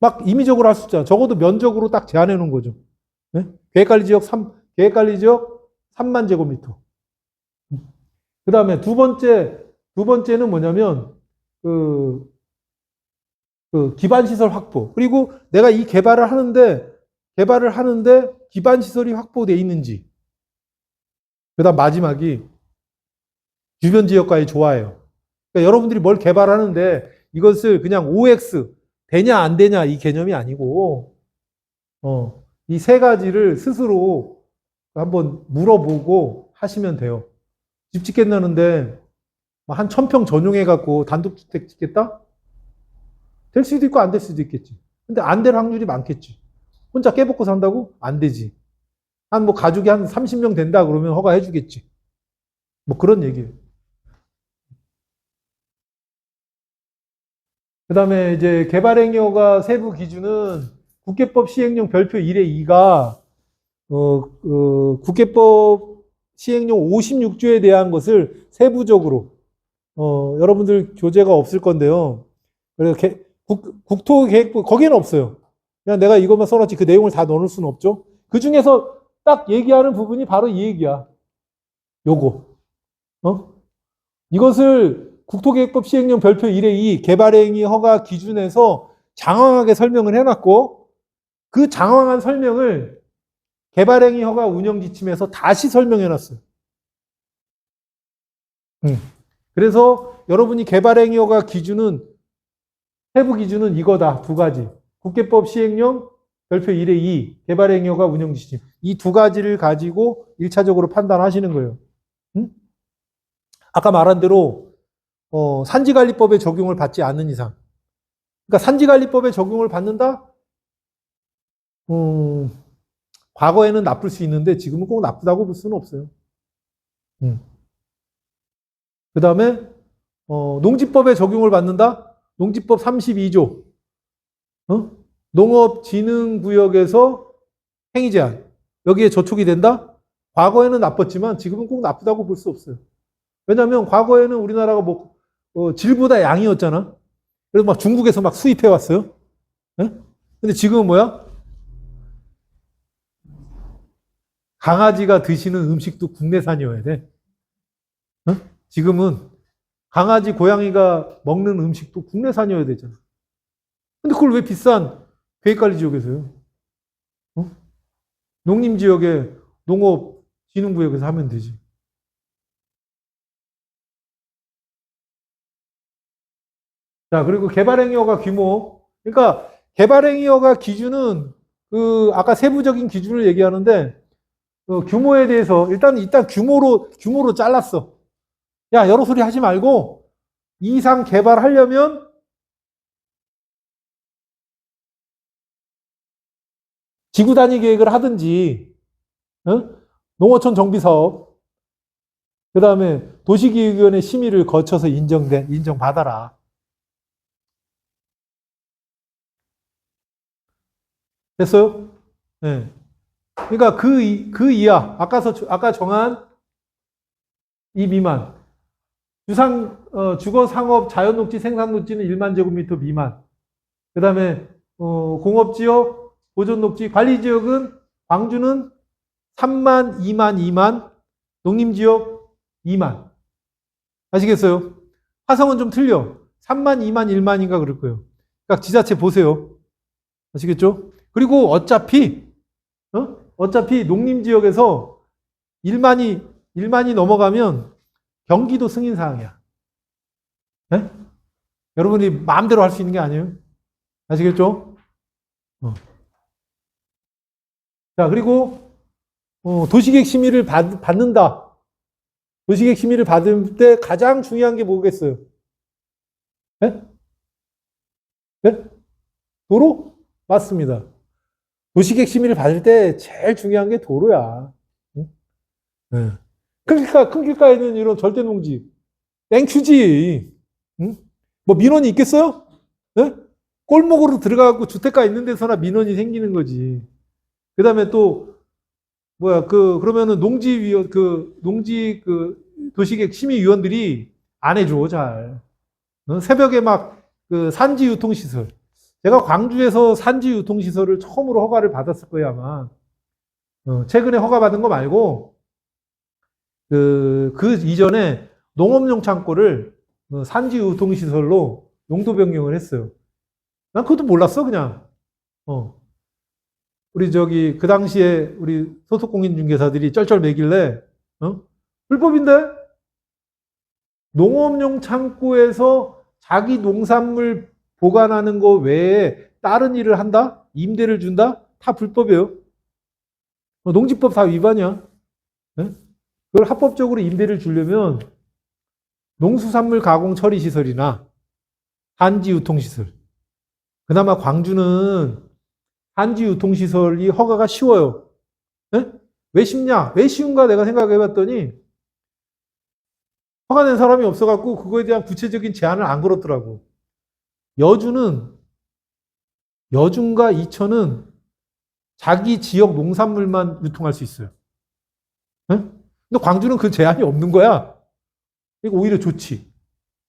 막 임의적으로 할 수 있잖아. 적어도 면적으로 딱 제한해 놓은 거죠. 네? 계획관리지역 3만 제곱미터. 그 다음에 두 번째는 뭐냐면, 기반시설 확보. 그리고 내가 이 개발을 하는데 기반시설이 확보되어 있는지. 그 다음 마지막이 주변 지역과의 조화예요. 그러니까 여러분들이 뭘 개발하는데 이것을 그냥 OX, 되냐 안 되냐 이 개념이 아니고, 이 세 가지를 스스로 한번 물어보고 하시면 돼요. 집 짓겠다는데 한 1000평 전용해갖고 단독주택 짓겠다? 될 수도 있고 안 될 수도 있겠지. 근데 안 될 확률이 많겠지. 혼자 깨먹고 산다고? 안 되지. 뭐 가족이 한 30명 된다 그러면 허가해 주겠지. 뭐 그런 얘기예요. 그 다음에 이제 개발행위허가 세부 기준은 국계법 시행령 별표 1의 2가 국계법 시행령 56조에 대한 것을 세부적으로 여러분들 교재가 없을 건데요. 그래서 국토계획부 거기에는 없어요. 그냥 내가 이것만 써놨지 그 내용을 다 넣을 수는 없죠. 그 중에서 딱 얘기하는 부분이 바로 이 얘기야. 요거. 이것을 국토계획법 시행령 별표 1의 2 개발행위 허가 기준에서 장황하게 설명을 해놨고 그 장황한 설명을 개발행위 허가 운영 지침에서 다시 설명해놨어요. 그래서 여러분이 개발행위 허가 기준은 세부 기준은 이거다. 두 가지. 국계법 시행령 별표 1의 2 개발행위 허가 운영 지침. 이 두 가지를 가지고 1차적으로 판단하시는 거예요. 아까 말한 대로 산지관리법의 적용을 받지 않는 이상. 그러니까 산지관리법의 적용을 받는다? 과거에는 나쁠 수 있는데 지금은 꼭 나쁘다고 볼 수는 없어요. 그 다음에 농지법의 적용을 받는다? 농지법 32조. 농업진흥구역에서 행위제한. 여기에 저촉이 된다? 과거에는 나빴지만 지금은 꼭 나쁘다고 볼 수 없어요. 왜냐하면 과거에는 우리나라가 질보다 양이었잖아. 그래서 막 중국에서 막 수입해 왔어요. 근데 지금은 뭐야? 강아지가 드시는 음식도 국내산이어야 돼. 지금은 강아지, 고양이가 먹는 음식도 국내산이어야 되잖아. 근데 그걸 왜 비싼 계획관리지역에서요? 농림지역에 농업진흥구역에서 하면 되지. 자, 그리고 개발행위허가 규모. 그러니까 개발행위허가 기준은 아까 세부적인 기준을 얘기하는데 규모에 대해서 일단 규모로 잘랐어. 야, 여러 소리 하지 말고 이 이상 개발하려면 지구 단위 계획을 하든지, 농어촌 정비 사업, 그 다음에 도시기획위원회 심의를 거쳐서 인정받아라. 됐어요? 네. 그러니까 그 이하, 아까 정한 이 미만. 주거, 상업, 자연녹지, 생산녹지는 1만 제곱미터 미만. 그 다음에, 공업지역, 보존녹지, 관리지역은, 광주는 3만, 2만, 2만, 농림지역 2만. 아시겠어요? 화성은 좀 틀려. 3만, 2만, 1만인가 그럴 거예요. 그러니까 지자체 보세요. 아시겠죠? 그리고 어차피 어차피 농림지역에서 1만이 넘어가면 경기도 승인사항이야. 네? 여러분이 마음대로 할 수 있는 게 아니에요. 아시겠죠? 자, 그리고 도시계획 심의를 받는다. 도시계획 심의를 받을 때 가장 중요한 게 뭐겠어요? 네? 네? 도로? 맞습니다. 도시계획 심의를 받을 때 제일 중요한 게 도로야. 응? 네. 큰 길가에는 이런 절대 농지. 땡큐지. 응? 뭐 민원이 있겠어요? 네? 골목으로 들어가고 주택가 있는 데서나 민원이 생기는 거지. 그 다음에 또, 그러면은 도시계획 심의위원들이 안 해줘, 잘. 새벽에 막 산지 유통시설. 제가 광주에서 산지 유통시설을 처음으로 허가를 받았을 거예요, 아마. 최근에 허가받은 거 말고, 그 이전에 농업용 창고를 산지 유통시설로 용도 변경을 했어요. 난 그것도 몰랐어, 그냥. 그 당시에 우리 소속공인중개사들이 쩔쩔 매길래, 불법인데? 농업용 창고에서 자기 농산물 보관하는 거 외에 다른 일을 한다? 임대를 준다? 다 불법이에요. 농지법 다 위반이야. 네? 그걸 합법적으로 임대를 주려면 농수산물 가공 처리 시설이나 한지 유통시설. 그나마 광주는 한지 유통시설이 허가가 쉬워요. 네? 왜 쉽냐? 왜 쉬운가 내가 생각해 봤더니 허가낸 사람이 없어갖고 그거에 대한 구체적인 제한을 안 걸었더라고. 여중과 이천은 자기 지역 농산물만 유통할 수 있어요. 네? 근데 광주는 그 제한이 없는 거야. 이거 오히려 좋지.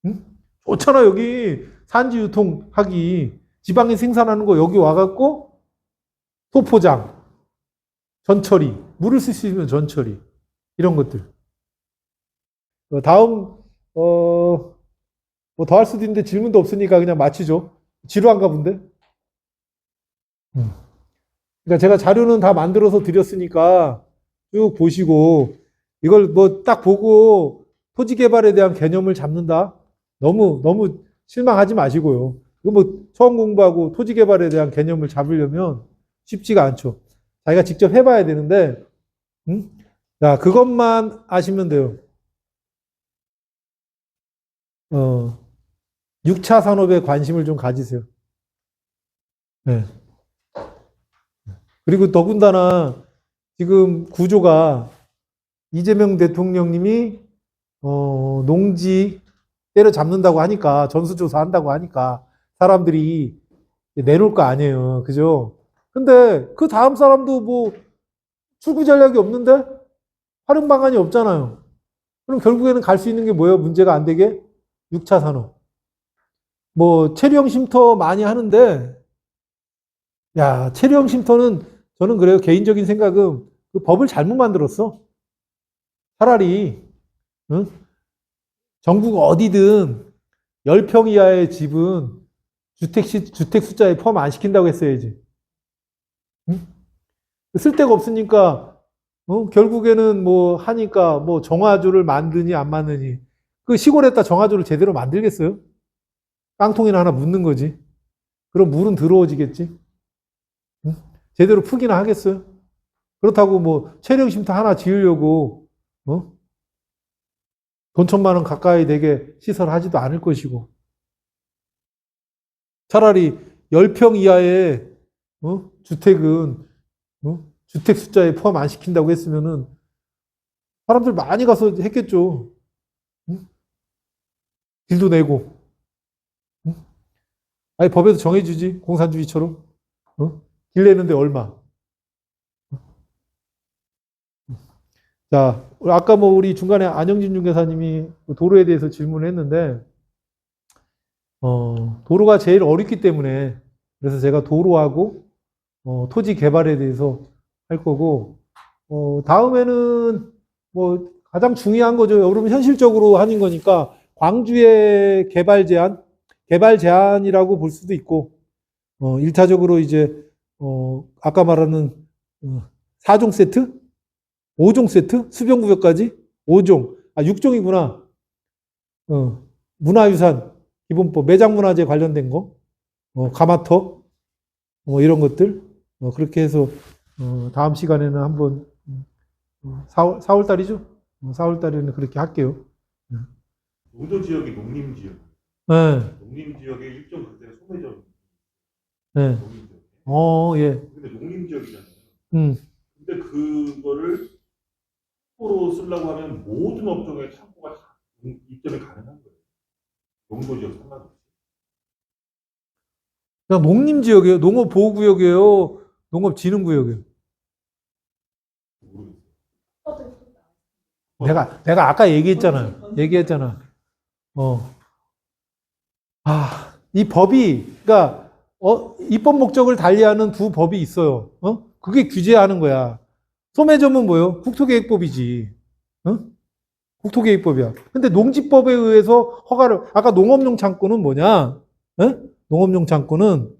응? 좋잖아, 여기. 산지 유통하기. 지방에 생산하는 거 여기 와갖고 소포장, 전처리, 물을 쓸 수 있으면 전처리. 이런 것들. 다음, 뭐 더 할 수도 있는데 질문도 없으니까 그냥 마치죠. 지루한가 본데? 그러니까 제가 자료는 다 만들어서 드렸으니까 쭉 보시고 이걸 뭐 딱 보고 토지 개발에 대한 개념을 잡는다? 너무 실망하지 마시고요. 이거 뭐 처음 공부하고 토지 개발에 대한 개념을 잡으려면 쉽지가 않죠. 자기가 직접 해봐야 되는데, 자, 그것만 아시면 돼요. 6차 산업에 관심을 좀 가지세요. 네. 그리고 더군다나 지금 구조가 이재명 대통령님이 농지 때려잡는다고 하니까 전수조사 한다고 하니까 사람들이 내놓을 거 아니에요. 그죠? 근데 그 다음 사람도 뭐 출구 전략이 없는데 활용 방안이 없잖아요. 그럼 결국에는 갈 수 있는 게 뭐예요? 문제가 안 되게? 6차 산업. 뭐 체류형 쉼터 많이 하는데 야, 체류형 쉼터는 저는 그래요. 개인적인 생각은 그 법을 잘못 만들었어. 차라리 응? 전국 어디든 10평 이하의 집은 주택 숫자에 포함 안 시킨다고 했어야지. 응? 쓸 데가 없으니까 결국에는 뭐 하니까 뭐 정화조를 만드니 안 만드니 그 시골에다 정화조를 제대로 만들겠어요? 깡통이나 하나 묻는 거지. 그럼 물은 더러워지겠지. 응? 제대로 푸기나 하겠어요? 그렇다고 뭐 체력 쉼터 하나 지으려고 돈 1,000만 원 가까이 되게 시설하지도 않을 것이고 차라리 10평 이하의 주택은 주택 숫자에 포함 안 시킨다고 했으면은 사람들 많이 가서 했겠죠. 길도 내고. 아니 법에서 정해주지 공산주의처럼. 길 내는데 얼마. 자, 아까 뭐 우리 중간에 안영진 중개사님이 도로에 대해서 질문을 했는데 도로가 제일 어렵기 때문에 그래서 제가 도로하고 토지 개발에 대해서 할 거고 다음에는 뭐 가장 중요한 거죠. 여러분 현실적으로 하는 거니까 광주의 개발 제한이라고 볼 수도 있고 1차적으로 이제 아까 말하는 4종 세트? 5종 세트? 수변구역까지? 5종. 아, 6종이구나. 문화유산, 기본법, 매장문화재 관련된 거, 가마터, 이런 것들. 그렇게 해서, 다음 시간에는 한번, 4월 달이죠? 4월 달에는 그렇게 할게요. 용도 지역이 농림 지역. 네, 농림 지역의 일정 그대로 소매점. 네. 농림 지역. 예. 근데 농림 지역이잖아요. 음. 근데 그거를 창고로 쓰려고 하면 모든 업종의 창고가 다 입점이 가능한 거예요. 용도 지역 상관없이. 그냥 농림지역이에요? 농업보호구역이에요? 농업진흥구역이에요? 모르겠어요. 내가 아까 얘기했잖아. 이 법이, 그러니까, 입법 목적을 달리하는 두 법이 있어요. 그게 규제하는 거야. 소매점은 뭐예요? 국토계획법이지. 국토계획법이야. 근데 농지법에 의해서 허가를, 아까 농업용 창고는 뭐냐? 농업용 창고는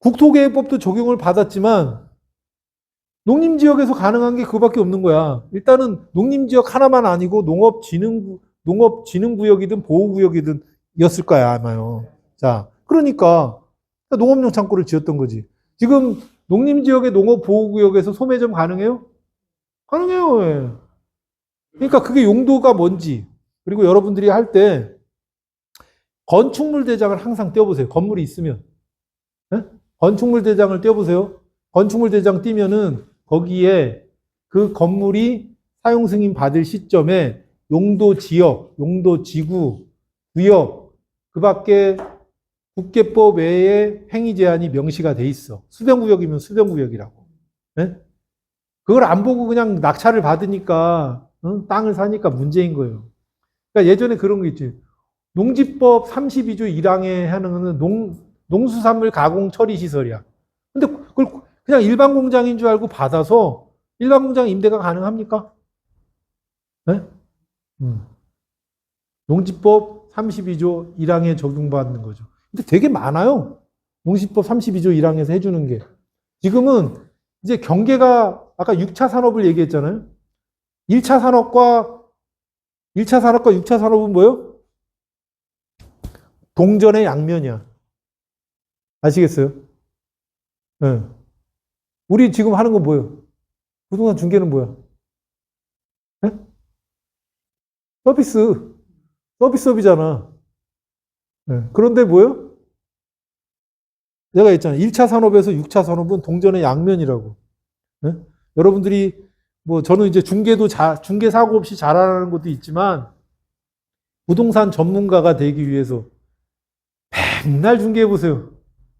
국토계획법도 적용을 받았지만 농림지역에서 가능한 게 그거밖에 없는 거야. 일단은 농림지역 하나만 아니고 농업진흥구역이든 보호구역이든 였을 거야, 아마요. 자, 그러니까 농업용 창고를 지었던 거지. 지금 농림지역의 농업보호구역에서 소매점 가능해요? 가능해요. 예. 그러니까 그게 용도가 뭔지, 그리고 여러분들이 할 때 건축물 대장을 항상 떼어보세요. 건물이 있으면. 예? 건축물 대장을 떼어보세요. 건축물 대장 띄면은 거기에 그 건물이 사용 승인 받을 시점에 용도 지역, 용도 지구, 구역, 그 밖에 국계법 외에 행위 제한이 명시가 돼 있어. 수변구역이면 수변구역이라고. 예? 그걸 안 보고 그냥 낙찰을 받으니까, 땅을 사니까 문제인 거예요. 그러니까 예전에 그런 거 있지. 농지법 32조 1항에 하는 거는 농수산물 가공 처리 시설이야. 근데 그걸 그냥 일반 공장인 줄 알고 받아서 일반 공장 임대가 가능합니까? 네? 농지법 32조 1항에 적용받는 거죠. 근데 되게 많아요. 농지법 32조 1항에서 해주는 게. 지금은 이제 경계가 아까 6차 산업을 얘기했잖아요. 1차 산업과 6차 산업은 뭐예요? 동전의 양면이야. 아시겠어요? 네. 우리 지금 하는 건 뭐예요? 부동산 중개는 뭐야? 네? 서비스업이잖아. 네. 그런데 뭐예요? 내가 했잖아. 1차 산업에서 6차 산업은 동전의 양면이라고. 네? 여러분들이 뭐 저는 이제 중개 사고 없이 잘하는 것도 있지만 부동산 전문가가 되기 위해서 맨날 중개해 보세요.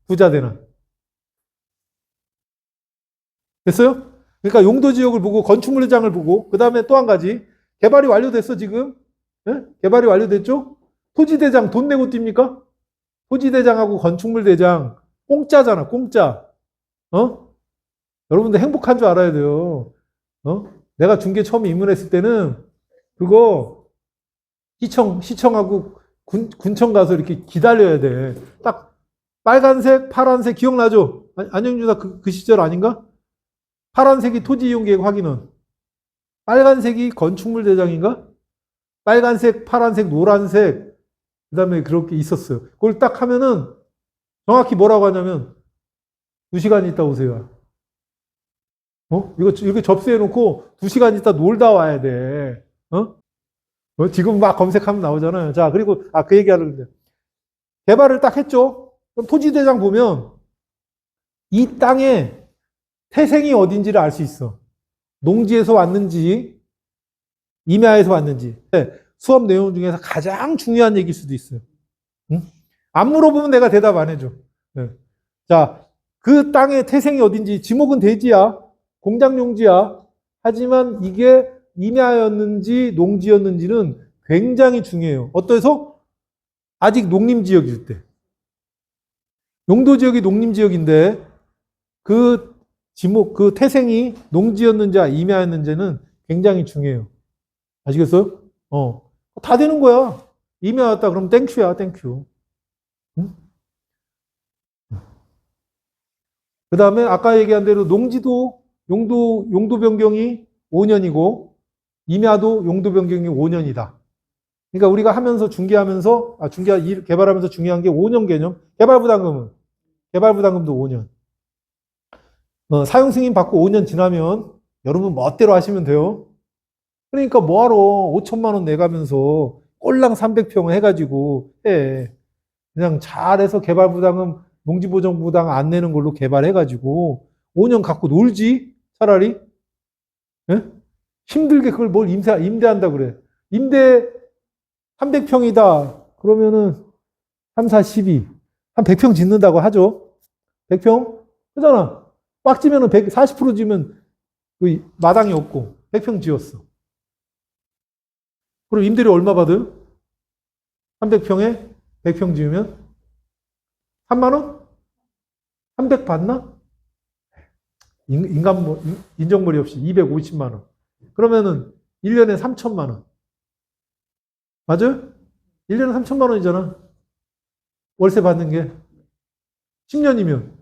부자 되나. 됐어요? 그러니까 용도 지역을 보고 건축물 대장을 보고 그 다음에 또 한 가지 개발이 완료됐어 지금. 네? 개발이 완료됐죠? 토지 대장 돈 내고 뜁니까? 토지 대장하고 건축물 대장 공짜잖아, 공짜. 여러분들 행복한 줄 알아야 돼요. 내가 중개 처음 입문했을 때는 그거 시청하고 군청 가서 이렇게 기다려야 돼. 딱 빨간색, 파란색 기억나죠? 안영주사 그 시절 아닌가? 파란색이 토지 이용 계획 확인원. 빨간색이 건축물 대장인가? 빨간색, 파란색, 노란색. 그 다음에 그렇게 있었어요. 그걸 딱 하면은 정확히 뭐라고 하냐면 2시간 있다 오세요. 이거 접수해놓고 2시간 있다 놀다 와야 돼. 지금 막 검색하면 나오잖아요. 자, 그리고, 그 얘기 하는데. 개발을 딱 했죠? 그럼 토지대장 보면 이 땅에 태생이 어딘지를 알 수 있어. 농지에서 왔는지, 임야에서 왔는지. 수업 내용 중에서 가장 중요한 얘기일 수도 있어요. 응? 안 물어보면 내가 대답 안 해줘. 네. 자, 그 땅의 태생이 어딘지, 지목은 대지야. 공장 용지야. 하지만 이게 임야였는지 농지였는지는 굉장히 중요해요. 어때서? 아직 농림지역일 때. 용도지역이 농림지역인데 그 지목, 그 태생이 농지였는지 임야였는지는 굉장히 중요해요. 아시겠어요? 다 되는 거야. 임야였다 그럼 땡큐야, 땡큐. 응? 그 다음에 아까 얘기한 대로 농지도 용도 변경이 5년이고 임야도 용도 변경이 5년이다. 그러니까 우리가 하면서 중개하면서 개발하면서 중요한 게 5년 개념. 개발부담금도 5년. 사용 승인 받고 5년 지나면 여러분 멋대로 하시면 돼요. 그러니까 뭐하러 5천만 원 내가면서 꼴랑 300평 해가지고 해. 그냥 잘해서 개발부담금, 농지보전부담 안 내는 걸로 개발해가지고 5년 갖고 놀지 차라리. 예? 힘들게 그걸 뭘 임대한다 그래. 임대 300평이다. 그러면은 3, 4, 12. 한 100평 짓는다고 하죠. 100평? 그잖아. 빡 지면은 40% 지면 그 마당이 없고 100평 지었어. 그럼 임대료 얼마 받아요? 300평에 100평 지으면 3만 원? 300 받나? 인정머리 없이 250만 원. 그러면은 1년에 3천만 원. 맞아요? 1년에 3천만 원이잖아. 월세 받는 게. 10년이면.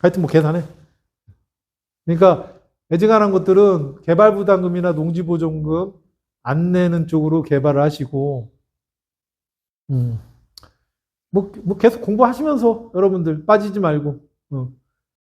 하여튼 뭐 계산해. 그러니까 애증하는 것들은 개발부담금이나 농지보존금 안 내는 쪽으로 개발을 하시고, 뭐 계속 공부하시면서 여러분들 빠지지 말고,